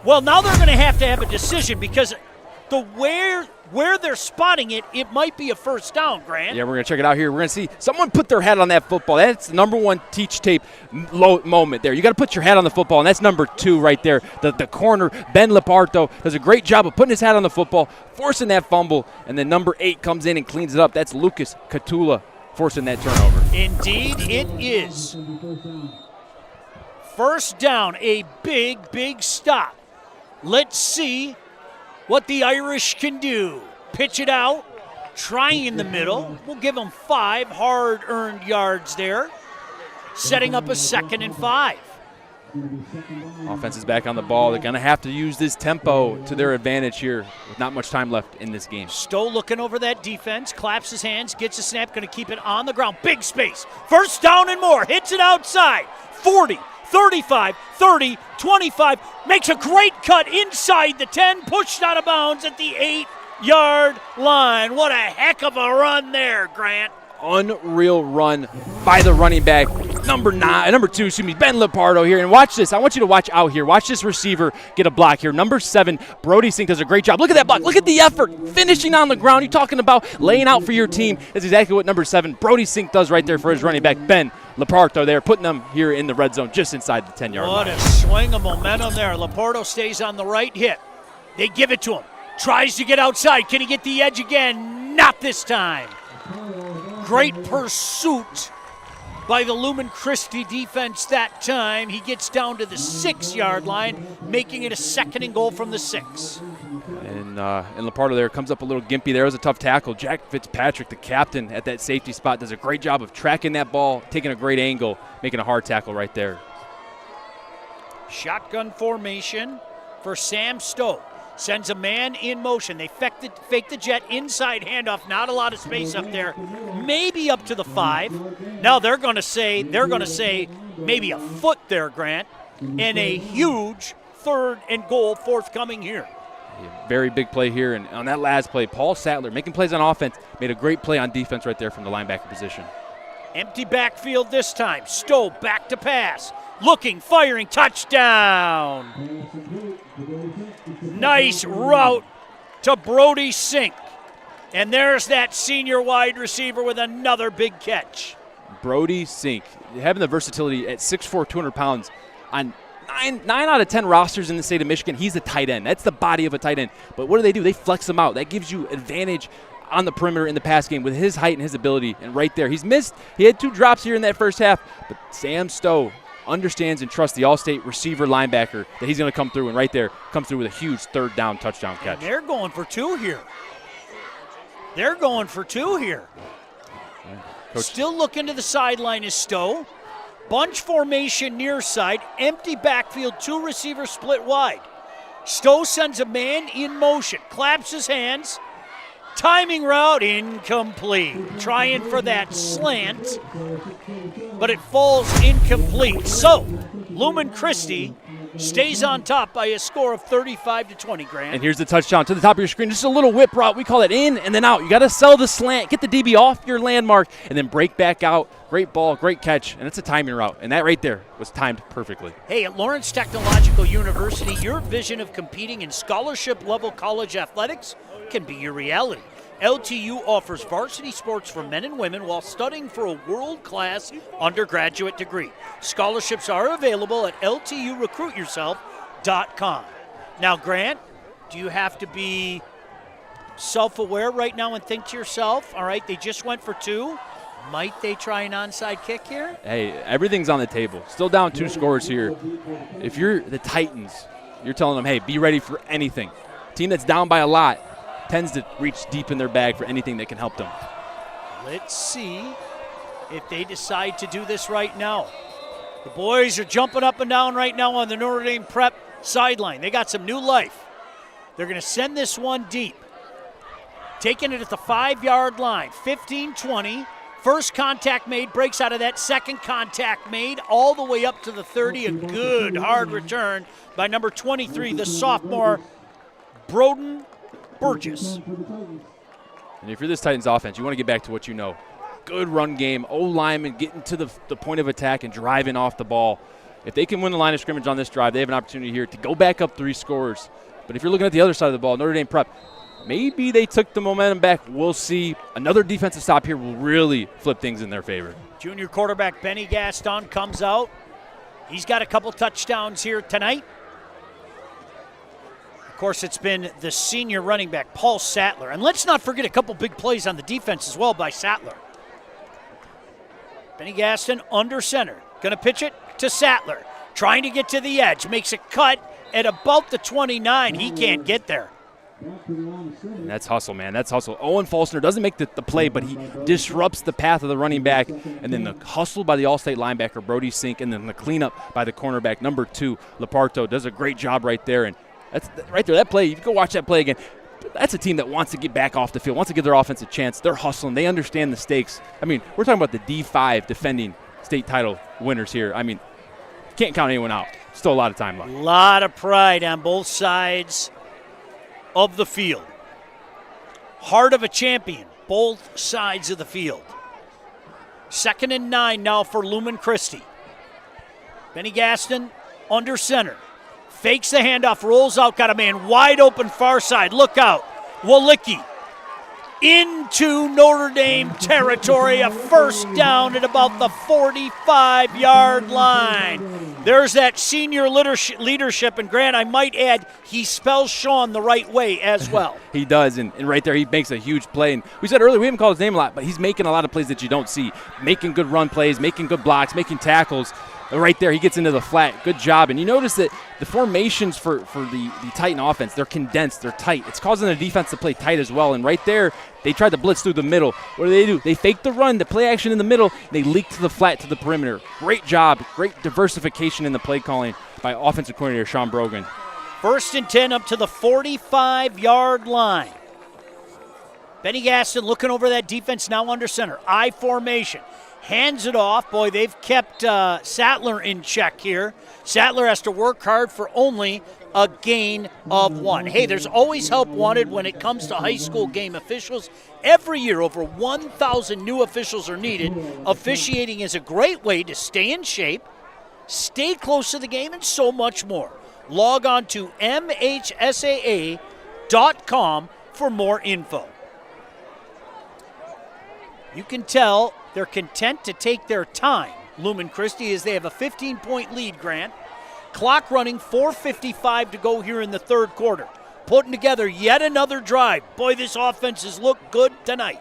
Well, now they're going to have a decision because the where they're spotting it, it might be a first down, Grant. Yeah, we're going to check it out here. We're going to see someone put their head on that football. That's the number 1 teach tape moment there. You got to put your head on the football, and that's number 2 right there. The corner, Ben Leparto, does a great job of putting his head on the football, forcing that fumble, and then number 8 comes in and cleans it up. That's Lucas Catula forcing that turnover. Indeed, it is. First down, a big stop. Let's see what the Irish can do. Pitch it out, try in the middle. We'll give them 5 hard-earned yards there, setting up a 2nd and 5. Offense is back on the ball. They're going to have to use this tempo to their advantage here with not much time left in this game. Stowe looking over that defense, claps his hands, gets a snap, going to keep it on the ground. Big space. First down and more. Hits it outside. 40, 35, 30, 25. Makes a great cut inside the 10. Pushed out of bounds at the 8-yard line. What a heck of a run there, Grant. Unreal run by the running back, number 2, Ben Lepardo here. And watch this. I want you to watch out here. Watch this receiver get a block here. Number 7, Brody Sink does a great job. Look at that block. Look at the effort. Finishing on the ground. You're talking about laying out for your team. That's exactly what number 7, Brody Sink, does right there for his running back, Ben Lepardo there, putting them here in the red zone just inside the 10-yard line. What a swing of momentum there. Lepardo stays on the right hit. They give it to him. Tries to get outside. Can he get the edge again? Not this time. Great pursuit by the Lumen Christi defense that time. He gets down to the 6-yard line, making it a 2nd and goal from the 6. And Lepardo there comes up a little gimpy. There was a tough tackle. Jack Fitzpatrick, the captain at that safety spot, does a great job of tracking that ball, taking a great angle, making a hard tackle right there. Shotgun formation for Sam Stowe. Sends a man in motion. They fake the jet, inside handoff. Not a lot of space up there. Maybe up to the 5. Now they're going to say maybe a foot there, Grant, and a huge 3rd and goal forthcoming here. Very big play here, and on that last play, Paul Sattler making plays on offense, made a great play on defense right there from the linebacker position. Empty backfield this time. Stowe back to pass. Looking, firing, touchdown. Nice route to Brody Sink. And there's that senior wide receiver with another big catch. Brody Sink, having the versatility at 6'4", 200 pounds, on 9 out of 10 rosters in the state of Michigan, he's a tight end. That's the body of a tight end. But what do? They flex him out. That gives you advantage on the perimeter in the pass game with his height and his ability. And right there, he had 2 drops here in that first half, but Sam Stowe understands and trusts the all-state receiver linebacker that he's going to come through, and right there comes through with a huge 3rd down touchdown catch. And they're going for 2 here. Coach. Still looking to the sideline is Stowe. Bunch formation near side, empty backfield, 2 receivers split wide. Stowe sends a man in motion, claps his hands. Timing route incomplete. Trying for that slant, but it falls incomplete. So, Lumen Christi stays on top by a score of 35-20, Grant. And here's the touchdown to the top of your screen. Just a little whip route. We call it in and then out. You got to sell the slant, get the DB off your landmark, and then break back out. Great ball, great catch, and it's a timing route. And that right there was timed perfectly. Hey, at Lawrence Technological University, your vision of competing in scholarship-level college athletics can be your reality. LTU offers varsity sports for men and women while studying for a world-class undergraduate degree. Scholarships are available at lturecruityourself.com. Now, Grant, do you have to be self-aware right now and think to yourself, all right, they just went for 2. Might they try an onside kick here? Hey, everything's on the table. Still down 2 scores here. If you're the Titans, you're telling them, hey, be ready for anything. Team that's down by a lot tends to reach deep in their bag for anything that can help them. Let's see if they decide to do this right now. The boys are jumping up and down right now on the Notre Dame Prep sideline. They got some new life. They're going to send this one deep. Taking it at the 5-yard line, 15-20. First contact made, breaks out of that. Second contact made, all the way up to the 30. A good hard return by number 23, the sophomore, Broden Burgess. And if you're this Titans offense, you want to get back to what you know. Good run game, O-lineman getting to the point of attack and driving off the ball. If they can win the line of scrimmage on this drive, they have an opportunity here to go back up 3 scores. But if you're looking at the other side of the ball, Notre Dame Prep, maybe they took the momentum back. We'll see. Another defensive stop here will really flip things in their favor. Junior quarterback Benny Gaston comes out. He's got a couple touchdowns here tonight. Of course, it's been the senior running back, Paul Sattler. And let's not forget a couple big plays on the defense as well by Sattler. Benny Gaston under center. Going to pitch it to Sattler. Trying to get to the edge. Makes a cut at about the 29. He can't get there. And that's hustle, man. That's hustle. Owen Falsner doesn't make the play, but he disrupts the path of the running back. And then the hustle by the All-State linebacker, Brody Sink, and then the cleanup by the cornerback, number 2, Lepardo, does a great job right there. And that's right there, that play, you can go watch that play again. That's a team that wants to get back off the field, wants to give their offense a chance. They're hustling. They understand the stakes. I mean, we're talking about the D5 defending state title winners here. I mean, can't count anyone out. Still a lot of time left. A lot of pride on both sides of the field. Heart of a champion, both sides of the field. 2nd and 9 now for Lumen Christi. Benny Gaston under center. Fakes the handoff, rolls out, got a man wide open far side. Look out. Walicki into Notre Dame territory. A first down at about the 45-yard line. There's that senior leadership, and Grant, I might add, he spells Sean the right way as well. He does, and right there he makes a huge play. And we said earlier, we haven't called his name a lot, but he's making a lot of plays that you don't see. Making good run plays, making good blocks, making tackles. Right there, he gets into the flat. Good job. And you notice that the formations for the Titan offense, they're condensed, they're tight. It's causing the defense to play tight as well. And right there, they tried to blitz through the middle. What do? They fake the run, the play action in the middle, they leak to the flat to the perimeter. Great job, great diversification in the play calling by offensive coordinator Sean Brogan. 1st and 10 up to the saddler line. Benny Gaston looking over that defense now under center. I formation. Hands it off. Boy, they've kept Sattler in check here. Sattler has to work hard for only a gain of 1. Hey, there's always help wanted when it comes to high school game officials. Every year, over 1,000 new officials are needed. Officiating is a great way to stay in shape, stay close to the game, and so much more. Log on to mhsaa.com for more info. You can tell they're content to take their time, Lumen Christi, as they have a 15-point lead, Grant. Clock running, 4:55 to go here in the third quarter. Putting together yet another drive. Boy, this offense has looked good tonight.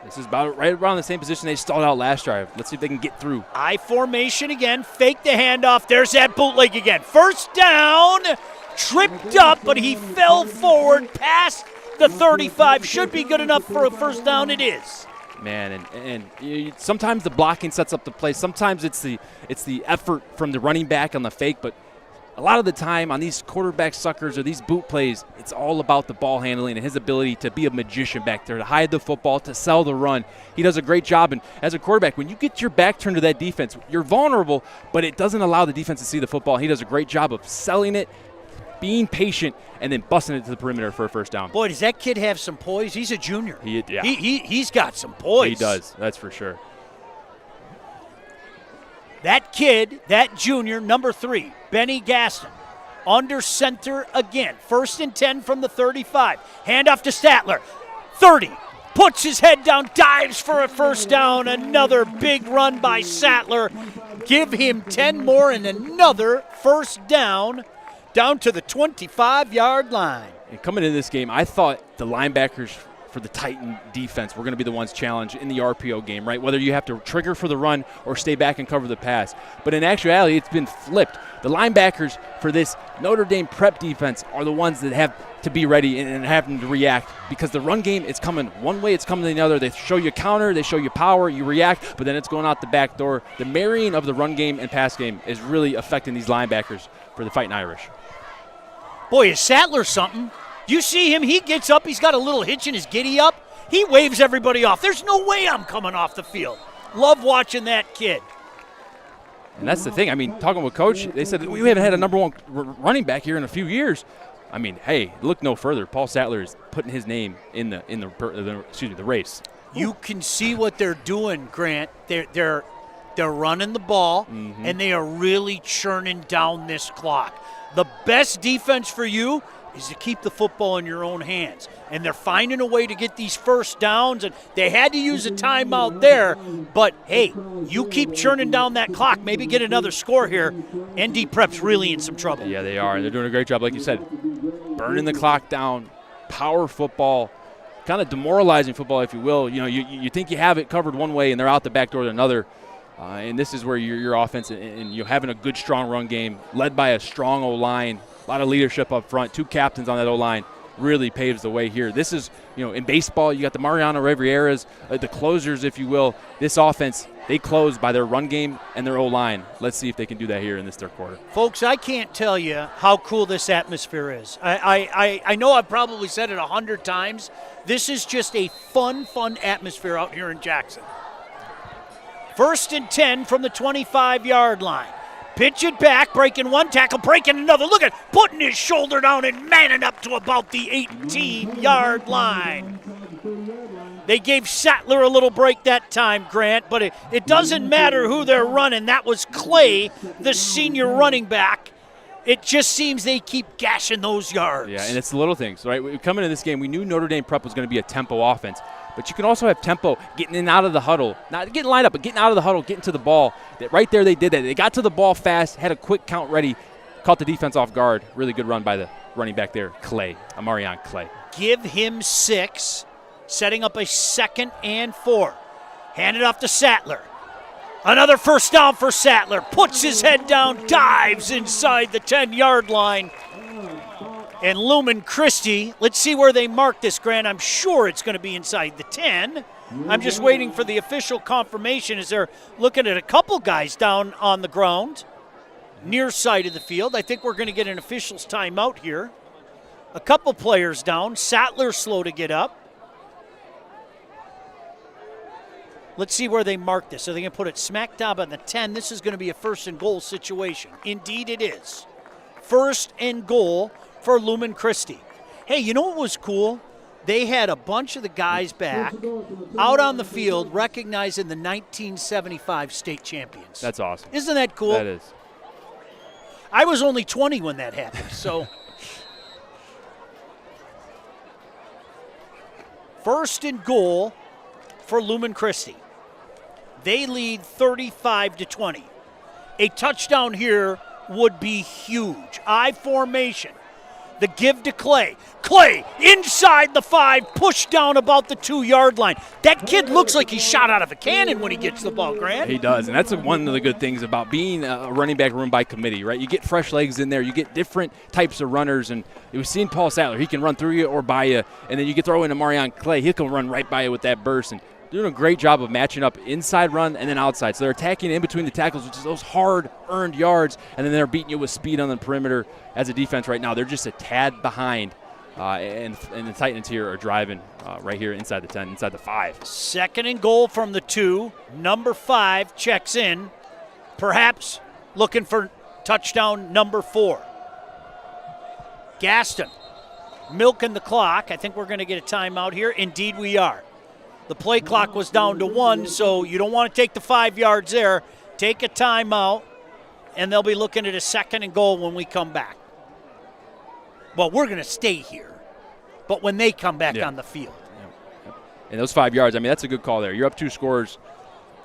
This is about right around the same position they stalled out last drive. Let's see if they can get through. I formation again, fake the handoff. There's that bootleg again. First down, tripped up, but he fell forward past the 35. Should be good enough for a first down. It is. Man, and sometimes the blocking sets up the play. Sometimes it's the effort from the running back on the fake, but a lot of the time on these quarterback suckers or these boot plays, it's all about the ball handling and his ability to be a magician back there, to hide the football, to sell the run. He does a great job, and as a quarterback, when you get your back turned to that defense, you're vulnerable, but it doesn't allow the defense to see the football. He does a great job of selling it, being patient, and then busting it to the perimeter for a first down. Boy, does that kid have some poise? He's a junior. Yeah. He's got some poise. He does, that's for sure. That kid, that junior, number 3, Benny Gaston, under center again. 1st and 10 from the 35. Handoff to Sattler. 30. Puts his head down, dives for a first down. Another big run by Sattler. Give him 10 more and another first down. Down to the 25-yard line. And coming into this game, I thought the linebackers for the Titan defense were going to be the ones challenged in the RPO game, right? Whether you have to trigger for the run or stay back and cover the pass. But in actuality, it's been flipped. The linebackers for this Notre Dame prep defense are the ones that have to be ready and having to react, because the run game, it's coming one way, it's coming the other. They show you counter, they show you power, you react, but then it's going out the back door. The marrying of the run game and pass game is really affecting these linebackers for the Fighting Irish. Boy, is Sattler something. You see him, he gets up, he's got a little hitch in his giddy up. He waves everybody off. There's no way I'm coming off the field. Love watching that kid. And that's the thing. I mean, talking with Coach, they said we haven't had a number 1 running back here in a few years. I mean, hey, look no further. Paul Sattler is putting his name in the race. You can see what they're doing, Grant. They're running the ball, and they are really churning down this clock. The best defense for you is to keep the football in your own hands. And they're finding a way to get these first downs, and they had to use a timeout there. But, hey, you keep churning down that clock, maybe get another score here. ND Prep's really in some trouble. Yeah, they are. They're doing a great job, like you said, burning the clock down, power football, kind of demoralizing football, if you will. You know, you think you have it covered one way, and they're out the back door to another. And this is where your offense and you're having a good, strong run game led by a strong O-line, a lot of leadership up front, 2 captains on that O-line really paves the way here. This is, in baseball, you got the Mariano Riveras, the closers, if you will. This offense, they close by their run game and their O-line. Let's see if they can do that here in this third quarter. Folks, I can't tell you how cool this atmosphere is. I know I've probably said it 100 times. This is just a fun atmosphere out here in Jackson. 1st and 10 from the 25-yard line. Pitch it back, breaking one tackle, breaking another. Look at putting his shoulder down and manning up to about the 18-yard line. They gave Sattler a little break that time, Grant, but it doesn't matter who they're running. That was Clay, the senior running back. It just seems they keep gashing those yards. Yeah, and it's the little things, right? Coming into this game, we knew Notre Dame Prep was going to be a tempo offense. But you can also have tempo getting in and out of the huddle. Not getting lined up, but getting out of the huddle, getting to the ball. Right there they did that. They got to the ball fast, had a quick count ready, caught the defense off guard. Really good run by the running back there, Amarion Clay. Give him 6, setting up a 2nd and 4. Hand it off to Sattler. Another first down for Sattler. Puts his head down, dives inside the 10-yard line. And Lumen Christi, let's see where they mark this, Grant. I'm sure it's going to be inside the 10. I'm just waiting for the official confirmation as they're looking at a couple guys down on the ground, near side of the field. I think we're going to get an official's timeout here. A couple players down. Sattler slow to get up. Let's see where they mark this. Are they going to put it smack dab on the 10? This is going to be a 1st and goal situation. Indeed it is. 1st and goal for Lumen Christi. Hey, you know what was cool? They had a bunch of the guys back out on the field recognizing the 1975 state champions. That's awesome. Isn't that cool? That is. I was only 20 when that happened, so. 1st and goal for Lumen Christi. They lead 35-20. A touchdown here would be huge. I formation. The give to Clay. Clay inside the 5, pushed down about the 2-yard line. That kid looks like he's shot out of a cannon when he gets the ball, Grant. He does, and that's one of the good things about being a running back room by committee, right? You get fresh legs in there. You get different types of runners, and we've seen Paul Sattler. He can run through you or by you, and then you get throw in Amarion Clay. He can run right by you with that burst, and doing a great job of matching up inside run and then outside. So they're attacking in between the tackles, which is those hard-earned yards, and then they're beating you with speed on the perimeter. As a defense right now, they're just a tad behind, and the Titans here are driving right here inside the 10, inside the 5. 2nd and goal from the 2. Number 5 checks in, perhaps looking for touchdown number 4. Gaston milking the clock. I think we're going to get a timeout here. Indeed we are. The play clock was down to 1, so you don't want to take the 5 yards there. Take a timeout, and they'll be looking at a 2nd and goal when we come back. Well, we're going to stay here, but when they come back on the field. And those 5 yards, I mean, that's a good call there. You're up 2 scores.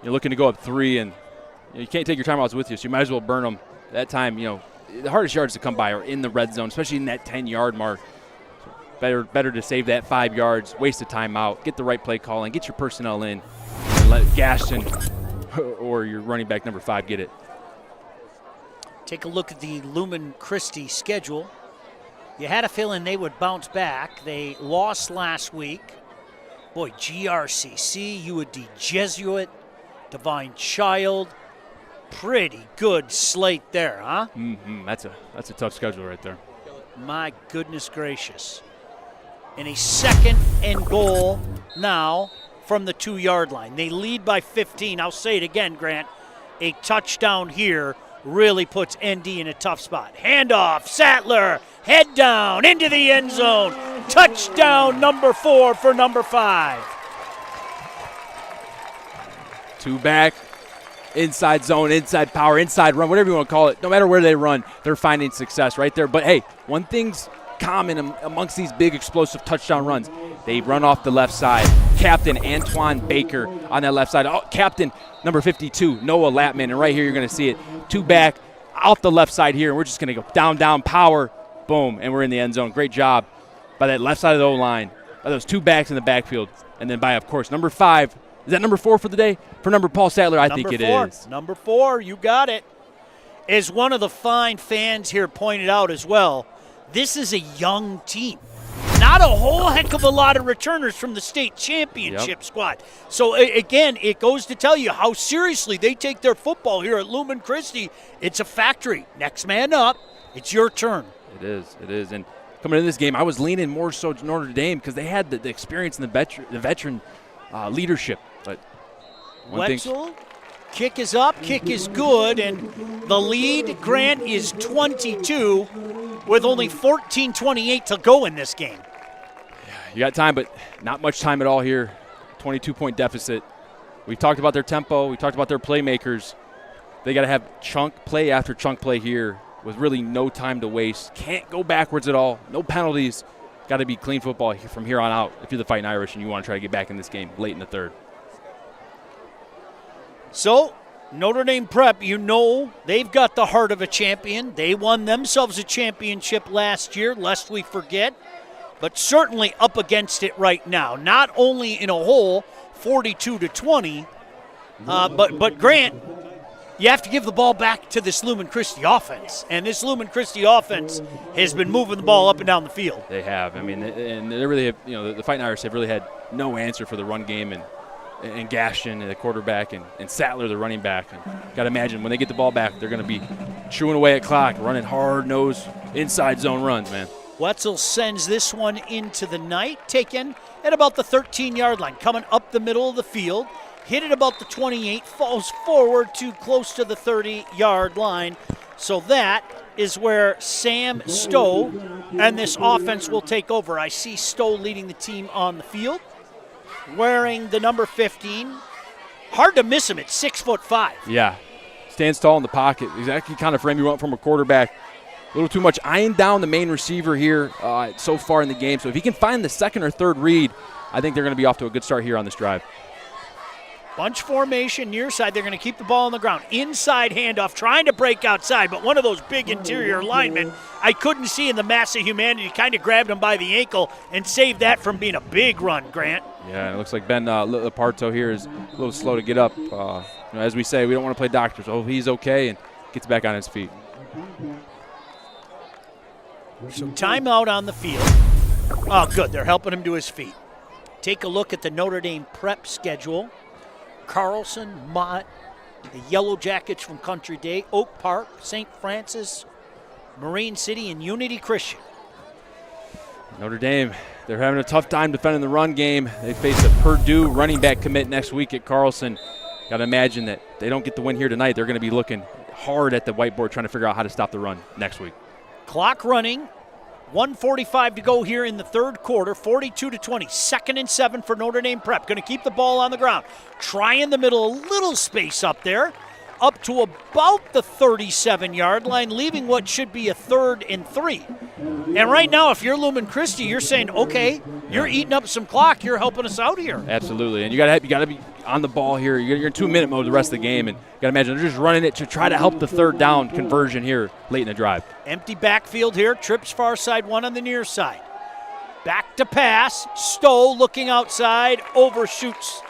You're looking to go up 3, and you can't take your timeouts with you, so you might as well burn them. That time, the hardest yards to come by are in the red zone, especially in that 10-yard mark. Better to save that 5 yards, waste a timeout, get the right play call, and get your personnel in, and let Gaston or your running back number 5 get it. Take a look at the Lumen Christi schedule. You had a feeling they would bounce back. They lost last week. Boy, GRCC, UAD Jesuit, Divine Child. Pretty good slate there, huh? Mm-hmm. That's a tough schedule right there. My goodness gracious. And a 2nd and goal now from the 2-yard line. They lead by 15. I'll say it again, Grant. A touchdown here really puts ND in a tough spot. Handoff, Sattler, head down, into the end zone. Touchdown number 4 for number 5. 2 back, inside zone, inside power, inside run, whatever you want to call it. No matter where they run, they're finding success right there. But, hey, one thing's common amongst these big explosive touchdown runs. They run off the left side. Captain Antoine Baker on that left side. Oh, captain number 52, Noah Lapman. And right here you're going to see it. 2 back off the left side here. And we're just going to go down, power, boom, and we're in the end zone. Great job by that left side of the O-line, by those 2 backs in the backfield. And then by, of course, number 5. Is that number 4 for the day? For number Paul Sattler, I think it is. Number 4, you got it. As one of the fine fans here pointed out as well, this is a young team. Not a whole heck of a lot of returners from the state championship squad. So, again, it goes to tell you how seriously they take their football here at Lumen Christi. It's a factory. Next man up. It's your turn. It is. And coming into this game, I was leaning more so to Notre Dame because they had the experience and the veteran leadership. But Wetzel, kick is up, kick is good, and the lead, Grant, is 22 with only 14:28 to go in this game. You got time, but not much time at all here. 22-point deficit. We've talked about their tempo. We talked about their playmakers. They got to have chunk play after chunk play here with really no time to waste. Can't go backwards at all. No penalties. Got to be clean football from here on out if you're the Fighting Irish and you want to try to get back in this game late in the third. So, Notre Dame Prep, you know they've got the heart of a champion. They won themselves a championship last year, lest we forget, but certainly up against it right now. Not only in a hole, 42-20, but Grant, you have to give the ball back to this Lumen Christi offense. And this Lumen Christi offense has been moving the ball up and down the field. They have. I mean, and they really have, the Fighting Irish have really had no answer for the run game, and Gaston, the quarterback, and Sattler, the running back. Got to imagine when they get the ball back, they're going to be chewing away at clock, running hard-nosed inside zone runs, man. Wetzel sends this one into the night, taken at about the 13-yard line, coming up the middle of the field. Hit it about the 28, falls forward to close to the 30-yard line. So that is where Sam Stowe and this offense will take over. I see Stowe leading the team on the field, wearing the number 15. Hard to miss him at 6'5". Yeah, stands tall in the pocket. Exactly kind of frame you want from a quarterback. A little too much eyeing down the main receiver here so far in the game. So if he can find the second or third read, I think they're going to be off to a good start here on this drive. Bunch formation near side. They're going to keep the ball on the ground. Inside handoff, trying to break outside, but one of those big interior linemen I couldn't see in the mass of humanity kind of grabbed him by the ankle and saved that from being a big run, Grant. Yeah, it looks like Ben Leparto here is a little slow to get up. As we say, we don't want to play doctors. Oh, he's okay, and gets back on his feet. So timeout on the field. Oh, good. They're helping him to his feet. Take a look at the Notre Dame prep schedule. Carlson, Mott, the Yellow Jackets from Country Day, Oak Park, St. Francis, Marine City, and Unity Christian. Notre Dame, they're having a tough time defending the run game. They face a Purdue running back commit next week at Carlson. Got to imagine that they don't get the win here tonight. They're going to be looking hard at the whiteboard trying to figure out how to stop the run next week. Clock running. 1:45 to go here in the third quarter, 42-20. 2nd and 7 for Notre Dame Prep. Going to keep the ball on the ground. Try in the middle, a little space up there, up to about the 37-yard line, leaving what should be a 3rd and 3. And right now, if you're Lumen Christi, you're saying, okay, you're eating up some clock. You're helping us out here. Absolutely, and you got to be on the ball here. You're in 2-minute mode the rest of the game, and you got to imagine they're just running it to try to help the third down conversion here late in the drive. Empty backfield here. Trips far side, one on the near side. Back to pass. Stowe looking outside, overshoots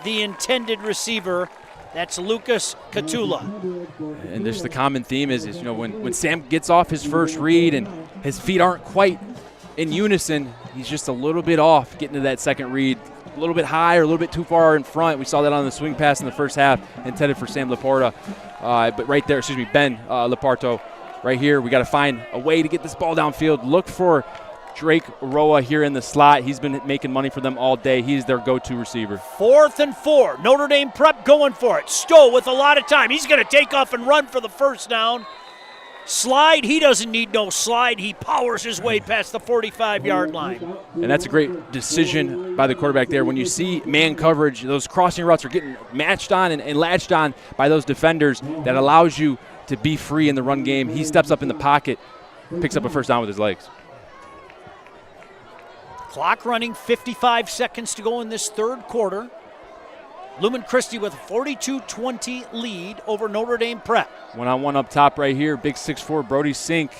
the intended receiver. That's Lucas Catula. And just the common theme is when Sam gets off his first read and his feet aren't quite in unison, he's just a little bit off getting to that second read. A little bit high or a little bit too far in front. We saw that on the swing pass in the first half intended for Sam Laporta. But right there, Ben Leparto, right here, we got to find a way to get this ball downfield. Look for Drake Roa here in the slot. He's been making money for them all day. He's their go-to receiver. 4th and 4. Notre Dame Prep going for it. Stowe with a lot of time. He's going to take off and run for the first down. Slide, he doesn't need no slide. He powers his way past the 45-yard line. And that's a great decision by the quarterback there. When you see man coverage, those crossing routes are getting matched on and latched on by those defenders. That allows you to be free in the run game. He steps up in the pocket, picks up a first down with his legs. Clock running, 55 seconds to go in this third quarter. Lumen Christi with a 42-20 lead over Notre Dame Prep. One-on-one up top right here, big 6'4", Brody Sink.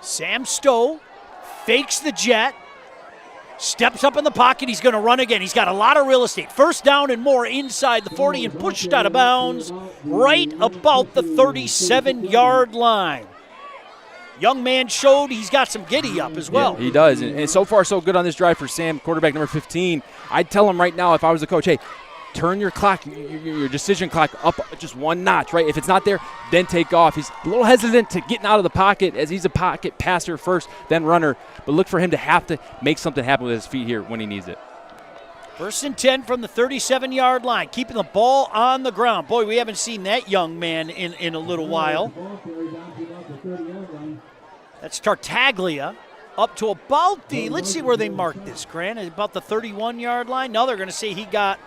Sam Stowe fakes the jet, steps up in the pocket. He's going to run again. He's got a lot of real estate. First down and more inside the 40 and pushed out of bounds right about the 37-yard line. Young man showed he's got some giddy up as well. Yeah, he does, and so far so good on this drive for Sam, quarterback number 15. I'd tell him right now if I was the coach, hey, turn your clock, your decision clock up just one notch, right? If it's not there, then take off. He's a little hesitant to getting out of the pocket as he's a pocket passer first, then runner. But look for him to have to make something happen with his feet here when he needs it. 1st and 10 from the 37-yard line, keeping the ball on the ground. Boy, we haven't seen that young man in a little while. That's Tartaglia up to about the, let's see where they marked this, Grant, about the 31-yard line. Now they're going to say he got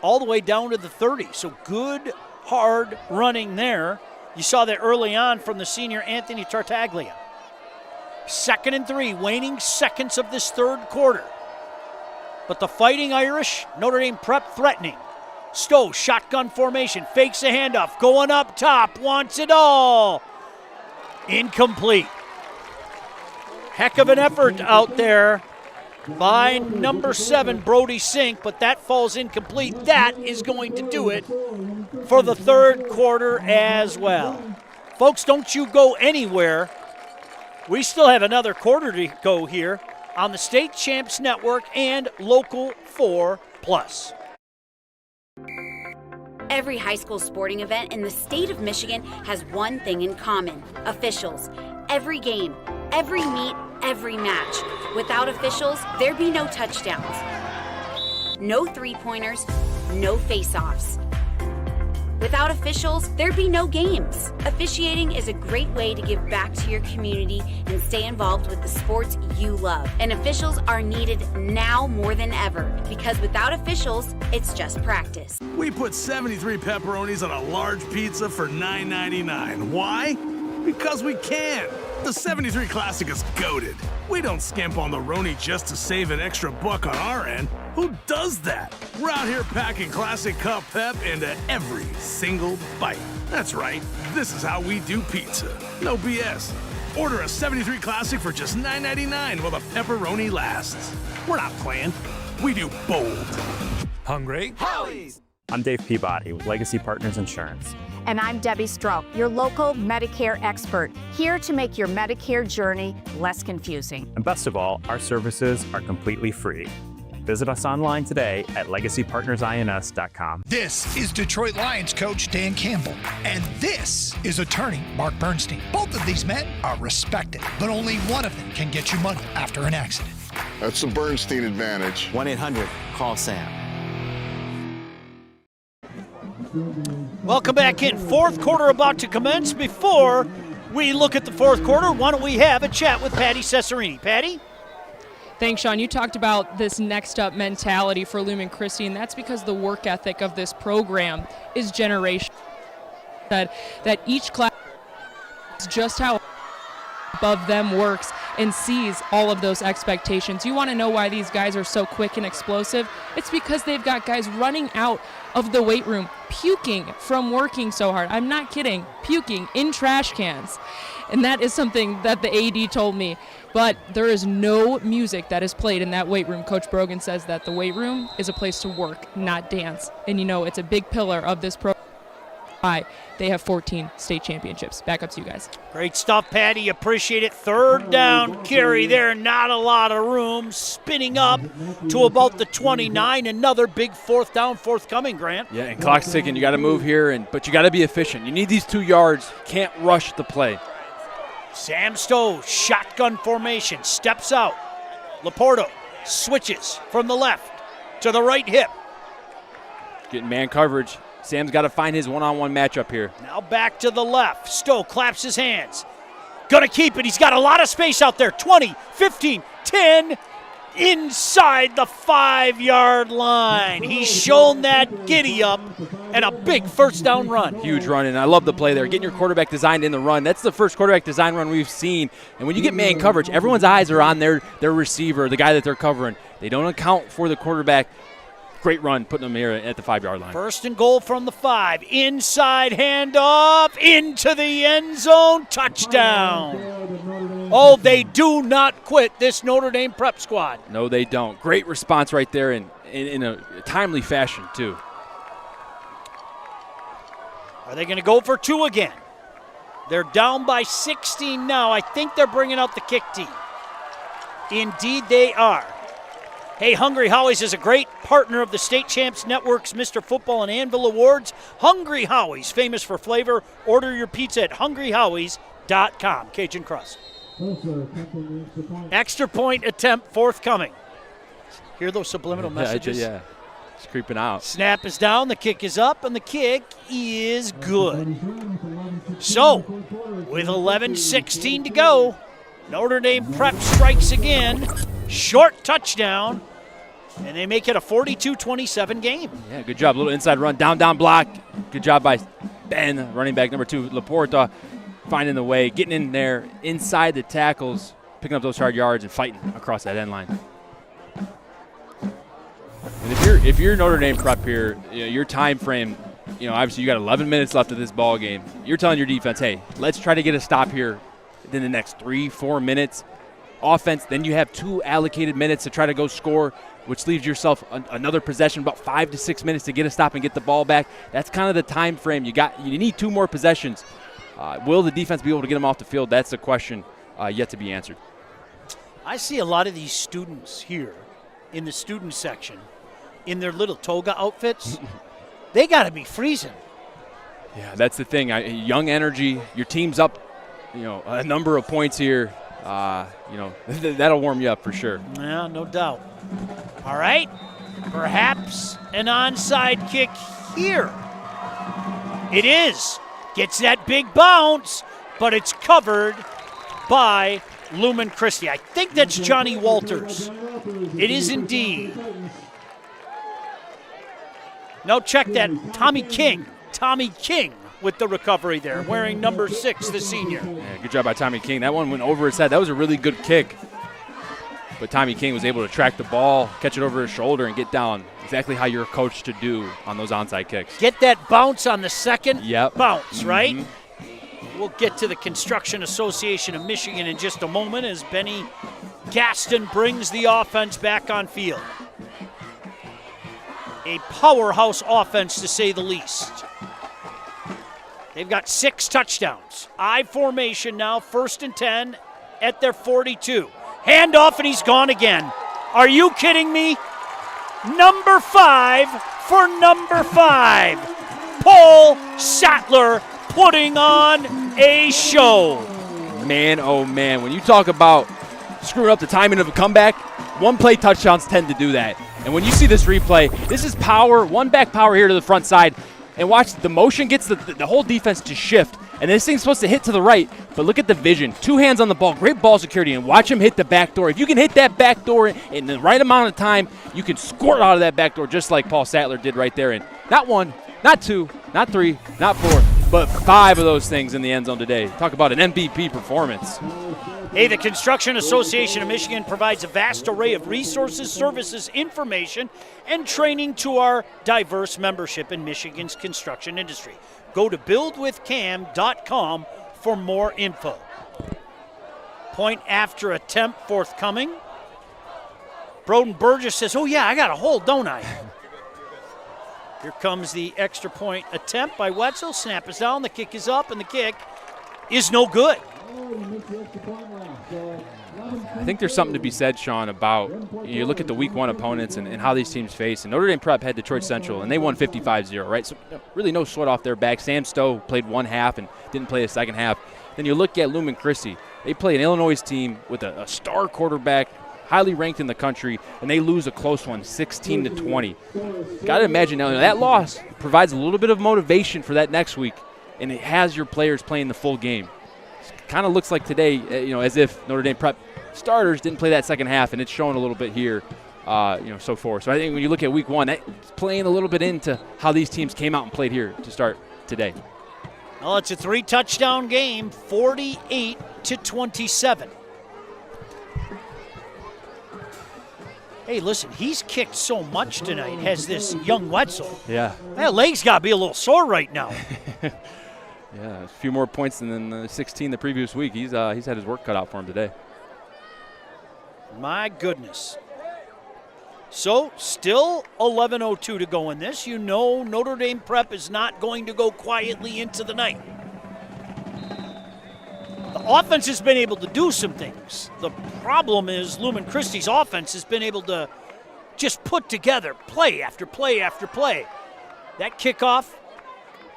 all the way down to the 30. So good, hard running there. You saw that early on from the senior Anthony Tartaglia. 2nd and 3, waning seconds of this third quarter. But the Fighting Irish, Notre Dame Prep threatening. Stowe, shotgun formation, fakes a handoff, going up top, wants it all. Incomplete. Heck of an effort out there by number 7, Brody Sink, but that falls incomplete. That is going to do it for the third quarter as well. Folks, don't you go anywhere. We still have another quarter to go here on the State Champs Network and Local 4+. Every high school sporting event in the state of Michigan has one thing in common: officials. Every game, every meet, every match. Without officials, there'd be no touchdowns, no three-pointers, no face-offs. Without officials, there'd be no games. Officiating is a great way to give back to your community and stay involved with the sports you love. And officials are needed now more than ever, because without officials, it's just practice. We put 73 pepperonis on a large pizza for $9.99. Why? Because we can. The 73 Classic is goated. We don't skimp on the Roni just to save an extra buck on our end. Who does that? We're out here packing Classic Cup pep into every single bite. That's right, this is how we do pizza. No BS. Order a 73 Classic for just $9.99 while the pepperoni lasts. We're not playing. We do bold. Hungry? Howie's! I'm Dave Peabody with Legacy Partners Insurance. And I'm Debbie Strouk, your local Medicare expert, here to make your Medicare journey less confusing. And best of all, our services are completely free. Visit us online today at legacypartnersins.com. This is Detroit Lions coach Dan Campbell, and this is attorney Mark Bernstein. Both of these men are respected, but only one of them can get you money after an accident. That's the Bernstein advantage. 1-800-CALL-SAM. Welcome back in. Fourth quarter about to commence. Before we look at the fourth quarter, why don't we have a chat with Patty Cesarini. Patty? Thanks, Sean. You talked about this next up mentality for Lumen Christi, and that's because the work ethic of this program is generational. That each class is just how above them works and sees all of those expectations. You want to know why these guys are so quick and explosive? It's because they've got guys running out of the weight room, puking from working so hard. I'm not kidding, puking in trash cans. And that is something that the AD told me. But there is no music that is played in that weight room. Coach Brogan says that the weight room is a place to work, not dance. And you know, it's a big pillar of this program. They have 14 state championships. Back up to you guys. Great stuff, Patty. Appreciate it. Third down carry there. Not a lot of room. Spinning up to about the 29. Another big fourth down forthcoming, Grant. Yeah, and clock's ticking. You got to move here, but you got to be efficient. You need these 2 yards. Can't rush the play. Sam Stowe, shotgun formation, steps out. Laporto switches from the left to the right hip. Getting man coverage. Sam's got to find his one-on-one matchup here. Now back to the left. Stowe claps his hands. Gonna keep it. He's got a lot of space out there. 20, 15, 10. Inside the 5-yard line. He's shown that giddy up and a big first down run. Huge run, and I love the play there. Getting your quarterback designed in the run. That's the first quarterback design run we've seen. And when you get man coverage, everyone's eyes are on their receiver, the guy that they're covering. They don't account for the quarterback. Great run, putting them here at the 5-yard line. First and goal from the 5. Inside handoff into the end zone. Touchdown. Oh, they do not quit, this Notre Dame prep squad. No, they don't. Great response right there in a timely fashion, too. Are they going to go for 2 again? They're down by 16 now. I think they're bringing out the kick team. Indeed, they are. Hey, Hungry Howie's is a great partner of the State Champs Network's Mr. Football and Anvil Awards. Hungry Howie's, famous for flavor. Order your pizza at hungryhowies.com. Cajun crust. Extra point attempt forthcoming. Hear those subliminal messages? Yeah, it's creeping out. Snap is down, the kick is up, and the kick is good. So, with 11:16 to go, Notre Dame Prep strikes again. Short touchdown, and they make it a 42-27 game. Yeah, good job. Little inside run, down block. Good job by Ben, running back number 2, Laporta, finding the way, getting in there inside the tackles, picking up those hard yards and fighting across that end line. And if you're Notre Dame Prep here, your time frame, obviously you got 11 minutes left of this ball game. You're telling your defense, hey, let's try to get a stop here in the next 3-4 minutes. Offense, then you have 2 allocated minutes to try to go score, which leaves yourself another possession, about 5 to 6 minutes to get a stop and get the ball back. That's kind of the time frame. You need 2 more possessions. Will the defense be able to get them off the field? That's the question yet to be answered. I see a lot of these students here in the student section in their little toga outfits. They got to be freezing. Yeah, that's the thing. Young energy. Your team's up, a number of points here. That'll warm you up for sure. Yeah, no doubt. All right, perhaps an onside kick here. It is. Gets that big bounce, but it's covered by Lumen Christi. I think that's Johnny Walters. It is indeed. Now check that. Tommy King with the recovery there, wearing number 6, the senior. Yeah, good job by Tommy King. That one went over his head. That was a really good kick. But Tommy King was able to track the ball, catch it over his shoulder, and get down exactly how you're coached to do on those onside kicks. Get that bounce on the second bounce, right? Mm-hmm. We'll get to the Construction Association of Michigan in just a moment as Benny Gaston brings the offense back on field. A powerhouse offense, to say the least. They've got 6 touchdowns. I formation now, 1st and 10 at their 42. Handoff, and he's gone again. Are you kidding me? Number 5 for number 5. Paul Sattler putting on a show. Man, oh man, when you talk about screwing up the timing of a comeback, one-play touchdowns tend to do that. And when you see this replay, this is power, one-back power here to the front side. And watch, the motion gets the whole defense to shift. And this thing's supposed to hit to the right, but look at the vision. 2 hands on the ball, great ball security, and watch him hit the back door. If you can hit that back door in the right amount of time, you can squirt out of that back door just like Paul Sattler did right there. And not 1, not 2, not 3, not 4, but 5 of those things in the end zone today. Talk about an MVP performance. Hey, the Construction Association of Michigan provides a vast array of resources, services, information, and training to our diverse membership in Michigan's construction industry. Go to buildwithcam.com for more info. Point after attempt forthcoming. Broden Burgess says, oh yeah, I got a hole, don't I? Here comes the extra point attempt by Wetzel. Snap is down, the kick is up, and the kick is no good. I think there's something to be said, Sean, about you look at the week 1 opponents and how these teams face. And Notre Dame Prep had Detroit Central, and they won 55-0, right? So really no sweat off their back. Sam Stowe played 1 half and didn't play the second half. Then you look at Lumen Christi. They play an Illinois team with a star quarterback, highly ranked in the country, and they lose a close one, 16-20. Got to imagine now that loss provides a little bit of motivation for that next week, and it has your players playing the full game. Kind of looks like today, as if Notre Dame Prep starters didn't play that second half, and it's showing a little bit here, so forth. So I think when you look at week 1, that's playing a little bit into how these teams came out and played here to start today. Well, it's a 3-touchdown game, 48-27. Hey, listen, he's kicked so much tonight, has this young Wetzel. Yeah. That leg's got to be a little sore right now. Yeah, a few more points than the 16 the previous week. He's had his work cut out for him today. My goodness. So, still 11:02 to go in this. Notre Dame Prep is not going to go quietly into the night. The offense has been able to do some things. The problem is Lumen Christi's offense has been able to just put together play after play after play. That kickoff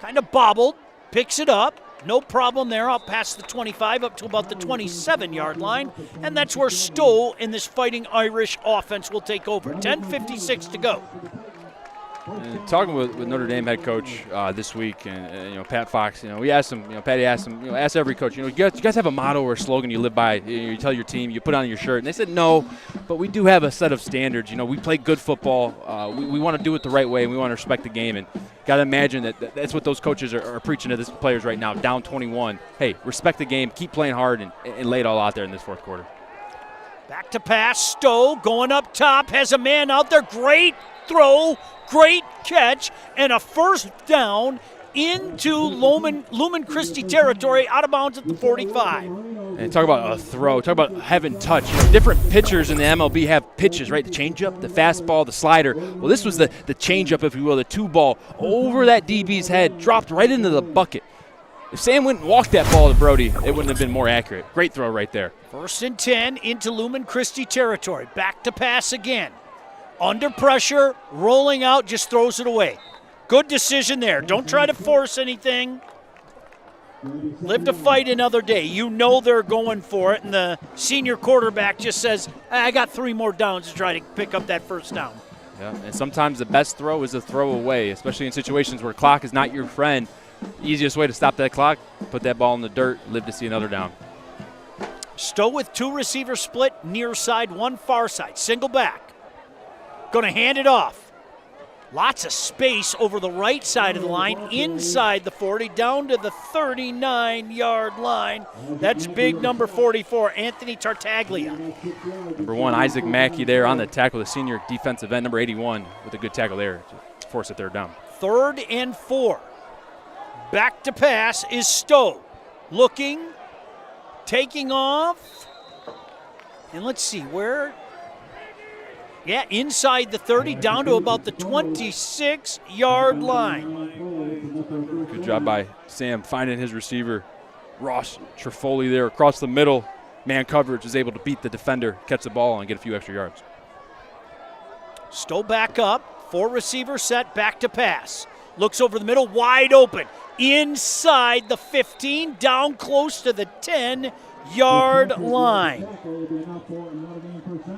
kind of bobbled, picks it up. No problem there, out past the 25 up to about the 27-yard line. And that's where Stowe in this Fighting Irish offense will take over. 10:56 to go. Talking with Notre Dame head coach this week, and Pat Fox, we asked him, Patty asked him, ask every coach, you guys have a motto or a slogan you live by, you tell your team, you put on your shirt, and they said no, but we do have a set of standards. We play good football, we want to do it the right way, and we want to respect the game, and Got to imagine that's what those coaches are preaching to these players right now, down 21. Hey, respect the game, keep playing hard, and lay it all out there in this fourth quarter. Back to pass, Stowe going up top, has a man out there. Great throw, great catch, and a first down into Lumen Christi territory, out of bounds at the 45. And talk about a throw, talk about having touch. Different pitchers in the MLB have pitches, right? The changeup, the fastball, the slider. Well, this was the changeup, if you will, the 2-ball over that DB's head, dropped right into the bucket. If Sam wouldn't walk that ball to Brody, it wouldn't have been more accurate. Great throw right there. 1st and 10 into Lumen Christi territory. Back to pass again. Under pressure, rolling out, just throws it away. Good decision there. Don't try to force anything. Live to fight another day. You know they're going for it, and the senior quarterback just says, I got 3 more downs to try to pick up that first down. Yeah, and sometimes the best throw is a throw away, especially in situations where clock is not your friend. Easiest way to stop that clock, put that ball in the dirt, live to see another down. Stowe with 2 receivers split, near side, 1 far side. Single back. Going to hand it off. Lots of space over the right side of the line, inside the 40, down to the 39-yard line. That's big number 44, Anthony Tartaglia. Number 1, Isaac Mackey there on the tackle, the senior defensive end, number 81, with a good tackle there to force a 3rd down. 3rd and 4. Back to pass is Stowe. Looking, taking off, and let's see where. Yeah, inside the 30, down to about the 26-yard line. Good job by Sam finding his receiver. Ross Trifoli there across the middle. Man coverage is able to beat the defender, catch the ball, and get a few extra yards. Stowe back up, 4 receiver set, back to pass. Looks over the middle, wide open. Inside the 15, down close to the 10-yard line.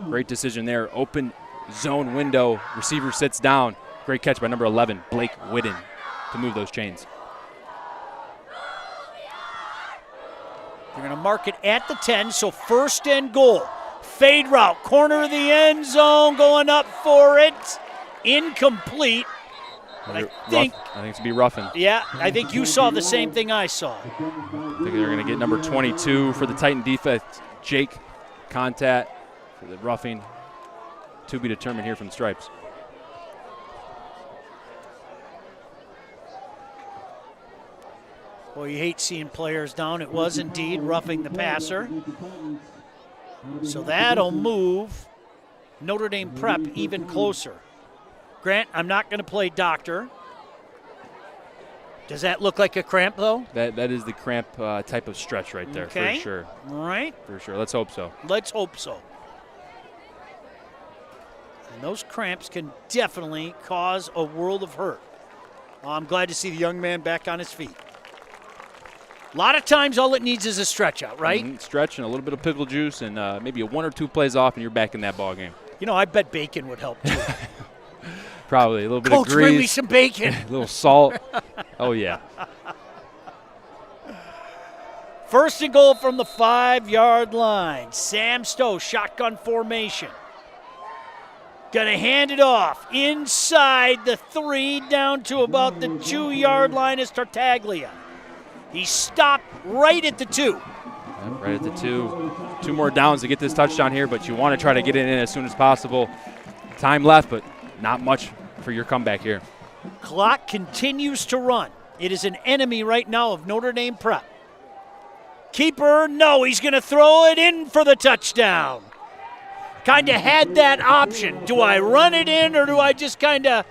Great decision there. Open zone window. Receiver sits down. Great catch by number 11, Blake Whitten, to move those chains. They're going to mark it at the 10, so 1st and goal. Fade route, corner of the end zone, going up for it. Incomplete. But I think it's going to be roughing. Yeah, I think you saw the same thing I saw. I think they're going to get number 22 for the Titan defense, Jake Contat, for the roughing. To be determined here from the stripes. Boy, you hate seeing players down. It was indeed roughing the passer. So that'll move Notre Dame Prep even closer. Grant, I'm not going to play doctor. Does that look like a cramp, though? That is the cramp type of stretch right there, okay. For sure. All right. For sure. Let's hope so. Let's hope so. And those cramps can definitely cause a world of hurt. I'm glad to see the young man back on his feet. A lot of times all it needs is a stretch out, right? Mm-hmm. Stretch and a little bit of pickle juice and maybe a 1 or 2 plays off and you're back in that ball game. You know, I bet bacon would help, too. Probably a little bit Coach, of grease. bring me some bacon. A little salt. Oh, yeah. 1st and goal from the 5-yard line. Sam Stowe, shotgun formation. Gonna hand it off inside the 3, down to about the 2-yard line is Tartaglia. He stopped right at the 2. Right at the 2. 2 more downs to get this touchdown here, but you want to try to get it in as soon as possible. Time left, but not much for your comeback here. Clock continues to run. It is an enemy right now of Notre Dame Prep. Keeper, no, he's going to throw it in for the touchdown. Kind of had that option. Do I run it in or do I just kind of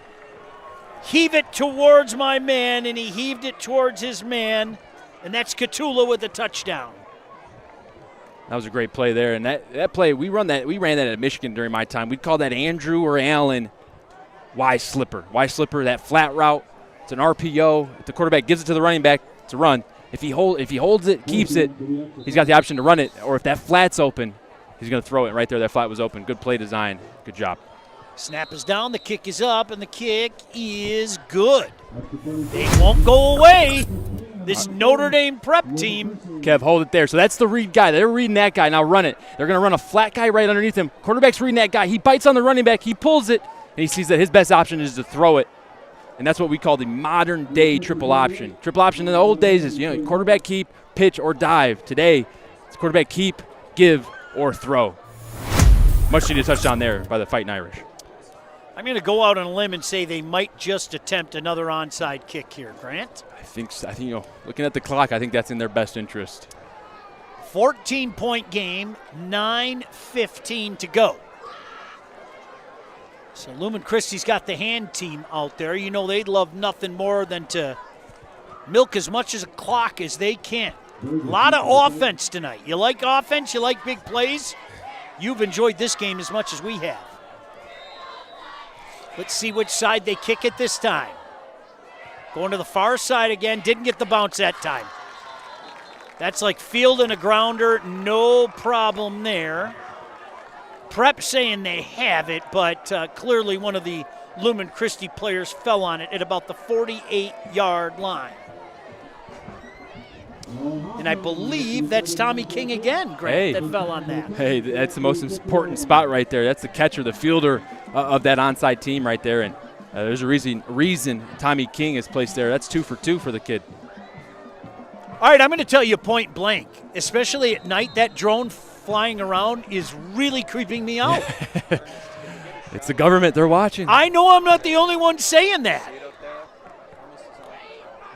heave it towards my man? And he heaved it towards his man, and that's Catula with a touchdown. That was a great play there, and that play we ran that at Michigan during my time. We'd call that Andrew or Allen Y slipper. Y slipper, that flat route. It's an RPO. If the quarterback gives it to the running back, it's a run. If he holds it, keeps it, he's got the option to run it. Or if that flat's open, he's going to throw it right there. That flat was open. Good play design. Good job. Snap is down, the kick is up, and the kick is good. They won't go away. This Notre Dame Prep team. Kev, hold it there. So that's the read guy. They're reading that guy. Now run it. They're going to run a flat guy right underneath him. Quarterback's reading that guy. He bites on the running back. He pulls it, and he sees that his best option is to throw it. And that's what we call the modern day triple option. Triple option in the old days is, quarterback keep, pitch, or dive. Today, it's quarterback keep, give, or throw. Much needed touchdown there by the Fighting Irish. I'm going to go out on a limb and say they might just attempt another onside kick here, Grant. I think looking at the clock, I think that's in their best interest. 14-point game, 9:15 to go. So Lumen Christi's got the hand team out there. They'd love nothing more than to milk as much as a clock as they can. A lot of offense tonight. You like offense? You like big plays? You've enjoyed this game as much as we have. Let's see which side they kick it this time. Going to the far side again. Didn't get the bounce that time. That's like fielding a grounder. No problem there. Prep saying they have it, but clearly one of the Lumen Christi players fell on it at about the 48-yard line. And I believe that's Tommy King again, Grant, that fell on that. Hey, that's the most important spot right there. That's the catcher, the fielder of that onside team right there. And there's a reason Tommy King is placed there. That's 2 for 2 for the kid. All right, I'm going to tell you point blank, especially at night, that drone flying around is really creeping me out. It's the government. They're watching. I know I'm not the only one saying that.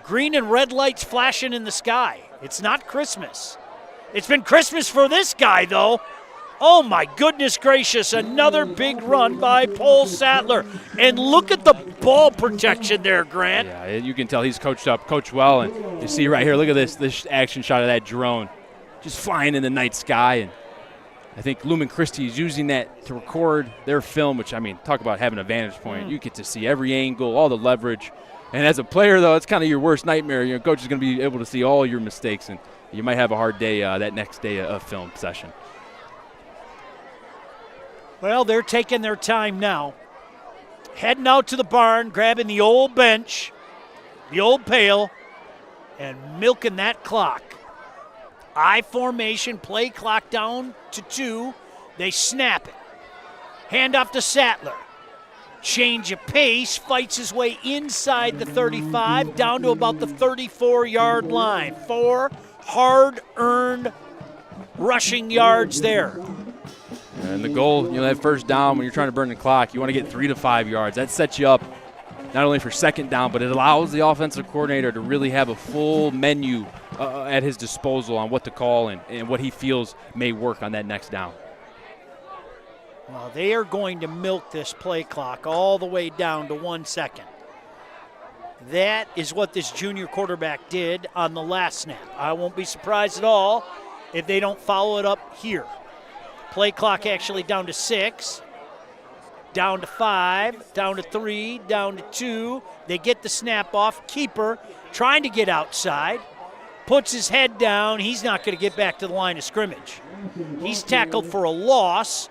Green and red lights flashing in the sky. It's not Christmas. It's been Christmas for this guy, though. Oh, my goodness gracious. Another big run by Paul Sattler. And look at the ball protection there, Grant. Yeah, you can tell he's coached up, coached well. And you see right here, look at this action shot of that drone. Just flying in the night sky. And I think Lumen Christi is using that to record their film, which, talk about having a vantage point. You get to see every angle, all the leverage. And as a player, though, it's kind of your worst nightmare. Your coach is going to be able to see all your mistakes, and you might have a hard day that next day of film session. Well, they're taking their time now. Heading out to the barn, grabbing the old bench, the old pail, and milking that clock. I formation, play clock down to 2. They snap it. Hand off to Sattler. Change of pace, fights his way inside the 35, down to about the 34-yard line. 4 hard-earned rushing yards there. And the goal, that first down, when you're trying to burn the clock, you want to get 3 to 5 yards. That sets you up not only for second down, but it allows the offensive coordinator to really have a full menu at his disposal on what to call and what he feels may work on that next down. Well, they are going to milk this play clock all the way down to 1 second. That is what this junior quarterback did on the last snap. I won't be surprised at all if they don't follow it up here. Play clock actually down to 6, down to 5, down to 3, down to 2. They get the snap off. Keeper trying to get outside. Puts his head down. He's not going to get back to the line of scrimmage. He's tackled for a loss.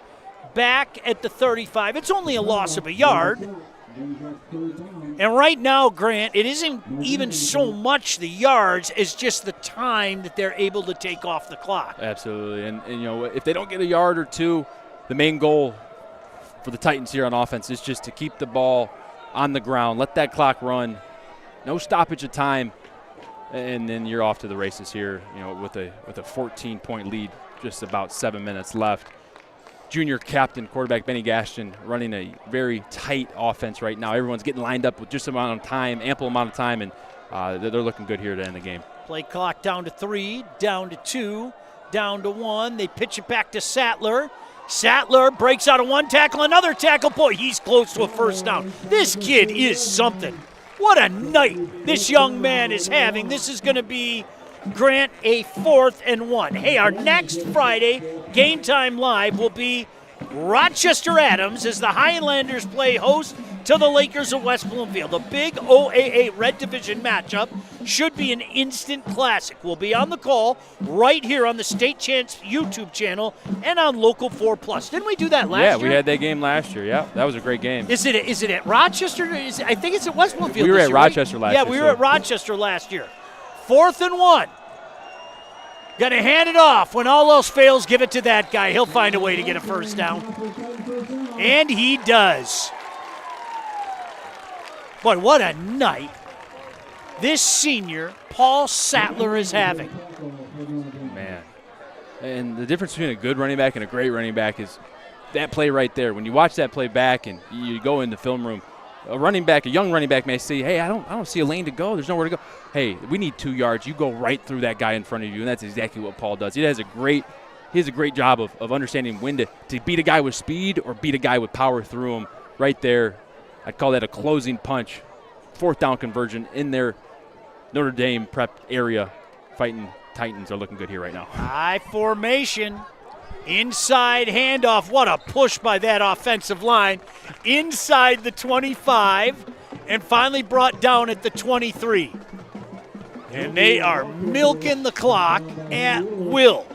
Back at the 35. It's only a loss of a yard. And right now, Grant, it isn't even so much the yards as just the time that they're able to take off the clock. Absolutely. And if they don't get a yard or two, the main goal for the Titans here on offense is just to keep the ball on the ground, let that clock run, no stoppage of time, and then you're off to the races here, with a 14-point lead, just about 7 minutes left. Junior captain, quarterback Benny Gaston, running a very tight offense right now. Everyone's getting lined up with just ample amount of time, and they're looking good here to end the game. Play clock down to 3, down to 2, down to 1. They pitch it back to Sattler. Sattler breaks out of one tackle, another tackle. Boy, he's close to a first down. This kid is something. What a night this young man is having. This is going to be, Grant, a 4th and 1. Hey, our next Friday Game Time Live will be Rochester Adams as the Highlanders play host to the Lakers of West Bloomfield. A big OAA Red Division matchup. Should be an instant classic. We'll be on the call right here on the State Champs YouTube channel and on Local 4 Plus. Didn't we do that last year? Yeah, we had that game last year. Yeah, that was a great game. Is it at Rochester? I think it's at West Bloomfield. We were at Rochester last year. Yeah, we were at Rochester last year. 4th and 1. Got to hand it off. When all else fails, give it to that guy. He'll find a way to get a first down. And he does. Boy, what a night this senior, Paul Sattler, is having. Man. And the difference between a good running back and a great running back is that play right there. When you watch that play back and you go in the film room, a young running back may say, hey, I don't see a lane to go. There's nowhere to go. Hey, we need 2 yards. You go right through that guy in front of you, and that's exactly what Paul does. He has a great job of understanding when to beat a guy with speed or beat a guy with power through him right there. I'd call that a closing punch. 4th down conversion in their Notre Dame prep area. Fighting Titans are looking good here right now. High formation. Inside handoff. What a push by that offensive line. Inside the 25 and finally brought down at the 23. And they are milking the clock at will.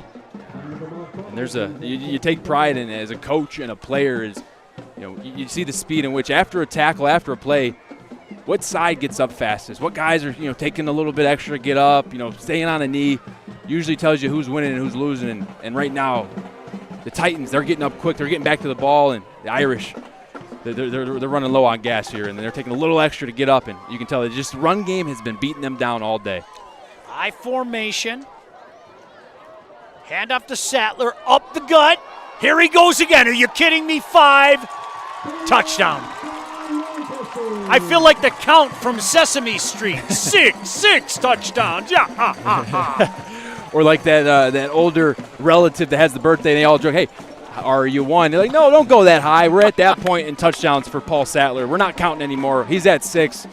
And there's you take pride in, as a coach and a player, is you see the speed in which after a tackle, after a play, what side gets up fastest, what guys are taking a little bit extra to get up, staying on a knee, usually tells you who's winning and who's losing. And right now, the Titans, they're getting up quick, they're getting back to the ball, and the Irish, they're running low on gas here, and they're taking a little extra to get up, and you can tell that just run game has been beating them down all day. High formation. Hand off to Sattler, up the gut. Here he goes again. Are you kidding me? 5. Touchdown. I feel like the count from Sesame Street. 6 touchdowns. Yeah. Or like that older relative that has the birthday, and they all joke, hey, are you one? They're like, no, don't go that high. We're at that point in touchdowns for Paul Sattler. We're not counting anymore. He's at 6.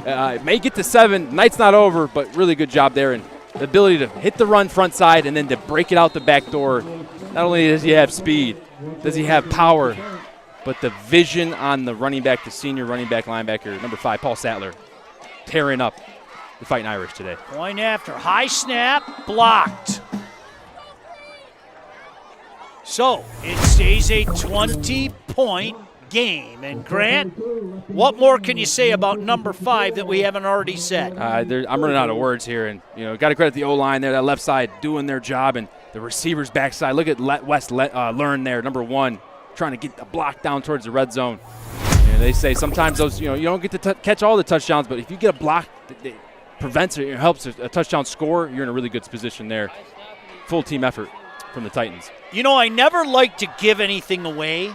May get to 7. Night's not over, but really good job there. And the ability to hit the run front side and then to break it out the back door. Not only does he have speed, does he have power, but the vision on the running back, the senior running back linebacker, number 5, Paul Sattler, tearing up the Fighting Irish today. Point after. High snap, blocked. So it stays a 20-point game. And Grant, what more can you say about number 5 that we haven't already said? I'm running out of words here, and got to credit the O-line there, that left side doing their job, and the receivers backside. Look at Wes Learn there, number 1, trying to get the block down towards the red zone. And they say sometimes those, you don't get to catch all the touchdowns, but if you get a block that prevents it, it helps a touchdown score, you're in a really good position there. Full team effort from the Titans. I never like to give anything away,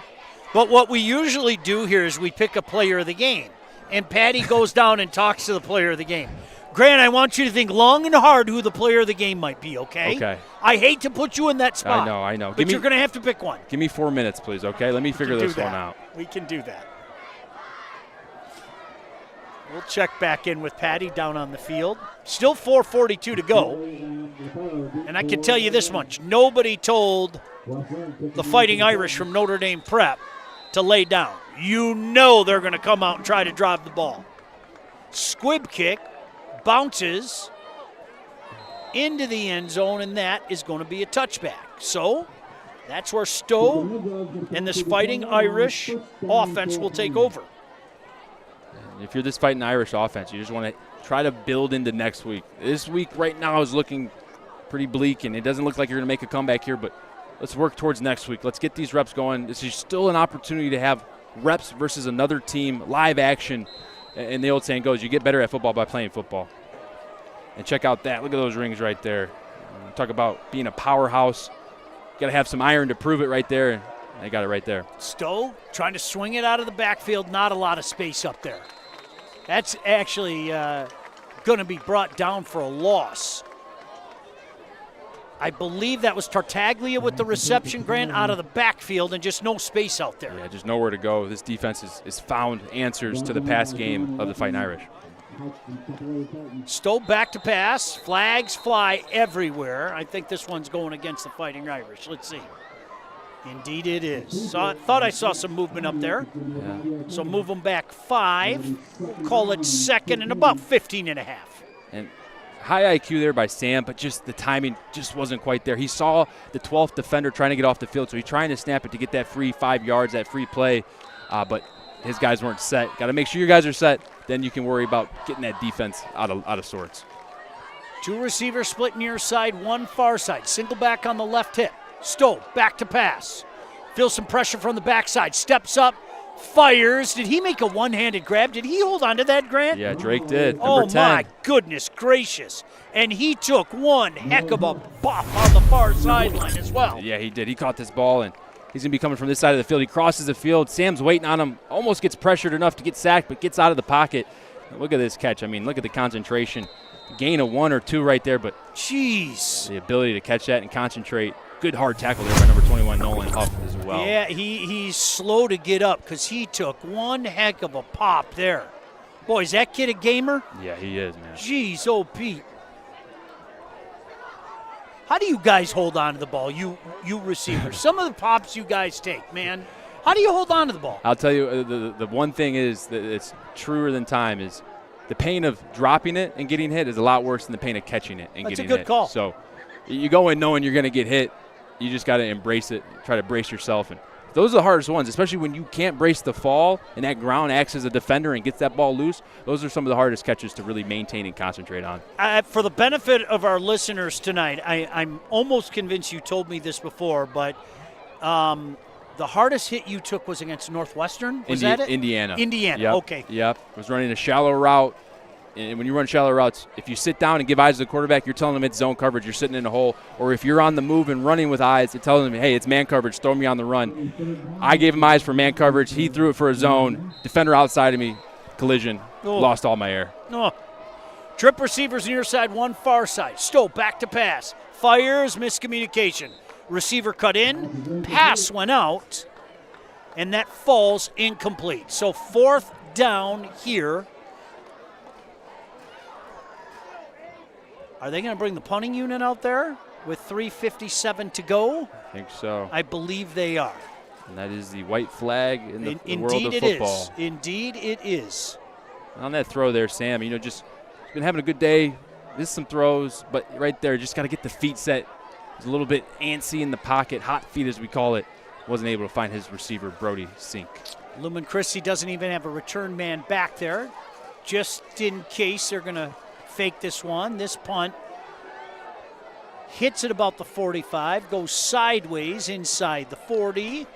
but what we usually do here is we pick a player of the game, and Patty goes down and talks to the player of the game. Grant, I want you to think long and hard who the player of the game might be, okay? Okay. I hate to put you in that spot. I know. But you're going to have to pick one. Give me 4 minutes, please, okay? Let me figure this one out. We can do that. We'll check back in with Patty down on the field. Still 4:42 to go. And I can tell you this much. Nobody told the Fighting Irish from Notre Dame Prep to lay down. They're going to come out and try to drive the ball. Squib kick, bounces into the end zone, and that is going to be a touchback. So that's where Stowe and this Fighting Irish offense will take over. If you're this Fighting Irish offense, you just want to try to build into next week. This week right now is looking pretty bleak, and it doesn't look like you're going to make a comeback here, but let's work towards next week. Let's get these reps going. This is still an opportunity to have reps versus another team, live action. And the old saying goes, you get better at football by playing football. And check out that. Look at those rings right there. Talk about being a powerhouse. Got to have some iron to prove it right there. And they got it right there. Stowe trying to swing it out of the backfield. Not a lot of space up there. That's actually going to be brought down for a loss. I believe that was Tartaglia with the reception, Grant, out of the backfield, and just no space out there. Yeah, just nowhere to go. This defense has found answers to the pass game of the Fighting Irish. Stowe back to pass. Flags fly everywhere. I think this one's going against the Fighting Irish. Let's see. Indeed it is. Thought I saw some movement up there. Yeah. So move them back 5. Call it second and about 15 and a half. And high IQ there by Sam, but just the timing just wasn't quite there. He saw the 12th defender trying to get off the field, so he's trying to snap it to get that free 5 yards, that free play, but his guys weren't set. Got to make sure your guys are set. Then you can worry about getting that defense out of sorts. 2 receivers split near side, 1 far side. Single back on the left hip. Stowe back to pass. Feels some pressure from the backside. Steps up, fires. Did he make a one-handed grab? Did he hold on to that, Grant? Yeah, Drake did. Oh, Number 10. my goodness gracious. And he took one heck of a bop on the far sideline as well. Yeah, he did. He caught this ball, and he's going to be coming from this side of the field. He crosses the field. Sam's waiting on him. Almost gets pressured enough to get sacked, but gets out of the pocket. Look at this catch. I mean, look at the concentration. Gain of 1 or 2 right there, but jeez, the ability to catch that and concentrate. Good hard tackle there by number 21, Nolan Huff, as well. Yeah, he's slow to get up because he took one heck of a pop there. Boy, is that kid a gamer? Yeah, he is, man. Jeez, oh, Pete. How do you guys hold on to the ball, you receivers? Some of the pops you guys take, man. How do you hold on to the ball? I'll tell you, the one thing is that it's truer than time is the pain of dropping it and getting hit is a lot worse than the pain of catching it and getting hit. That's a good call. So you go in knowing you're going to get hit. You just got to embrace it, try to brace yourself. And those are the hardest ones, especially when you can't brace the fall and that ground acts as a defender and gets that ball loose. Those are some of the hardest catches to really maintain and concentrate on. For the benefit of our listeners tonight, I'm almost convinced you told me this before, but the hardest hit you took was against Northwestern? Was that it? Indiana. Indiana, okay. Yep. Was running a shallow route. And when you run shallow routes, if you sit down and give eyes to the quarterback, you're telling them it's zone coverage. You're sitting in a hole. Or if you're on the move and running with eyes, it's telling them, hey, it's man coverage. Throw me on the run. I gave him eyes for man coverage. He threw it for a zone. Defender outside of me. Collision. Oh. Lost all my air. Oh. Trip receivers near side, one far side. Stowe back to pass. Fires, miscommunication. Receiver cut in. Pass went out. And that falls incomplete. So 4th down here. Are they going to bring the punting unit out there with 3:57 to go? I think so. I believe they are. And that is the white flag in the world of football. Indeed it is. On that throw there, Sam, just been having a good day. Missed some throws, but right there, just got to get the feet set. He's a little bit antsy in the pocket, hot feet as we call it. Wasn't able to find his receiver, Brody Sink. Lumen Christi doesn't even have a return man back there. Just in case they're going to fake this one. This punt hits at about the 45, goes sideways inside the 40,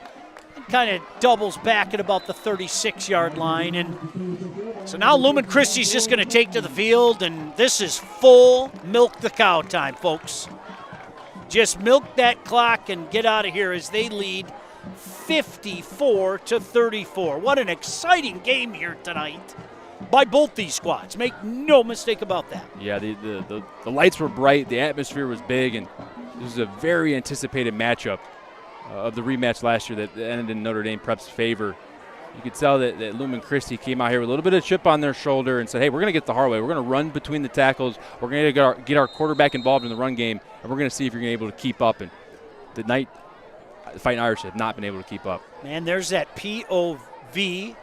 and kind of doubles back at about the 36-yard line. And so now Lumen Christi's just going to take to the field, and this is full milk the cow time, folks. Just milk that clock and get out of here as they lead 54-34. What an exciting game here tonight by both these squads. Make no mistake about that. Yeah, the lights were bright, the atmosphere was big, and this was a very anticipated matchup of the rematch last year that ended in Notre Dame Prep's favor. You could tell that Lumen Christi came out here with a little bit of chip on their shoulder and said, hey, we're going to get the hard way. We're going to run between the tackles. We're going to get our quarterback involved in the run game, and we're going to see if you're going to be able to keep up. And tonight, the Fighting Irish have not been able to keep up. Man, there's that POV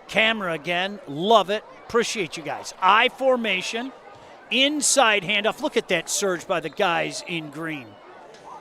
camera again. Love it. Appreciate you guys. I formation, inside handoff. Look at that surge by the guys in green.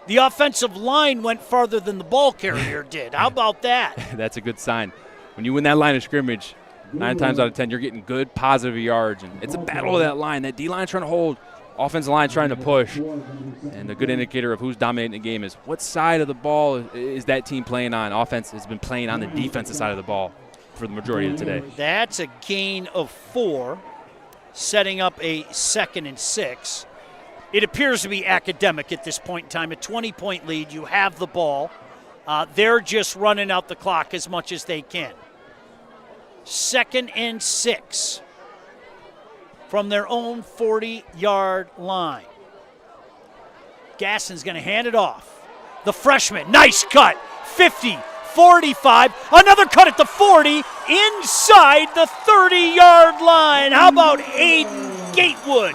The offensive line went farther than the ball carrier did. How about that? That's a good sign. When you win that line of scrimmage, 9 times out of 10, you're getting good positive yards. And it's a battle of that line. That D-line trying to hold, offensive line trying to push. And the good indicator of who's dominating the game is what side of the ball is that team playing on. Offense has been playing on the defensive side of the ball for the majority of today. That's a gain of 4, setting up a 2nd and 6. It appears to be academic at this point in time. A 20-point lead, you have the ball. They're just running out the clock as much as they can. 2nd and 6 from their own 40-yard line. Gasson's going to hand it off. The freshman, nice cut, 50, 45, another cut at the 40, inside the 30-yard line. How about Aiden Gatewood?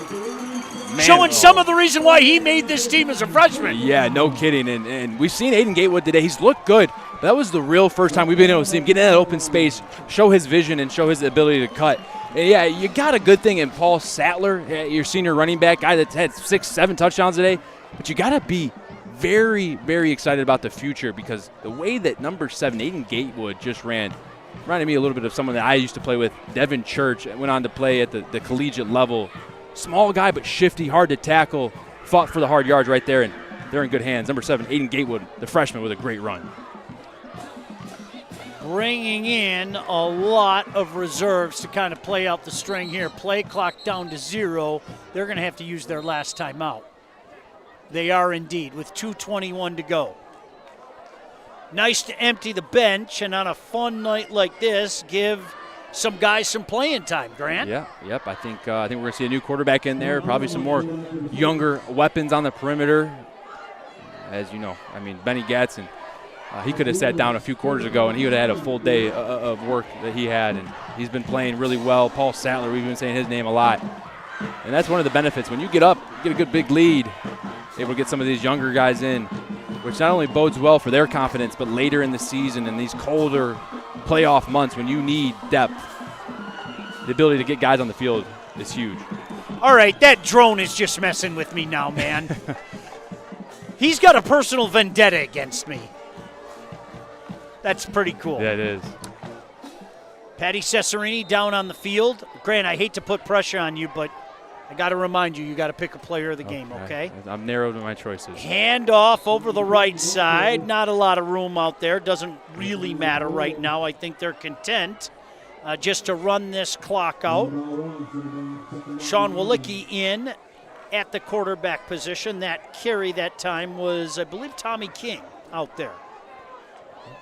Man, showing some of the reason why he made this team as a freshman. Yeah, no kidding. And we've seen Aiden Gatewood today. He's looked good. But that was the real first time we've been able to see him get in that open space, show his vision, and show his ability to cut. And yeah, you got a good thing in Paul Sattler, your senior running back, guy that's had 6-7 touchdowns today. But you got to be very, very excited about the future because the way that number 7, Aiden Gatewood, just reminded me a little bit of someone that I used to play with, Devin Church, went on to play at the collegiate level. Small guy, but shifty, hard to tackle, fought for the hard yards right there, and they're in good hands. Number 7, Aiden Gatewood, the freshman, with a great run. bringing in a lot of reserves to kind of play out the string here. Play clock down to 0. They're going to have to use their last timeout. They are indeed, with 2:21 to go. Nice to empty the bench, and on a fun night like this, give some guys some playing time, Grant. Yeah, yep. I think we're going to see a new quarterback in there, probably some more younger weapons on the perimeter. As you know, I mean, Benny Gatson, he could have sat down a few quarters ago, and he would have had a full day of work that he had, and he's been playing really well. Paul Sattler, we've been saying his name a lot. And that's one of the benefits. When you get up, you get a good big lead, able to get some of these younger guys in, which not only bodes well for their confidence, but later in the season in these colder playoff months when you need depth, the ability to get guys on the field is huge. All right, that drone is just messing with me now, man. He's got a personal vendetta against me. That's pretty cool. Yeah, it is. Patty Cesarini down on the field. Grant, I hate to put pressure on you, but I got to remind you, you got to pick a player of the game, okay? I'm narrowed in my choices. Hand off over the right side. Not a lot of room out there. Doesn't really matter right now. I think they're content just to run this clock out. Sean Walicki in at the quarterback position. That carry that time was, I believe, Tommy King out there.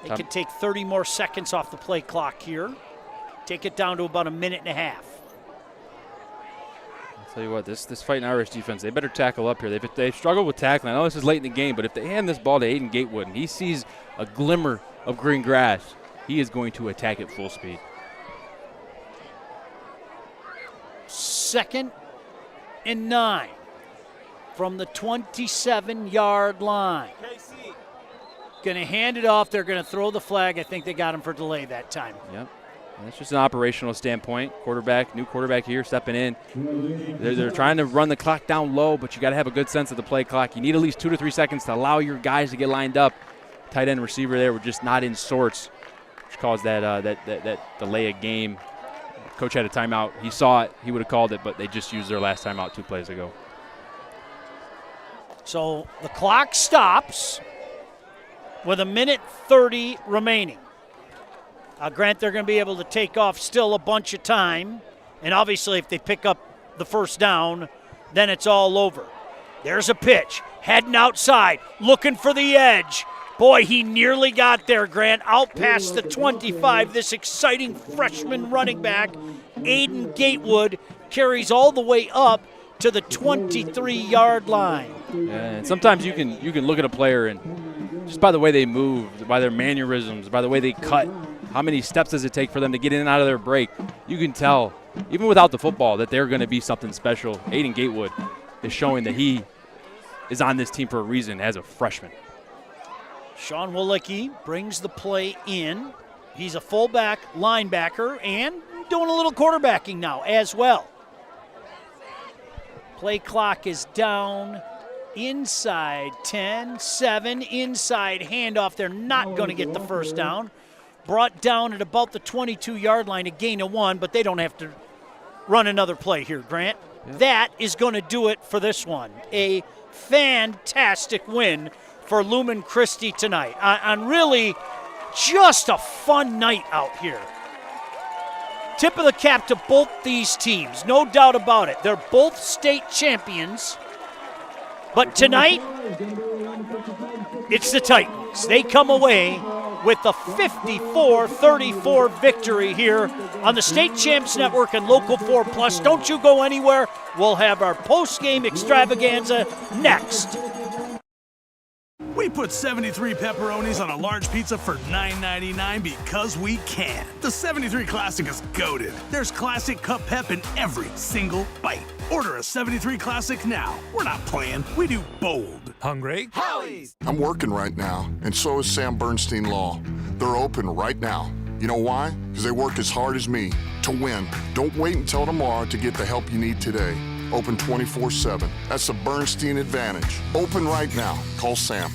They could take 30 more seconds off the play clock here. Take it down to about a minute and a half. I'll tell you what, this fighting Irish defense, they better tackle up here. They've struggled with tackling. I know this is late in the game, but if they hand this ball to Aiden Gatewood and he sees a glimmer of green grass, he is going to attack at full speed. 2nd and 9 from the 27-yard line. Going to hand it off. They're going to throw the flag. I think they got him for delay that time. Yep. And that's just an operational standpoint. New quarterback here stepping in. They're trying to run the clock down low, but you got to have a good sense of the play clock. You need at least 2 to 3 seconds to allow your guys to get lined up. Tight end receiver there were just not in sorts, which caused that delay of game. Coach had a timeout. He saw it. He would have called it, but they just used their last timeout 2 plays ago. So the clock stops with 1:30 remaining. Grant, they're going to be able to take off still a bunch of time. And obviously, if they pick up the first down, then it's all over. There's a pitch. Heading outside. Looking for the edge. Boy, he nearly got there, Grant. Out past the 25. This exciting freshman running back, Aiden Gatewood, carries all the way up to the 23-yard line. Yeah, and sometimes you can look at a player and just by the way they move, by their mannerisms, by the way they cut, how many steps does it take for them to get in and out of their break, you can tell, even without the football, that they're going to be something special. Aiden Gatewood is showing that he is on this team for a reason as a freshman. Sean Walicki brings the play in. He's a fullback linebacker and doing a little quarterbacking now as well. Play clock is down inside 10, 7, inside handoff. They're not going to get the first down. Brought down at about the 22-yard line, a gain of 1, but they don't have to run another play here, Grant. Yep. That is going to do it for this one. A fantastic win for Lumen Christi tonight. On really just a fun night out here. Tip of the cap to both these teams, no doubt about it. They're both state champions. But tonight, it's the Titans. They come away with the 54-34 victory here on the State Champs Network and Local 4 Plus. Don't you go anywhere. We'll have our post-game extravaganza next. We put 73 pepperonis on a large pizza for $9.99 because we can. The 73 Classic is goated. There's classic cup pep in every single bite. Order a 73 Classic now. We're not playing. We do bold. Hungry? Howie's! I'm working right now, and so is Sam Bernstein Law. They're open right now. You know why? Because they work as hard as me to win. Don't wait until tomorrow to get the help you need today. Open 24/7. That's the Bernstein advantage. Open right now. Call Sam.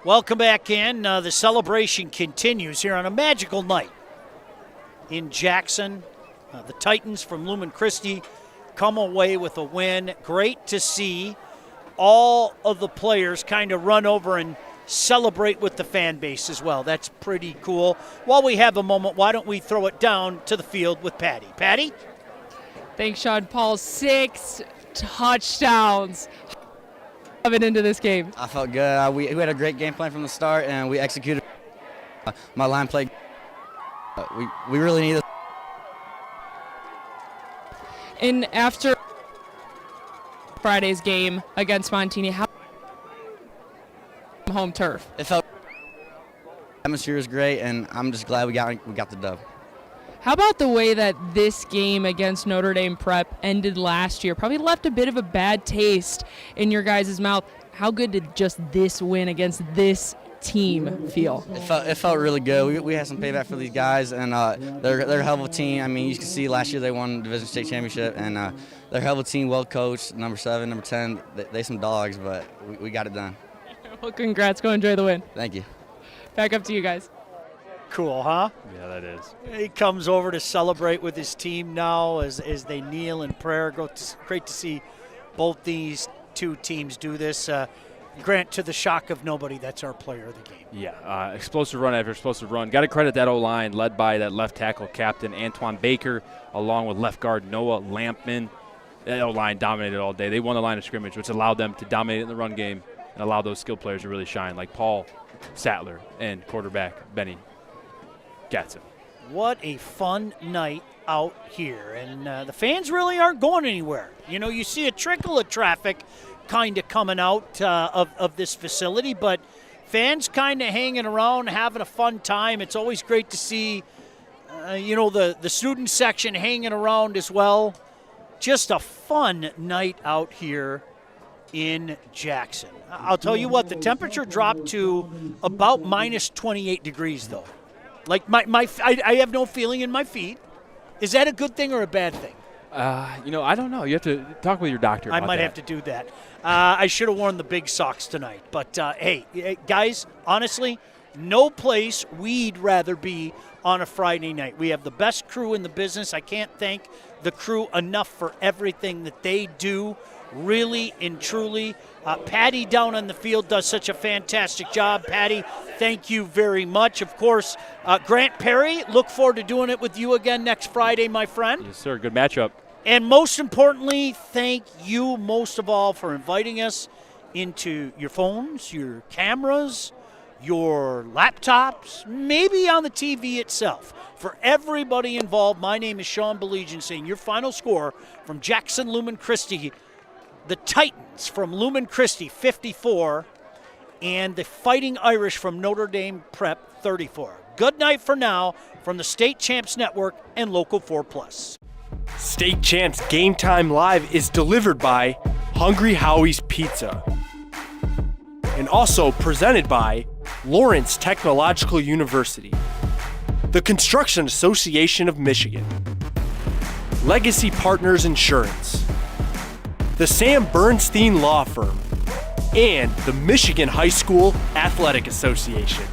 Welcome back in. The celebration continues here on a magical night in Jackson. The Titans from Lumen Christi come away with a win. Great to see all of the players kind of run over and celebrate with the fan base as well. That's pretty cool. While we have a moment, why don't we throw it down to the field with Patty. Patty? Thanks, Sean Paul. 6 touchdowns. Coming into this game. I felt good. We had a great game plan from the start, and we executed. My line played. We really need this. And after Friday's game against Montini, how home turf? It felt. The atmosphere was great, and I'm just glad we got the dub. How about the way that this game against Notre Dame Prep ended last year? Probably left a bit of a bad taste in your guys' mouth. How good did just this win against this team feel? It felt really good. We had some payback for these guys, and they're a hell of a team. I mean, you can see last year they won the Division State Championship, and they're a hell of a team, well coached. Number 7, number 10, they some dogs, but we got it done. Well, congrats. Go enjoy the win. Thank you. Back up to you guys. Cool, huh? Yeah, that is. He comes over to celebrate with his team now as they kneel in prayer. Great to see both these two teams do this. Grant, to the shock of nobody, that's our player of the game. Yeah, explosive run after explosive run. Got to credit that O-line led by that left tackle captain, Antoine Baker, along with left guard Noah Lampman. That O-line dominated all day. They won the line of scrimmage, which allowed them to dominate in the run game and allow those skilled players to really shine, like Paul Sattler and quarterback Benny Gatson. What a fun night out here. And the fans really aren't going anywhere. You know, you see a trickle of traffic kind of coming out of this facility, but fans kind of hanging around, having a fun time. It's always great to see, the student section hanging around as well. Just a fun night out here in Jackson. I'll tell you what, the temperature dropped to about minus 28 degrees, though. Like, I have no feeling in my feet. Is that a good thing or a bad thing? I don't know. You have to talk with your doctor about I might that. have to do that. I should have worn the big socks tonight. But, hey, guys, honestly, no place we'd rather be on a Friday night. We have the best crew in the business. I can't thank the crew enough for everything that they do, really and truly. Patty down on the field does such a fantastic job. Patty, thank you very much. Of course, Grant Perry, look forward to doing it with you again next Friday, my friend. Yes, sir. Good matchup. And most importantly, thank you most of all for inviting us into your phones, your cameras, your laptops, maybe on the TV itself. For everybody involved, my name is Sean Belegian saying your final score from Jackson Lumen Christi, the Titans from Lumen Christi 54, and the Fighting Irish from Notre Dame Prep 34. Good night for now from the State Champs Network and Local 4+. State Champs Game Time Live is delivered by Hungry Howie's Pizza and also presented by Lawrence Technological University, the Construction Association of Michigan, Legacy Partners Insurance, the Sam Bernstein Law Firm, and the Michigan High School Athletic Association.